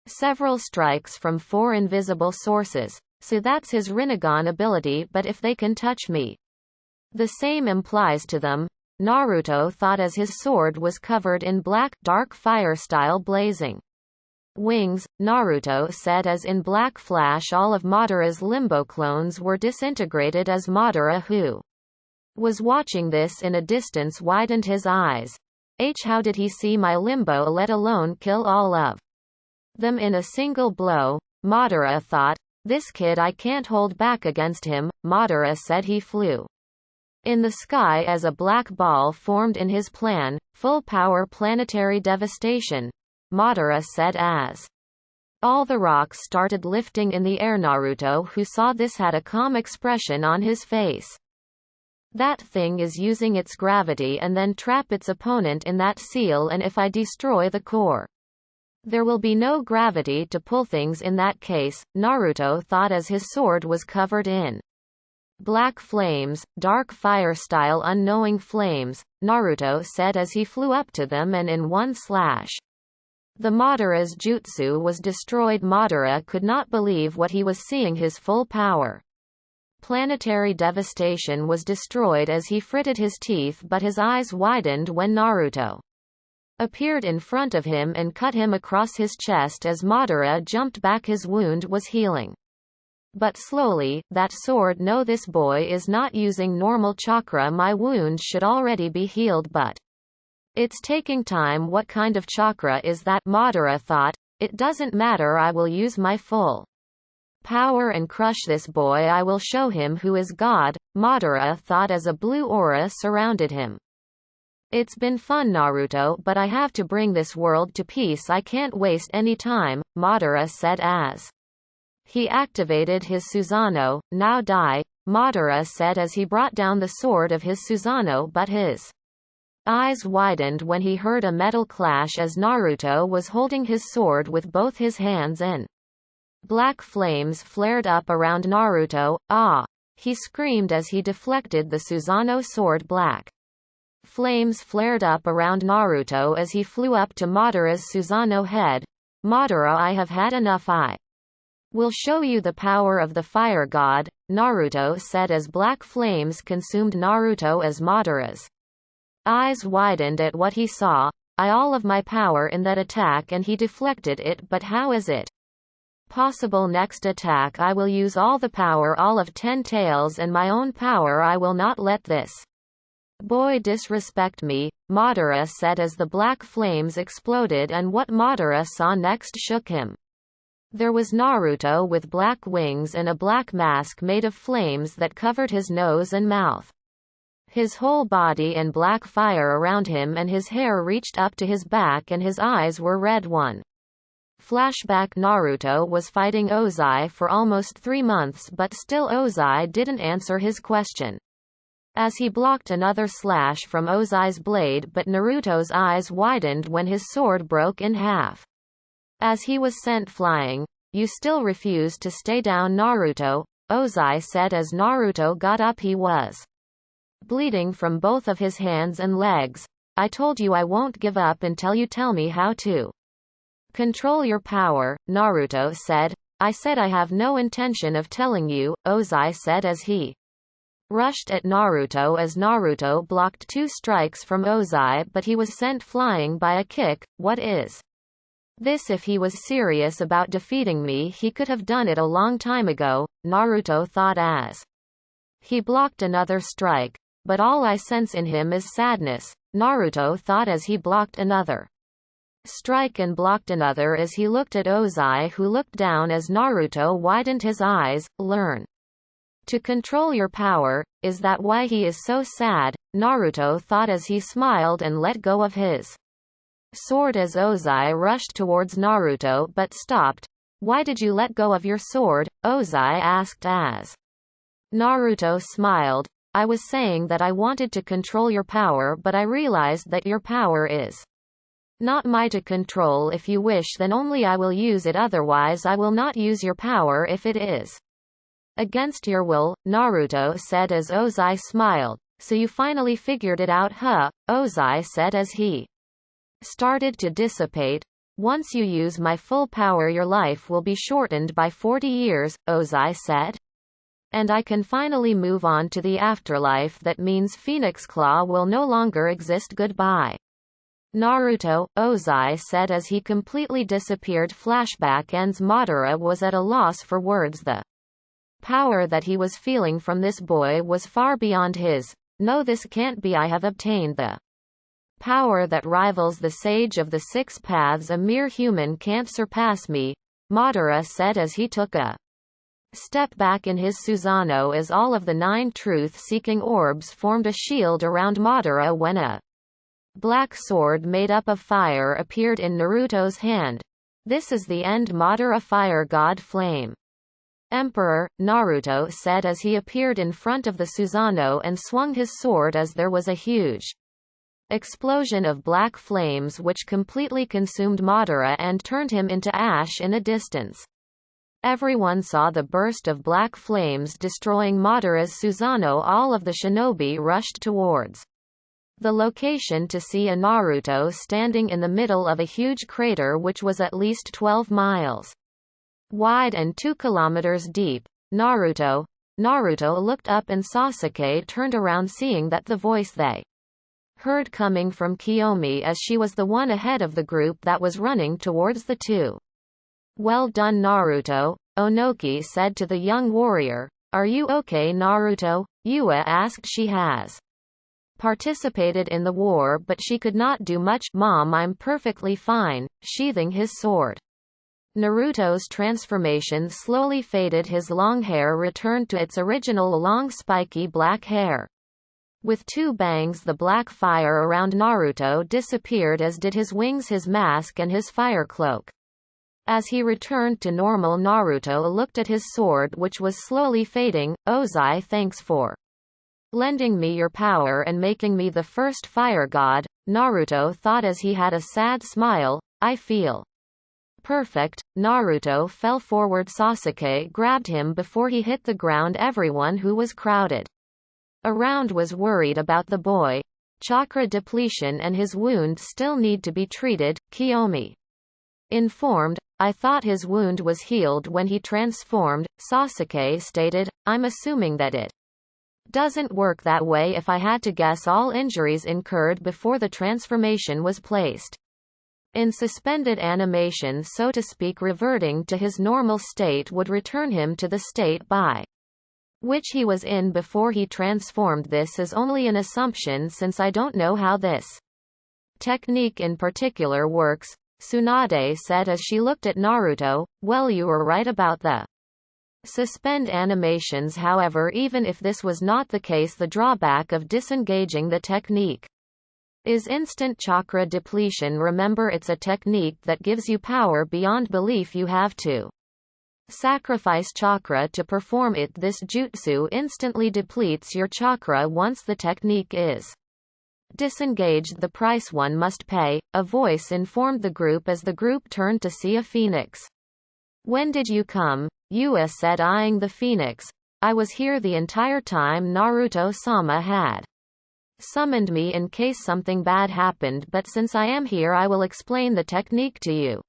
several strikes from 4 invisible sources. So that's his Rinnegan ability, but if they can touch me, the same implies to them, Naruto thought as his sword was covered in black, dark fire-style blazing wings. Naruto said as in black flash all of Madara's limbo clones were disintegrated. As Madara, who was watching this in a distance, widened his eyes. How did he see my limbo, let alone kill all of them in a single blow? Madara thought. This kid I can't hold back against him, Madara said. He flew in the sky as a black ball formed in his plan, full power planetary devastation, Madara said as all the rocks started lifting in the air. Naruto, who saw this, had a calm expression on his face. That thing is using its gravity and then trap its opponent in that seal, and if I destroy the core, there will be no gravity to pull things in that case, Naruto thought as his sword was covered in black flames, dark fire-style unknowing flames, Naruto said as he flew up to them, and in one slash, the Madara's jutsu was destroyed. Madara could not believe what he was seeing. His full power planetary devastation was destroyed as he fritted his teeth, but his eyes widened when Naruto appeared in front of him and cut him across his chest. As Madara jumped back, his wound was healing, but slowly. That sword, no, this boy is not using normal chakra. My wound should already be healed, but it's taking time. What kind of chakra is that? Madara thought. It doesn't matter, I will use my full power and crush this boy. I will show him who is God, Madara thought as a blue aura surrounded him. It's been fun, Naruto, but I have to bring this world to peace. I can't waste any time, Madara said as he activated his Susanoo. Now die, Madara said as he brought down the sword of his Susanoo, but his eyes widened when he heard a metal clash as Naruto was holding his sword with both his hands, and black flames flared up around Naruto. Ah! He screamed as he deflected the Susanoo sword. Black flames flared up around Naruto as he flew up to Madara's Susanoo head. Madara, I have had enough. I will show you the power of the fire god, Naruto said as black flames consumed Naruto. As Madara's eyes widened at what he saw, all of my power in that attack, and he deflected it. But how is it possible? Next attack I will use all the power, all of 10 tails and my own power. I will not let this boy disrespect me, Madara said as the black flames exploded, and what Madara saw next shook him. There was Naruto with black wings and a black mask made of flames that covered his nose and mouth. His whole body and black fire around him, and his hair reached up to his back and his eyes were red. One flashback: Naruto was fighting Ozai for almost 3 months, but still Ozai didn't answer his question. As he blocked another slash from Ozai's blade, but Naruto's eyes widened when his sword broke in half as he was sent flying. You still refuse to stay down, Naruto, Ozai said as Naruto got up. He was bleeding from both of his hands and legs. I told you I won't give up until you tell me how to control your power, Naruto said. I said I have no intention of telling you, Ozai said as he rushed at Naruto. As Naruto blocked 2 strikes from Ozai, but he was sent flying by a kick. What is this? If he was serious about defeating me, he could have done it a long time ago, Naruto thought as he blocked another strike. But all I sense in him is sadness, Naruto thought as he blocked another strike and blocked another as he looked at Ozai, who looked down as Naruto widened his eyes. Learn to control your power, is that why he is so sad? Naruto thought as he smiled and let go of his sword as Ozai rushed towards Naruto but stopped. Why did you let go of your sword? Ozai asked as Naruto smiled. I was saying that I wanted to control your power, but I realized that your power is not mine to control. If you wish, then only I will use it, otherwise I will not use your power if it is against your will, Naruto said as Ozai smiled. So you finally figured it out, huh? Ozai said as he started to dissipate. Once you use my full power, your life will be shortened by 40 years, Ozai said. And I can finally move on to the afterlife. That means Phoenix Claw will no longer exist. Goodbye, Naruto, Ozai said as he completely disappeared. Flashback ends. Madara was at a loss for words. The power that he was feeling from this boy was far beyond his. No, this can't be. I have obtained the power that rivals the Sage of the 6 Paths. A mere human can't surpass me, Madara said as he took a stepped back in his Susanoo as all of the 9 truth-seeking orbs formed a shield around Madara when a black sword made up of fire appeared in Naruto's hand. This is the end. Madara Fire God Flame. Emperor, Naruto said as he appeared in front of the Susanoo and swung his sword as there was a huge explosion of black flames which completely consumed Madara and turned him into ash in a distance. Everyone saw the burst of black flames destroying Madara's Susanoo. All of the shinobi rushed towards the location to see a Naruto standing in the middle of a huge crater which was at least 12 miles wide and 2 kilometers deep. Naruto looked up and Sasuke turned around, seeing that the voice they heard coming from Kiyomi, as she was the one ahead of the group that was running towards the 2. Well done, Naruto, Onoki said to the young warrior. Are you okay, Naruto? Yua asked. She has participated in the war but she could not do much. Mom, I'm perfectly fine, sheathing his sword. Naruto's transformation slowly faded. His long hair returned to its original long spiky black hair. With 2 bangs, the black fire around Naruto disappeared, as did his wings, his mask and his fire cloak. As he returned to normal, Naruto looked at his sword which was slowly fading. Ozai, thanks for lending me your power and making me the first fire god, Naruto thought as he had a sad smile. I feel perfect. Naruto fell forward. Sasuke grabbed him before he hit the ground. Everyone who was crowded around was worried about the boy. Chakra depletion and his wound still need to be treated, Kiyomi informed. I thought his wound was healed when he transformed, Sasuke stated. I'm assuming that it doesn't work that way. If I had to guess, all injuries incurred before the transformation was placed in suspended animation, so to speak. Reverting to his normal state would return him to the state by which he was in before he transformed. This is only an assumption since I don't know how this technique in particular works, Tsunade said as she looked at Naruto. Well, you were right about the suspend animations. However, even if this was not the case, the drawback of disengaging the technique is instant chakra depletion. Remember, it's a technique that gives you power beyond belief. You have to sacrifice chakra to perform it. This jutsu instantly depletes your chakra once the technique is disengaged. The price one must pay, a voice informed the group as the group turned to see a phoenix. When did you come? Yua said, eyeing the phoenix. I was here the entire time. Naruto-sama had summoned me in case something bad happened, but since I am here I will explain the technique to you.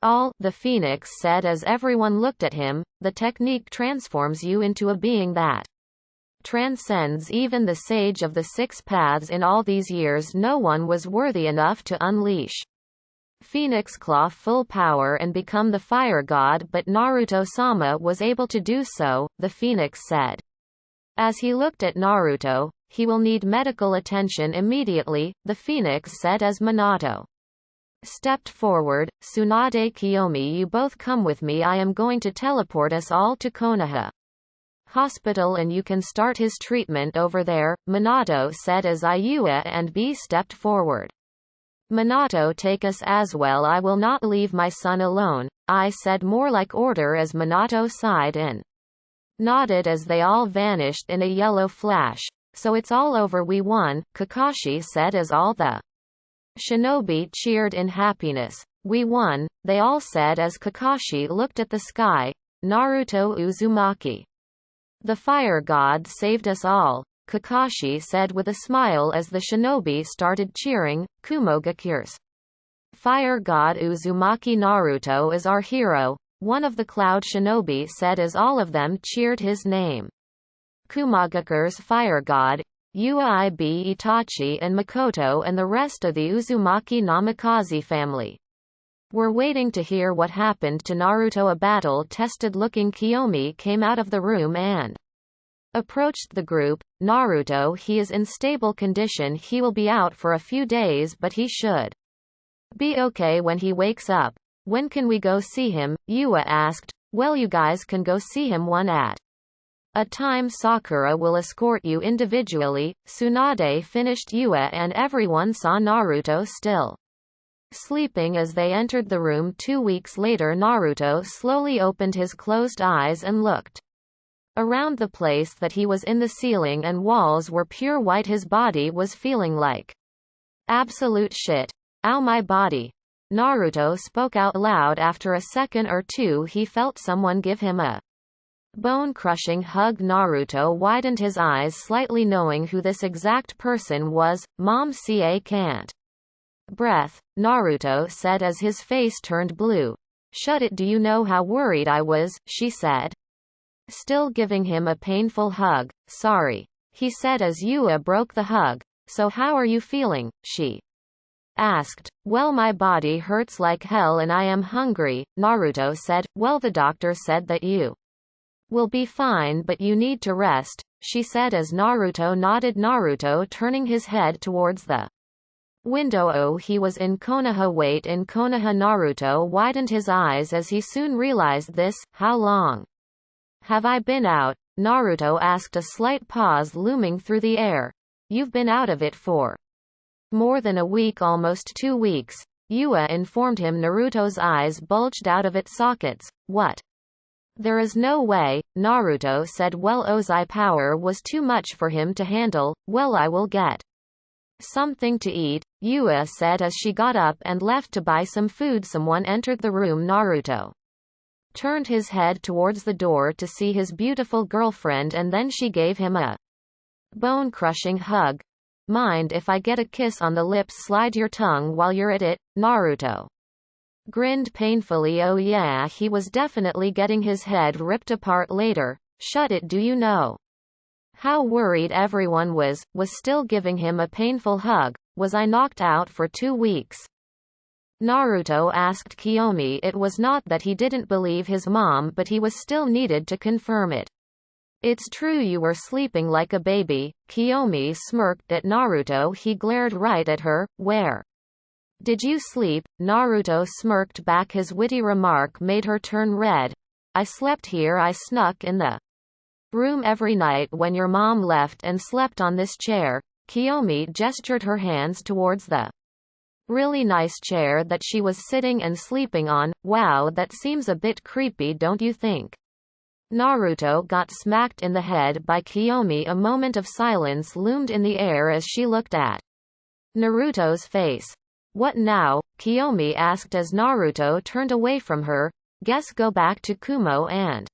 All, the phoenix said as everyone looked at him. The technique transforms you into a being that transcends even the sage of the 6 paths. In all these years no one was worthy enough to unleash Phoenix Claw full power and become the fire god, but Naruto-sama was able to do so, the phoenix said. As he looked at Naruto, he will need medical attention immediately, the phoenix said as Minato stepped forward. Tsunade, Kiyomi, you both come with me. I am going to teleport us all to Konoha Hospital and you can start his treatment over there, Minato said as Yua and B stepped forward. Minato, take us as well. I will not leave my son alone, I said, more like order, as Minato sighed and nodded as they all vanished in a yellow flash. So it's all over, we won, Kakashi said as all the shinobi cheered in happiness. We won, they all said as Kakashi looked at the sky. Naruto Uzumaki, the fire god, saved us all, Kakashi said with a smile as the shinobi started cheering. Kumo Gakure's fire god Uzumaki. Naruto is our hero, one of the cloud shinobi said as all of them cheered his name. Kumogakure's fire god, Uib, Itachi and Makoto and the rest of the Uzumaki Namikaze family were waiting to hear what happened to Naruto. A battle-tested looking Kiyomi came out of the room and approached the group. Naruto, he is in stable condition. He will be out for a few days but he should be okay when he wakes up. When can we go see him? Yua asked. Well, you guys can go see him one at a time. Sakura will escort you individually. Tsunade finished. Yua and everyone saw Naruto still sleeping as they entered the room. 2 weeks later, Naruto slowly opened his closed eyes and looked around the place. That he was in. The ceiling and walls were pure white. His body was feeling like absolute shit. Ow, my body. Naruto spoke out loud. After a second or two, he felt someone give him a bone-crushing hug. Naruto widened his eyes slightly, knowing who this exact person was. Mom, ca can't breath, Naruto said as his face turned blue. Shut it. Do you know how worried I was, she said, still giving him a painful hug. Sorry, he said as Yua broke the hug. So how are you feeling, she asked. Well, my body hurts like hell and I am hungry, Naruto said. Well, the doctor said that you will be fine, but you need to rest, she said as Naruto nodded. Naruto turning his head towards the window. Oh, he was in Konoha. Wait, in Konoha? Naruto widened his eyes as he soon realized this. How long have I been out? Naruto asked, a slight pause looming through the air. You've been out of it for more than a week, almost 2 weeks, Yua informed him. Naruto's eyes bulged out of its sockets. What? There is no way, Naruto said. Well, Ozai power was too much for him to handle. Well, I will get something to eat, Yua said as she got up and left to buy some food. Someone entered the room. Naruto turned his head towards the door to see his beautiful girlfriend, and then she gave him a bone-crushing hug. Mind if I get a kiss on the lips? Slide your tongue while you're at it, Naruto grinned painfully. Oh yeah, he was definitely getting his head ripped apart later. Shut it. Do you know how worried everyone was still giving him a painful hug. Was I knocked out for 2 weeks? Naruto asked Kiyomi. It was not that he didn't believe his mom, but he was still needed to confirm it. It's true, you were sleeping like a baby. Kiyomi smirked at Naruto. He glared right at her. Where did you sleep? Naruto smirked back. His witty remark made her turn red. I slept here. I snuck in the room every night when your mom left and slept on this chair. Kiyomi gestured her hands towards the really nice chair that she was sitting and sleeping on. Wow, that seems a bit creepy, don't you think? Naruto got smacked in the head by Kiyomi. A moment of silence loomed in the air as she looked at Naruto's face. What now? Kiyomi asked as Naruto turned away from her. Guess go back to Kumo and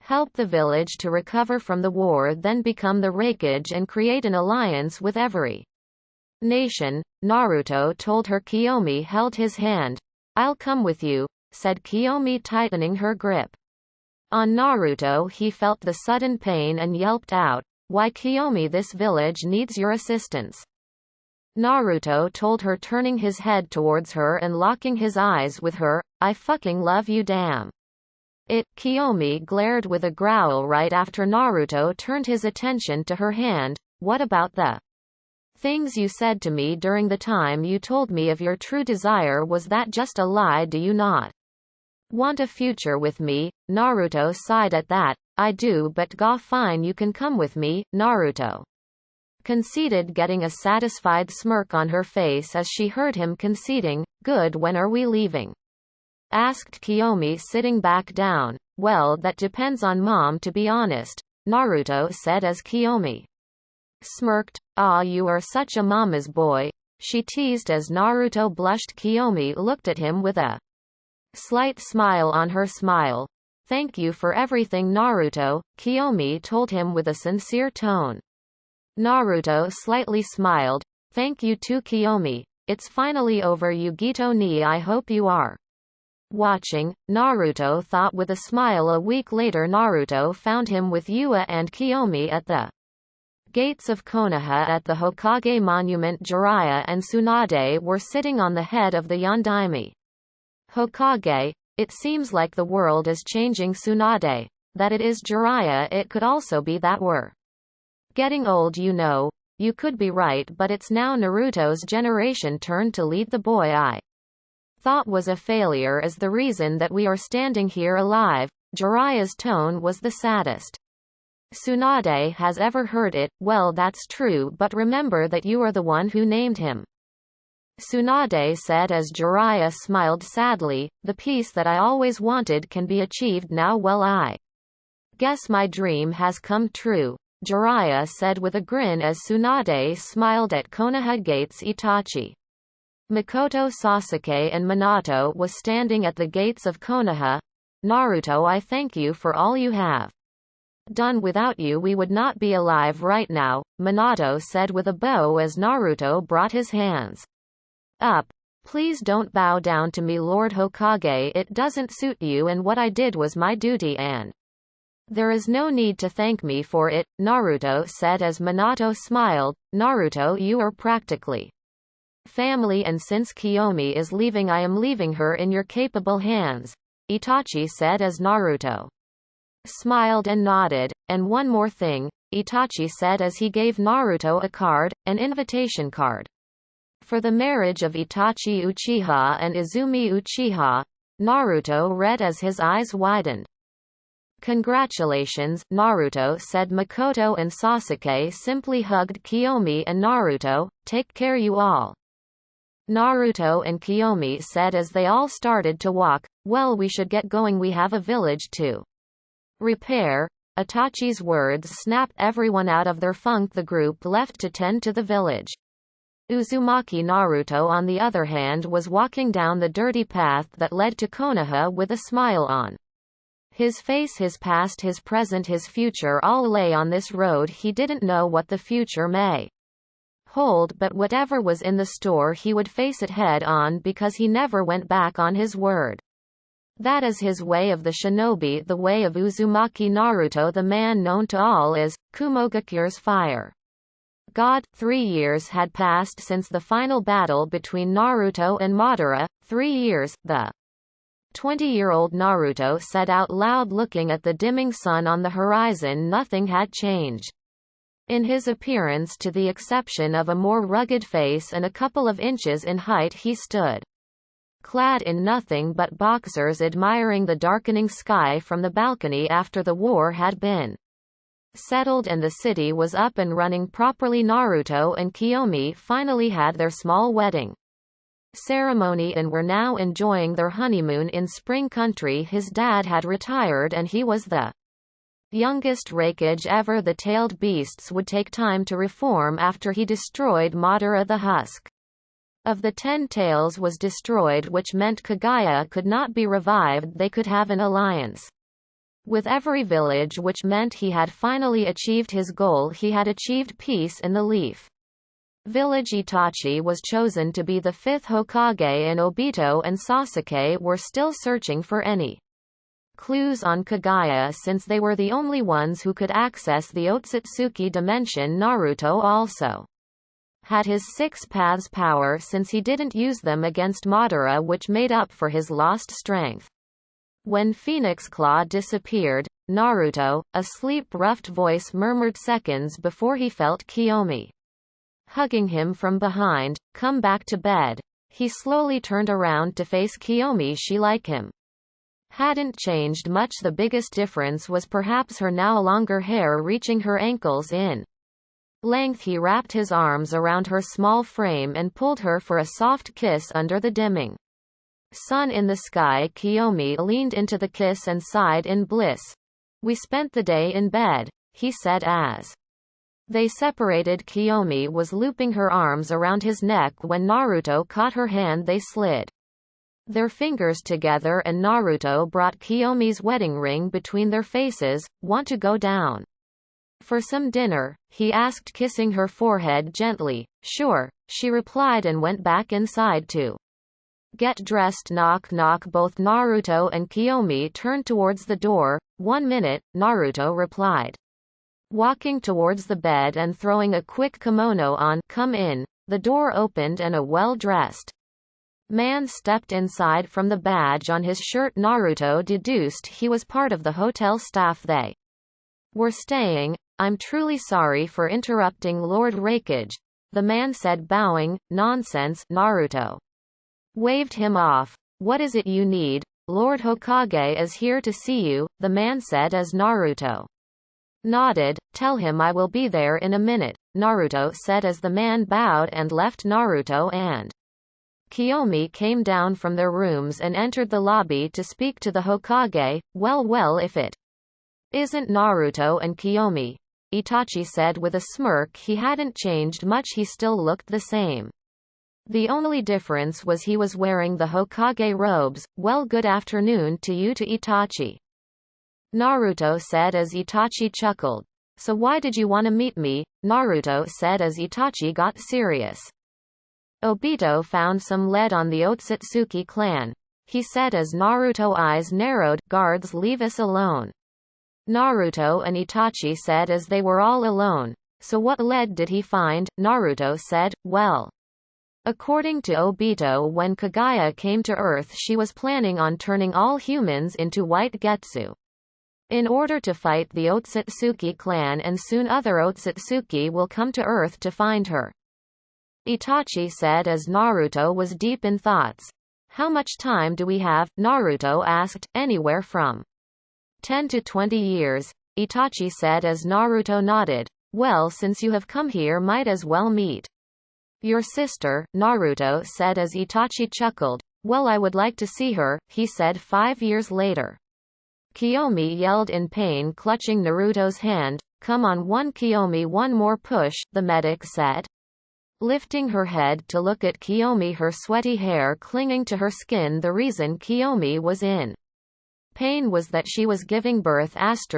help the village to recover from the war, then become the raikage and create an alliance with every nation, Naruto told her. Kiyomi held his hand. I'll come with you, said Kiyomi, tightening her grip on Naruto. He felt the sudden pain and yelped out, why, Kiyomi, this village needs your assistance, Naruto told her, turning his head towards her and locking his eyes with her. I fucking love you, damn it. Kiyomi glared with a growl right after Naruto turned his attention to her hand. What about the things you said to me during the time you told me of your true desire? Was that just a lie? Do you not want a future with me? Naruto sighed at that. I do, but ga fine, you can come with me, Naruto conceded, getting a satisfied smirk on her face as she heard him conceding. Good, when are we leaving? Asked Kiyomi, sitting back down. Well, that depends on mom, to be honest, Naruto said as Kiyomi smirked. Ah, you are such a mama's boy, she teased as Naruto blushed. Kiyomi looked at him with a slight smile on her smile. Thank you for everything, Naruto, Kiyomi told him with a sincere tone. Naruto slightly smiled. Thank you too, Kiyomi. It's finally over, Yugito ni. I hope you are watching, Naruto thought with a smile. A week later, Naruto found him with Yua and Kiyomi at the gates of Konoha at the Hokage monument. Jiraiya and Tsunade were sitting on the head of the Yondaime Hokage. It seems like the world is changing, Tsunade. That it is, Jiraiya. It could also be that we're getting old, you know. You could be right, but it's now Naruto's generation turn to lead. The boy I thought was a failure is the reason that we are standing here alive, Jiraiya's tone was the saddest. Tsunade has ever heard it. Well, that's true, but remember that you are the one who named him. Tsunade said as Jiraiya smiled sadly, the peace that I always wanted can be achieved now. Well, I guess my dream has come true, Jiraiya said with a grin as Tsunade smiled at Konoha Gates. Itachi, Mikoto, Sasuke and Minato was standing at the gates of Konoha. Naruto, I thank you for all you have done. Without you we would not be alive right now, Minato said with a bow as Naruto brought his hands up. Please don't bow down to me, Lord Hokage, it doesn't suit you, and what I did was my duty and there is no need to thank me for it, Naruto said as Minato smiled. Naruto, you are practically family, and since Kiyomi is leaving I am leaving her in your capable hands, Itachi said as Naruto smiled and nodded. And one more thing, Itachi said as he gave Naruto a card, an invitation card for the marriage of Itachi Uchiha and Izumi Uchiha. Naruto read as his eyes widened. Congratulations, Naruto said. Mikoto and Sasuke simply hugged Kiyomi and Naruto. Take care, you all, Naruto and Kiyomi said as they all started to walk. Well, we should get going, we have a village to repair. Itachi's words snapped everyone out of their funk. The group left to tend to the village. Uzumaki Naruto, on the other hand, was walking down the dirty path that led to Konoha with a smile on his face. His past, his present, his future all lay on this road. He didn't know what the future may hold, but whatever was in the store he would face it head on because he never went back on his word. That is his way of the shinobi, the way of Uzumaki Naruto, the man known to all as Kumogakure's fire god. 3 years had passed since the final battle between Naruto and Madara. 3 years, the 20-year-old Naruto said out loud, looking at the dimming sun on the horizon. Nothing had changed in his appearance, to the exception of a more rugged face and a couple of inches in height. He stood clad in nothing but boxers, admiring the darkening sky from the balcony after the war had been settled and the city was up and running properly. Naruto and Kiyomi finally had their small wedding ceremony and were now enjoying their honeymoon in Spring Country. His dad had retired and he was the youngest raikage ever. The tailed beasts would take time to reform after he destroyed Madara. The husk of the 10 tails was destroyed, which meant Kagaya could not be revived. They could have an alliance with every village, which meant he had finally achieved his goal. He had achieved peace in the Leaf Village. Itachi was chosen to be the 5th Hokage, and Obito and Sasuke were still searching for any clues on Kagaya since they were the only ones who could access the Otsutsuki dimension. Naruto also had his 6 paths power since he didn't use them against Madara, which made up for his lost strength. When Phoenix Claw disappeared, Naruto, a sleep-roughed voice murmured seconds before he felt Kiyomi hugging him from behind. Come back to bed. He slowly turned around to face Kiyomi. She, like him, hadn't changed much. The biggest difference was perhaps her now longer hair reaching her ankles in length. He wrapped his arms around her small frame and pulled her for a soft kiss under the dimming sun in the sky. Kiyomi leaned into the kiss and sighed in bliss. We spent the day in bed, he said as they separated. Kiyomi was looping her arms around his neck when Naruto caught her hand. They slid their fingers together and Naruto brought Kiyomi's wedding ring between their faces. Want to go down for some dinner? He asked, kissing her forehead gently. Sure, she replied and went back inside to get dressed. Knock knock. Both Naruto and Kiyomi turned towards the door. 1 minute, Naruto replied, walking towards the bed and throwing a quick kimono on. Come in. The door opened and a well-dressed man stepped inside. From the badge on his shirt, Naruto deduced he was part of the hotel staff they were staying. I'm truly sorry for interrupting, Lord Raikage, the man said, bowing. Nonsense, Naruto waved him off. What is it you need, Lord Hokage is here to see you, the man said as Naruto nodded. Tell him I will be there in a minute, Naruto said as the man bowed and left. Naruto and Kiyomi came down from their rooms and entered the lobby to speak to the Hokage. Well, if it isn't Naruto and Kiyomi, Itachi said with a smirk. He hadn't changed much, he still looked the same. The only difference was he was wearing the Hokage robes. Well, good afternoon to you, to Itachi, Naruto said as Itachi chuckled. So why did you want to meet me? Naruto said as Itachi got serious. Obito found some lead on the Otsutsuki clan, he said as Naruto's eyes narrowed. Guards, leave us alone, Naruto and Itachi said as they were all alone. So what lead did he find? Naruto said, well, according to Obito, when Kaguya came to Earth she was planning on turning all humans into white Getsu in order to fight the Otsutsuki clan, and soon other Otsutsuki will come to Earth to find her, Itachi said as Naruto was deep in thoughts. How much time do we have? Naruto asked. Anywhere from 10 to 20 years, Itachi said as Naruto nodded. Well, since you have come here, might as well meet your sister, Naruto said as Itachi chuckled. Well, I would like to see her, he said. 5 years later, Kiyomi yelled in pain, clutching Naruto's hand. Come on, one Kiyomi, one more push, the medic said, lifting her head to look at Kiyomi, her sweaty hair clinging to her skin. The reason Kiyomi was in pain was that she was giving birth. *WHWHY*.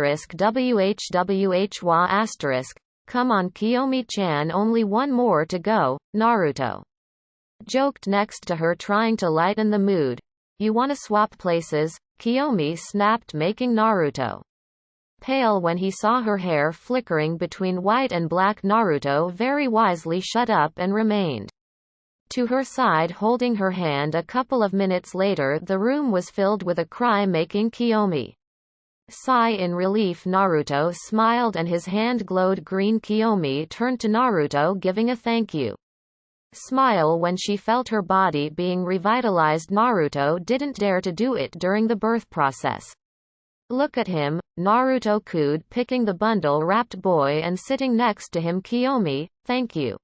Come on Kiyomi-chan, only one more to go, Naruto joked next to her, trying to lighten the mood. You wanna swap places? Kiyomi snapped, making Naruto pale when he saw her hair flickering between white and black. Naruto very wisely shut up and remained to her side, holding her hand. A couple of minutes later the room was filled with a cry, making Kiyomi sigh in relief. Naruto smiled and his hand glowed green. Kiyomi turned to Naruto, giving a thank you smile when she felt her body being revitalized. Naruto didn't dare to do it during the birth process. Look at him, Naruto cooed, picking the bundle-wrapped boy and sitting next to him. Kiyomi, thank you,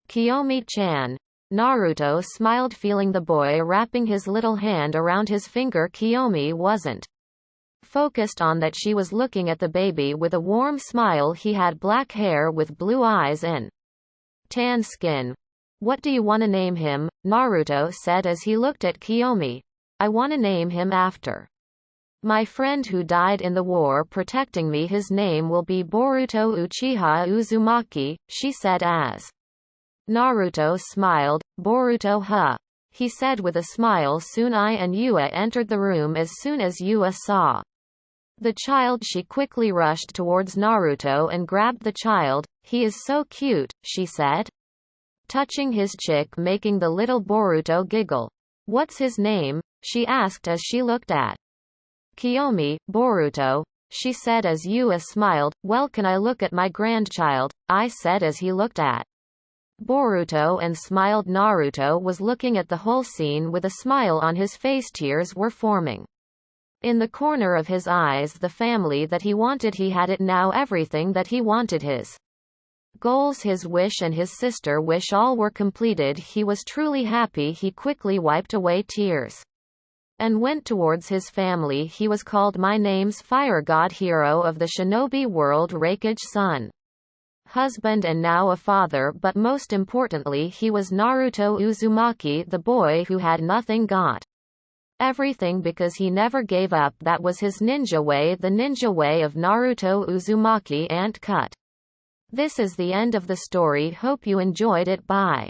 Kiyomi-chan. Naruto smiled, feeling the boy wrapping his little hand around his finger. Kiyomi wasn't focused on that. She was looking at the baby with a warm smile. He had black hair with blue eyes and tan skin. What do you want to name him? Naruto said as he looked at Kiyomi. I want to name him after my friend who died in the war protecting me. His name will be Boruto Uchiha Uzumaki, she said as Naruto smiled. Boruto, huh? He said with a smile. Soon I and Yua entered the room. As soon as Yua saw the child, she quickly rushed towards Naruto and grabbed the child. He is so cute, she said, touching his cheek, making the little Boruto giggle. What's his name? She asked as she looked at Kiyomi. Boruto, she said as Yua smiled. Well, can I look at my grandchild? I said as he looked at Boruto and smiled. Naruto was looking at the whole scene with a smile on his face. Tears were forming in the corner of his eyes. The family that he wanted, he had it now. Everything that he wanted, his goals, his wish and his sister wish, all were completed. He was truly happy. He quickly wiped away tears and went towards his family. He was called my name's fire god, hero of the shinobi world, raikage, son, husband and now a father, but most importantly he was Naruto Uzumaki, the boy who had nothing got everything because he never gave up. That was his ninja way, the ninja way of Naruto Uzumaki. And cut. This is the end of the story. Hope you enjoyed it. Bye.